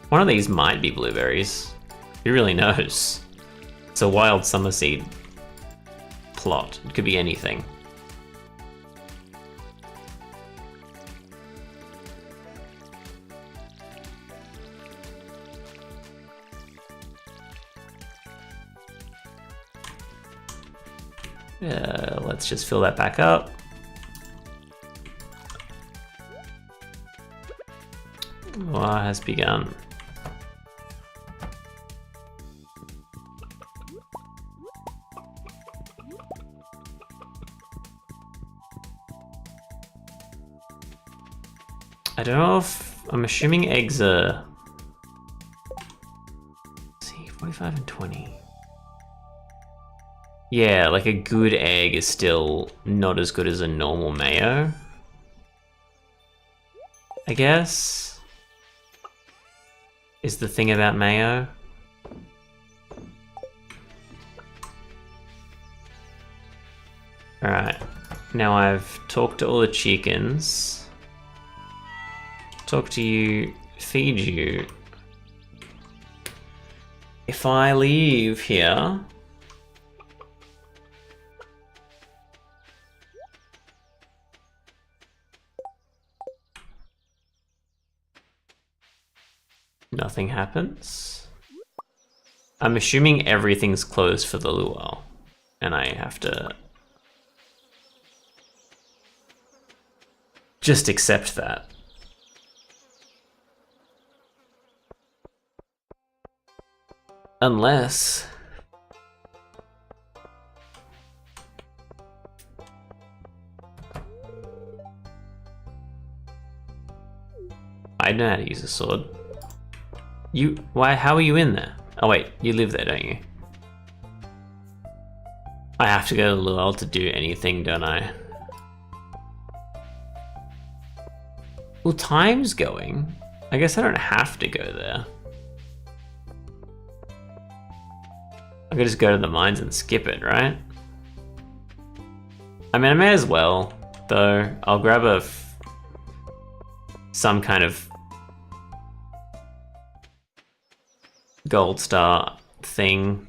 One of these might be blueberries. Who really knows? It's a wild summer seed plot. It could be anything. Let's just fill that back up. War has begun. I don't know if... I'm assuming eggs are... Let's see, 45 and 20. Yeah, like a good egg is still not as good as a normal mayo, I guess, is the thing about mayo. Alright, now I've talked to all the chickens. Talk to you, feed you. If I leave here... nothing happens. I'm assuming everything's closed for the luau, and I have to just accept that. Unless... I know how to use a sword. Why, how are you in there? Oh wait, you live there, don't you? I have to go to the luau to do anything, don't I? Well, time's going. I guess I don't have to go there. I could just go to the mines and skip it, right? I mean, I may as well, though. I'll grab some kind of gold star thing.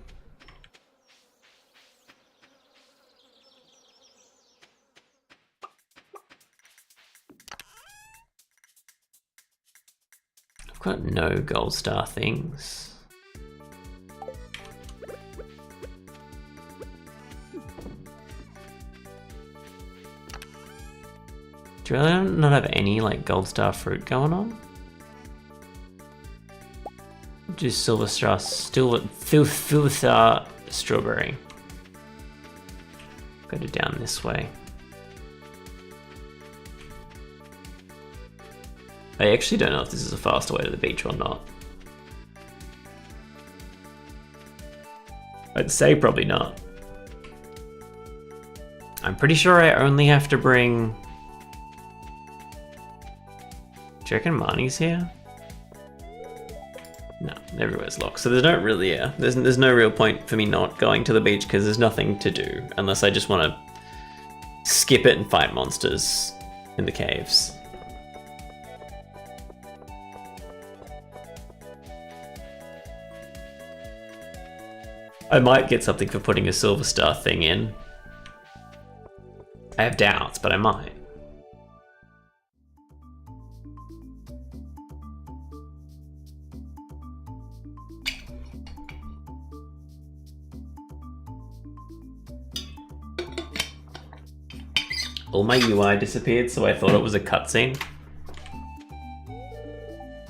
I've got no gold star things. Do you really not have any like gold star fruit going on? Just silver star, silver star strawberry. Go down this way. I actually don't know if this is a faster way to the beach or not. I'd say probably not. I'm pretty sure I only have to bring... Do you reckon Marnie's here? No, everywhere's locked. So there's not really, there's no real point for me not going to the beach because there's nothing to do unless I just want to skip it and fight monsters in the caves. I might get something for putting a silver star thing in. I have doubts, but I might. All my UI disappeared, so I thought it was a cutscene.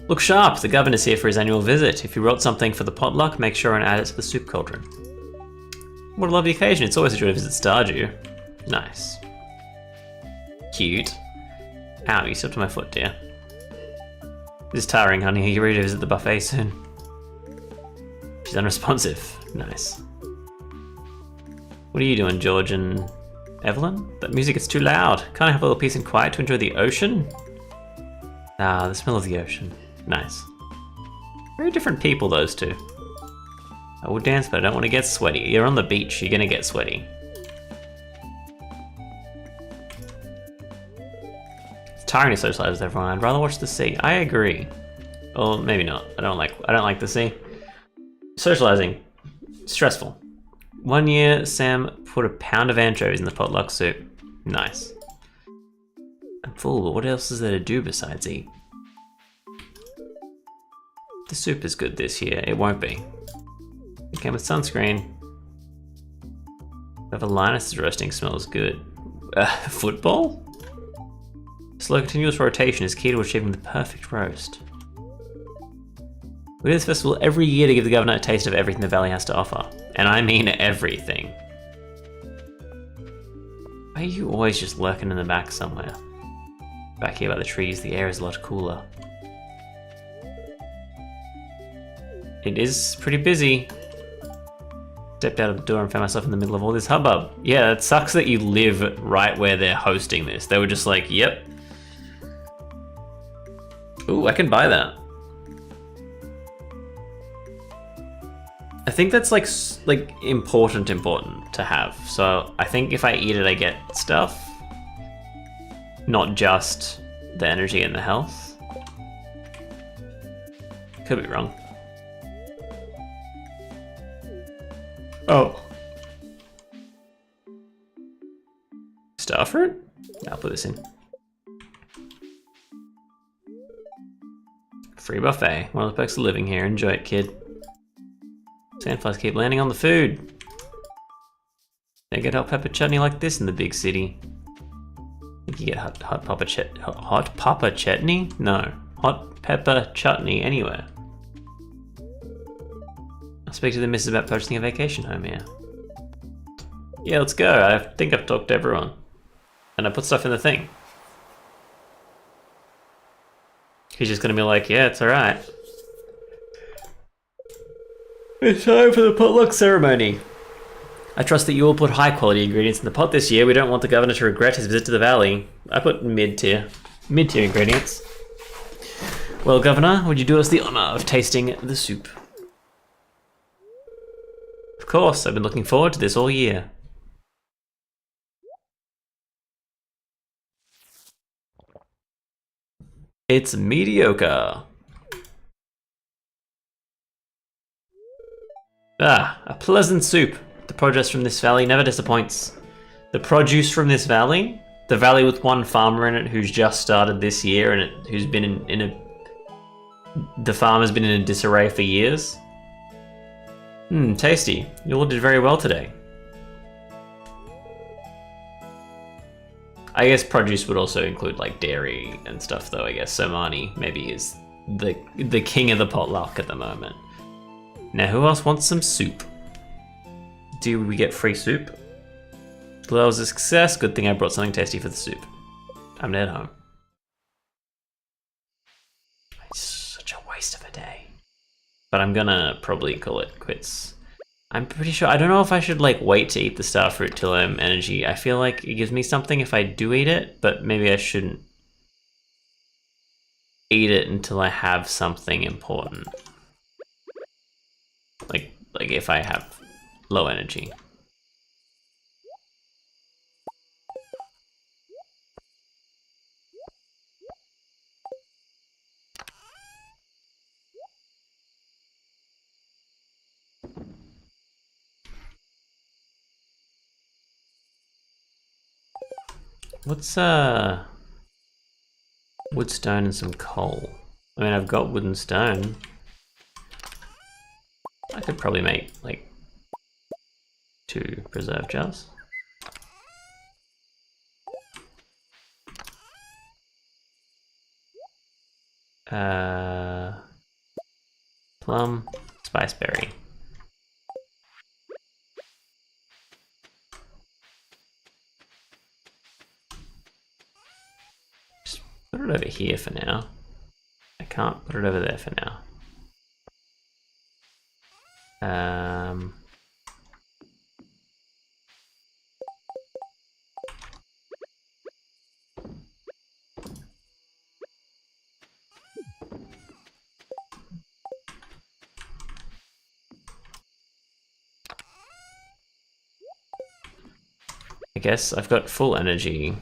Look sharp, the governor's here for his annual visit. If you wrote something for the potluck, make sure and add it to the soup cauldron. What a lovely occasion, it's always a joy to visit Stardew. Nice. Cute. Ow, you stepped on my foot, dear. This is tiring, honey. Are you ready to visit the buffet soon? She's unresponsive. Nice. What are you doing, George and Evelyn? That music is too loud. Can't I have a little peace and quiet to enjoy the ocean? Ah, the smell of the ocean. Nice. Very different people, those two. I will dance, but I don't want to get sweaty. You're on the beach, you're gonna get sweaty. It's tiring to socialize with everyone. I'd rather watch the sea. I agree. Well, maybe not. I don't like the sea. Socializing. Stressful. One year, Sam put a pound of anchovies in the potluck soup. Nice. I'm full, but what else is there to do besides eat? The soup is good this year. It won't be. It came with sunscreen. Whatever Linus is roasting smells good. Football? Slow continuous rotation is key to achieving the perfect roast. We do this festival every year to give the governor a taste of everything the valley has to offer. And I mean everything. Why are you always just lurking in the back somewhere? Back here by the trees, the air is a lot cooler. It is pretty busy. Stepped out of the door and found myself in the middle of all this hubbub. Yeah, it sucks that you live right where they're hosting this. They were just like, yep. Ooh, I can buy that. I think that's like important to have. So I think if I eat it, I get stuff. Not just the energy and the health. Could be wrong. Oh. Starfruit? I'll put this in. Free buffet. One of the perks of living here. Enjoy it, kid. Sandflies keep landing on the food. They get hot pepper chutney like this in the big city. Think you get hot pepper chutney? No. Hot pepper chutney anywhere. I'll speak to the missus about purchasing a vacation home here. Yeah, let's go. I think I've talked to everyone. And I put stuff in the thing. He's just gonna be like, yeah, it's alright. It's time for the potluck ceremony. I trust that you all put high quality ingredients in the pot this year. We don't want the governor to regret his visit to the valley. I put mid-tier ingredients. Well, Governor, would you do us the honor of tasting the soup? Of course, I've been looking forward to this all year. It's mediocre. Ah, a pleasant soup. The produce from this valley never disappoints. The produce from this valley? The valley with one farmer in it who's just started this year and who's been the farmer's been in a disarray for years? Tasty. You all did very well today. I guess produce would also include like dairy and stuff though, I guess. So Marnie maybe is the king of the potluck at the moment. Now who else wants some soup? Do we get free soup? Well, that was a success. Good thing I brought something tasty for the soup. I'm dead home. It's such a waste of a day. But I'm gonna probably call it quits. I'm pretty sure, I don't know if I should like wait to eat the starfruit till I'm energy. I feel like it gives me something if I do eat it, but maybe I shouldn't eat it until I have something important. Like if I have low energy. What's wood, stone, and some coal? I mean, I've got wood and stone. I could probably make like 2 preserve jars. Plum, spiceberry. Just put it over here for now. I can't put it over there for now. I guess I've got full energy.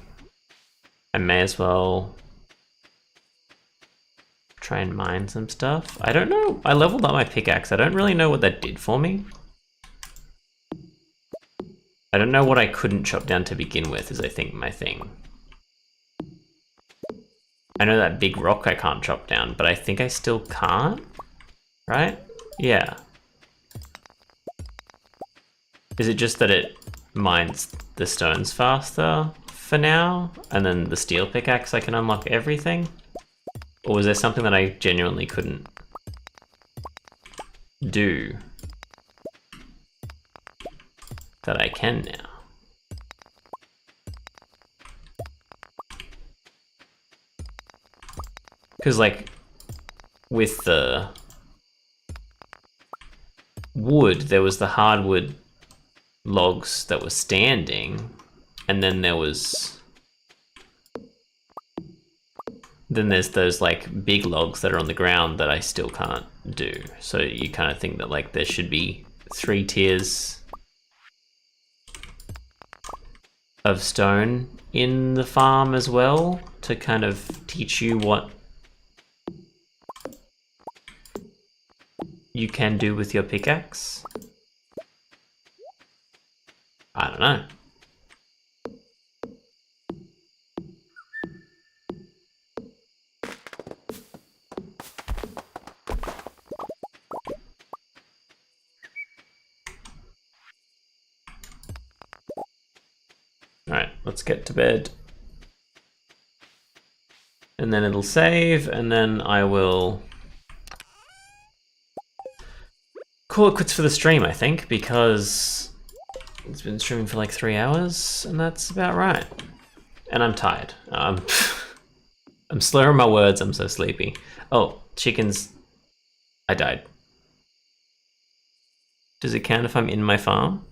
I may as well try and mine some stuff. I don't know. I leveled up my pickaxe. I don't really know what that did for me. I don't know what I couldn't chop down to begin with, is I think my thing. I know that big rock I can't chop down, but I think I still can't, right? Yeah. Is it just that it mines the stones faster for now, and then the steel pickaxe I can unlock everything? Or was there something that I genuinely couldn't do that I can now? Because like with the wood, there was the hardwood logs that were standing, and then there's those like big logs that are on the ground that I still can't do. So you kind of think that like there should be 3 tiers of stone in the farm as well to kind of teach you what you can do with your pickaxe. I don't know. Alright, let's get to bed. And then it'll save, and then I will call it quits for the stream, I think, because it's been streaming for like 3 hours, and that's about right. And I'm tired. I'm slurring my words, I'm so sleepy. Oh, chickens. I died. Does it count if I'm in my farm?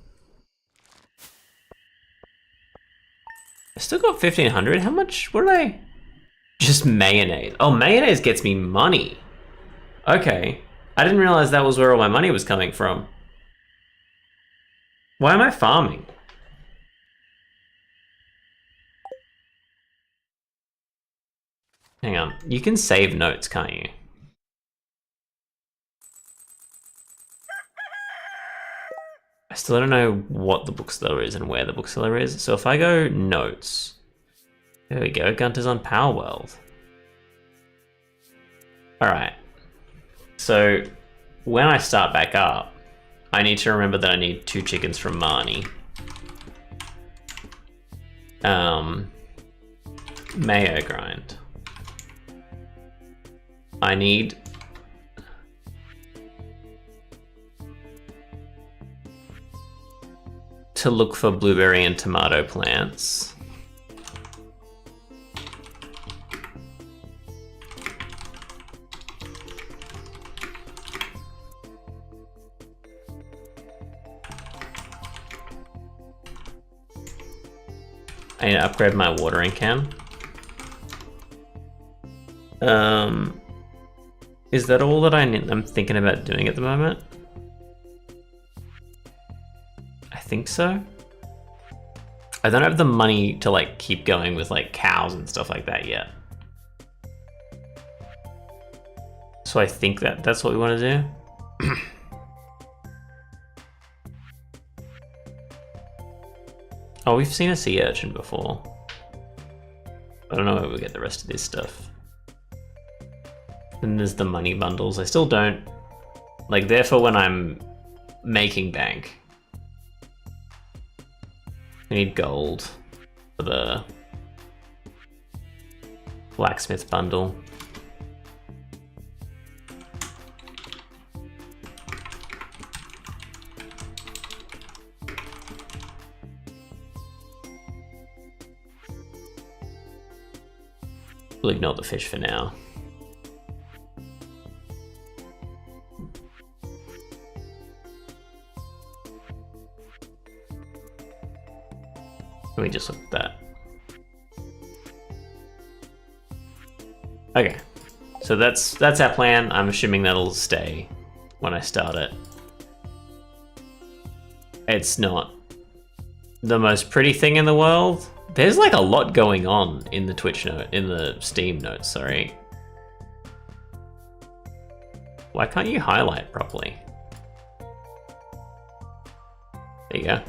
I still got 1,500. How much? What did I? Just mayonnaise. Oh, mayonnaise gets me money. Okay. I didn't realize that was where all my money was coming from. Why am I farming? Hang on. You can save notes, can't you? I still don't know what the bookseller is and where the bookseller is. So if I go notes, there we go, Gunter's on Power World. All right. So when I start back up, I need to remember that I need 2 chickens from Marnie. Mayo grind. I need to look for blueberry and tomato plants. I need to upgrade my watering can. Is that all that I'm thinking about doing at the moment? I think so. I don't have the money to like keep going with like cows and stuff like that yet. So I think that's what we want to do. Oh, we've seen a sea urchin before. I don't know where we'll get the rest of this stuff. Then there's the money bundles. I still don't... Like, they're for when I'm making bank. I need gold for the blacksmith bundle. We'll ignore the fish for now. Let me just look at that. Okay, so that's our plan. I'm assuming that'll stay when I start it. It's not the most pretty thing in the world. There's like a lot going on in the Twitch note, in the Steam notes, sorry. Why can't you highlight properly? There you go.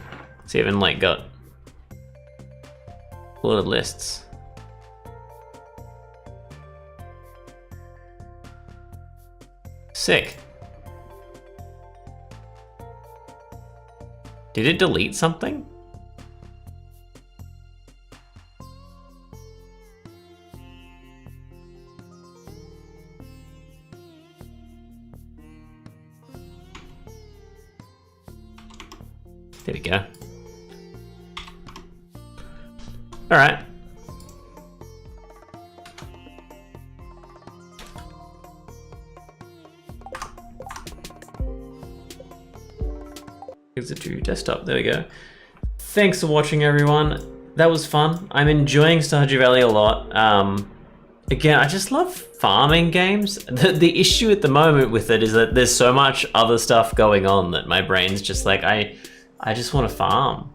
It's even like got a lot of lists. Sick. Did it delete something? There we go. All right. Exit to desktop, there we go. Thanks for watching, everyone. That was fun. I'm enjoying Stardew Valley a lot. Again, I just love farming games. The issue at the moment with it is that there's so much other stuff going on that my brain's just like, I just want to farm.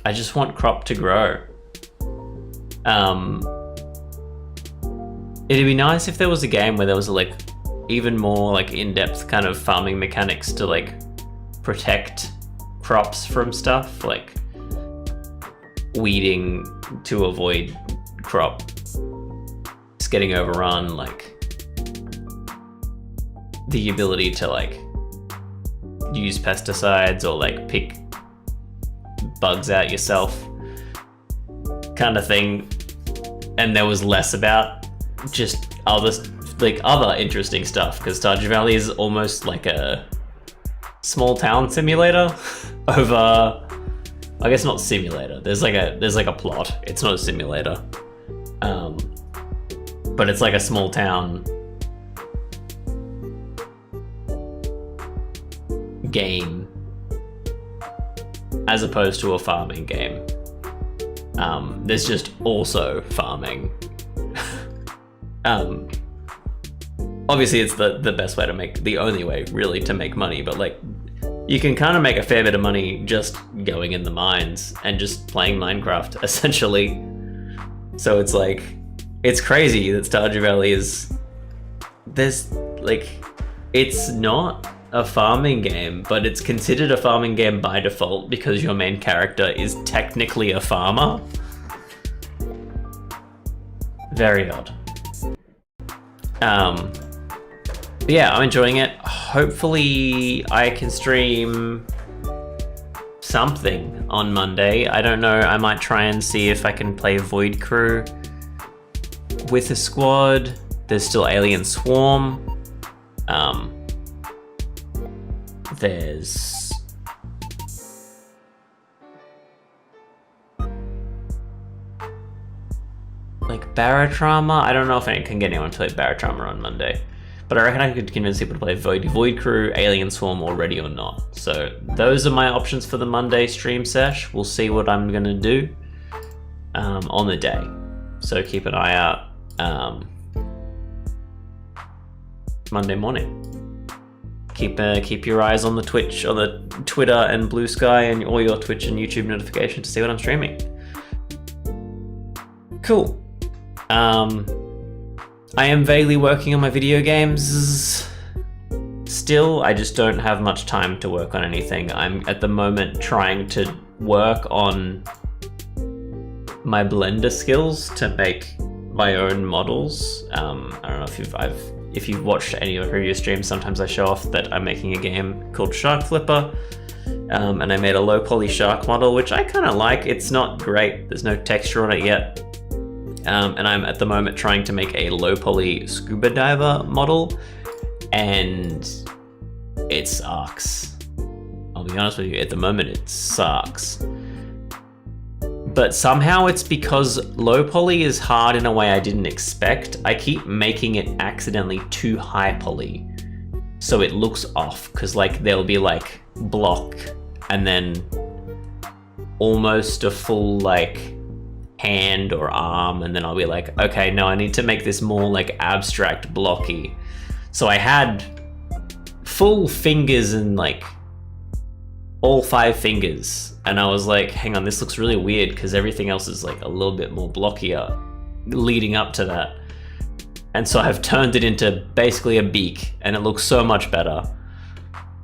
I just want crop to grow. It'd be nice if there was a game where there was like even more like in-depth kind of farming mechanics to like protect crops from stuff, like weeding to avoid crops getting overrun, like the ability to like use pesticides or like pick bugs out yourself kind of thing. And there was less about just other interesting stuff, because Stardew Valley is almost like a small town simulator over, I guess not simulator, there's like a plot, it's not a simulator, but it's like a small town game as opposed to a farming game. There's just also farming. Obviously it's the best way to make, the only way really to make money, but like you can kind of make a fair bit of money just going in the mines and just playing Minecraft essentially. So it's like, it's crazy that Stardew Valley it's not a farming game, but it's considered a farming game by default because your main character is technically a farmer. Very odd. Yeah, I'm enjoying it. Hopefully I can stream something on Monday. I don't know, I might try and see if I can play Void Crew with a squad. There's still Alien Swarm. There's like Barotrauma. I don't know if I can get anyone to play Barotrauma on Monday, but I reckon I could convince people to play Void Crew, Alien Swarm, or Ready or Not. So those are my options for the Monday stream sesh. We'll see what I'm gonna do on the day. So keep an eye out Monday morning. Keep your eyes on the Twitch, or the Twitter and Blue Sky, and all your Twitch and YouTube notifications to see what I'm streaming. Cool. I am vaguely working on my video games still. I just don't have much time to work on anything. I'm at the moment trying to work on my Blender skills to make my own models. I don't know if you've watched any of the previous streams, sometimes I show off that I'm making a game called Shark Flipper, and I made a low poly shark model, which I kind of like. It's not great, there's no texture on it yet, and I'm at the moment trying to make a low poly scuba diver model, and it sucks. I'll be honest with you, at the moment it sucks. but somehow it's because low poly is hard in a way I didn't expect. I keep making it accidentally too high poly, so it looks off, because like there'll be like block and then almost a full like hand or arm, and then I'll be like, okay, no, I need to make this more like abstract blocky. So I had full fingers and like all 5 fingers, and I was like, hang on, this looks really weird because everything else is like a little bit more blockier leading up to that. And so I've turned it into basically a beak, and it looks so much better.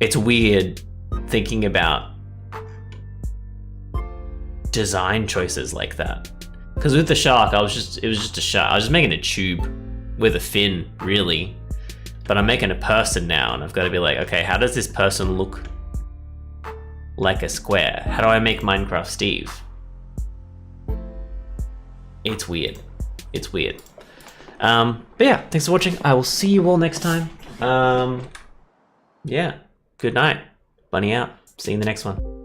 It's weird thinking about design choices like that. Because with the shark, it was just a shark. I was just making a tube with a fin, really. But I'm making a person now, and I've got to be like, okay, how does this person look like a square? How do I make Minecraft Steve? It's weird. It's weird. But yeah, thanks for watching. I will see you all next time. Yeah, good night. Bunny out. See you in the next one.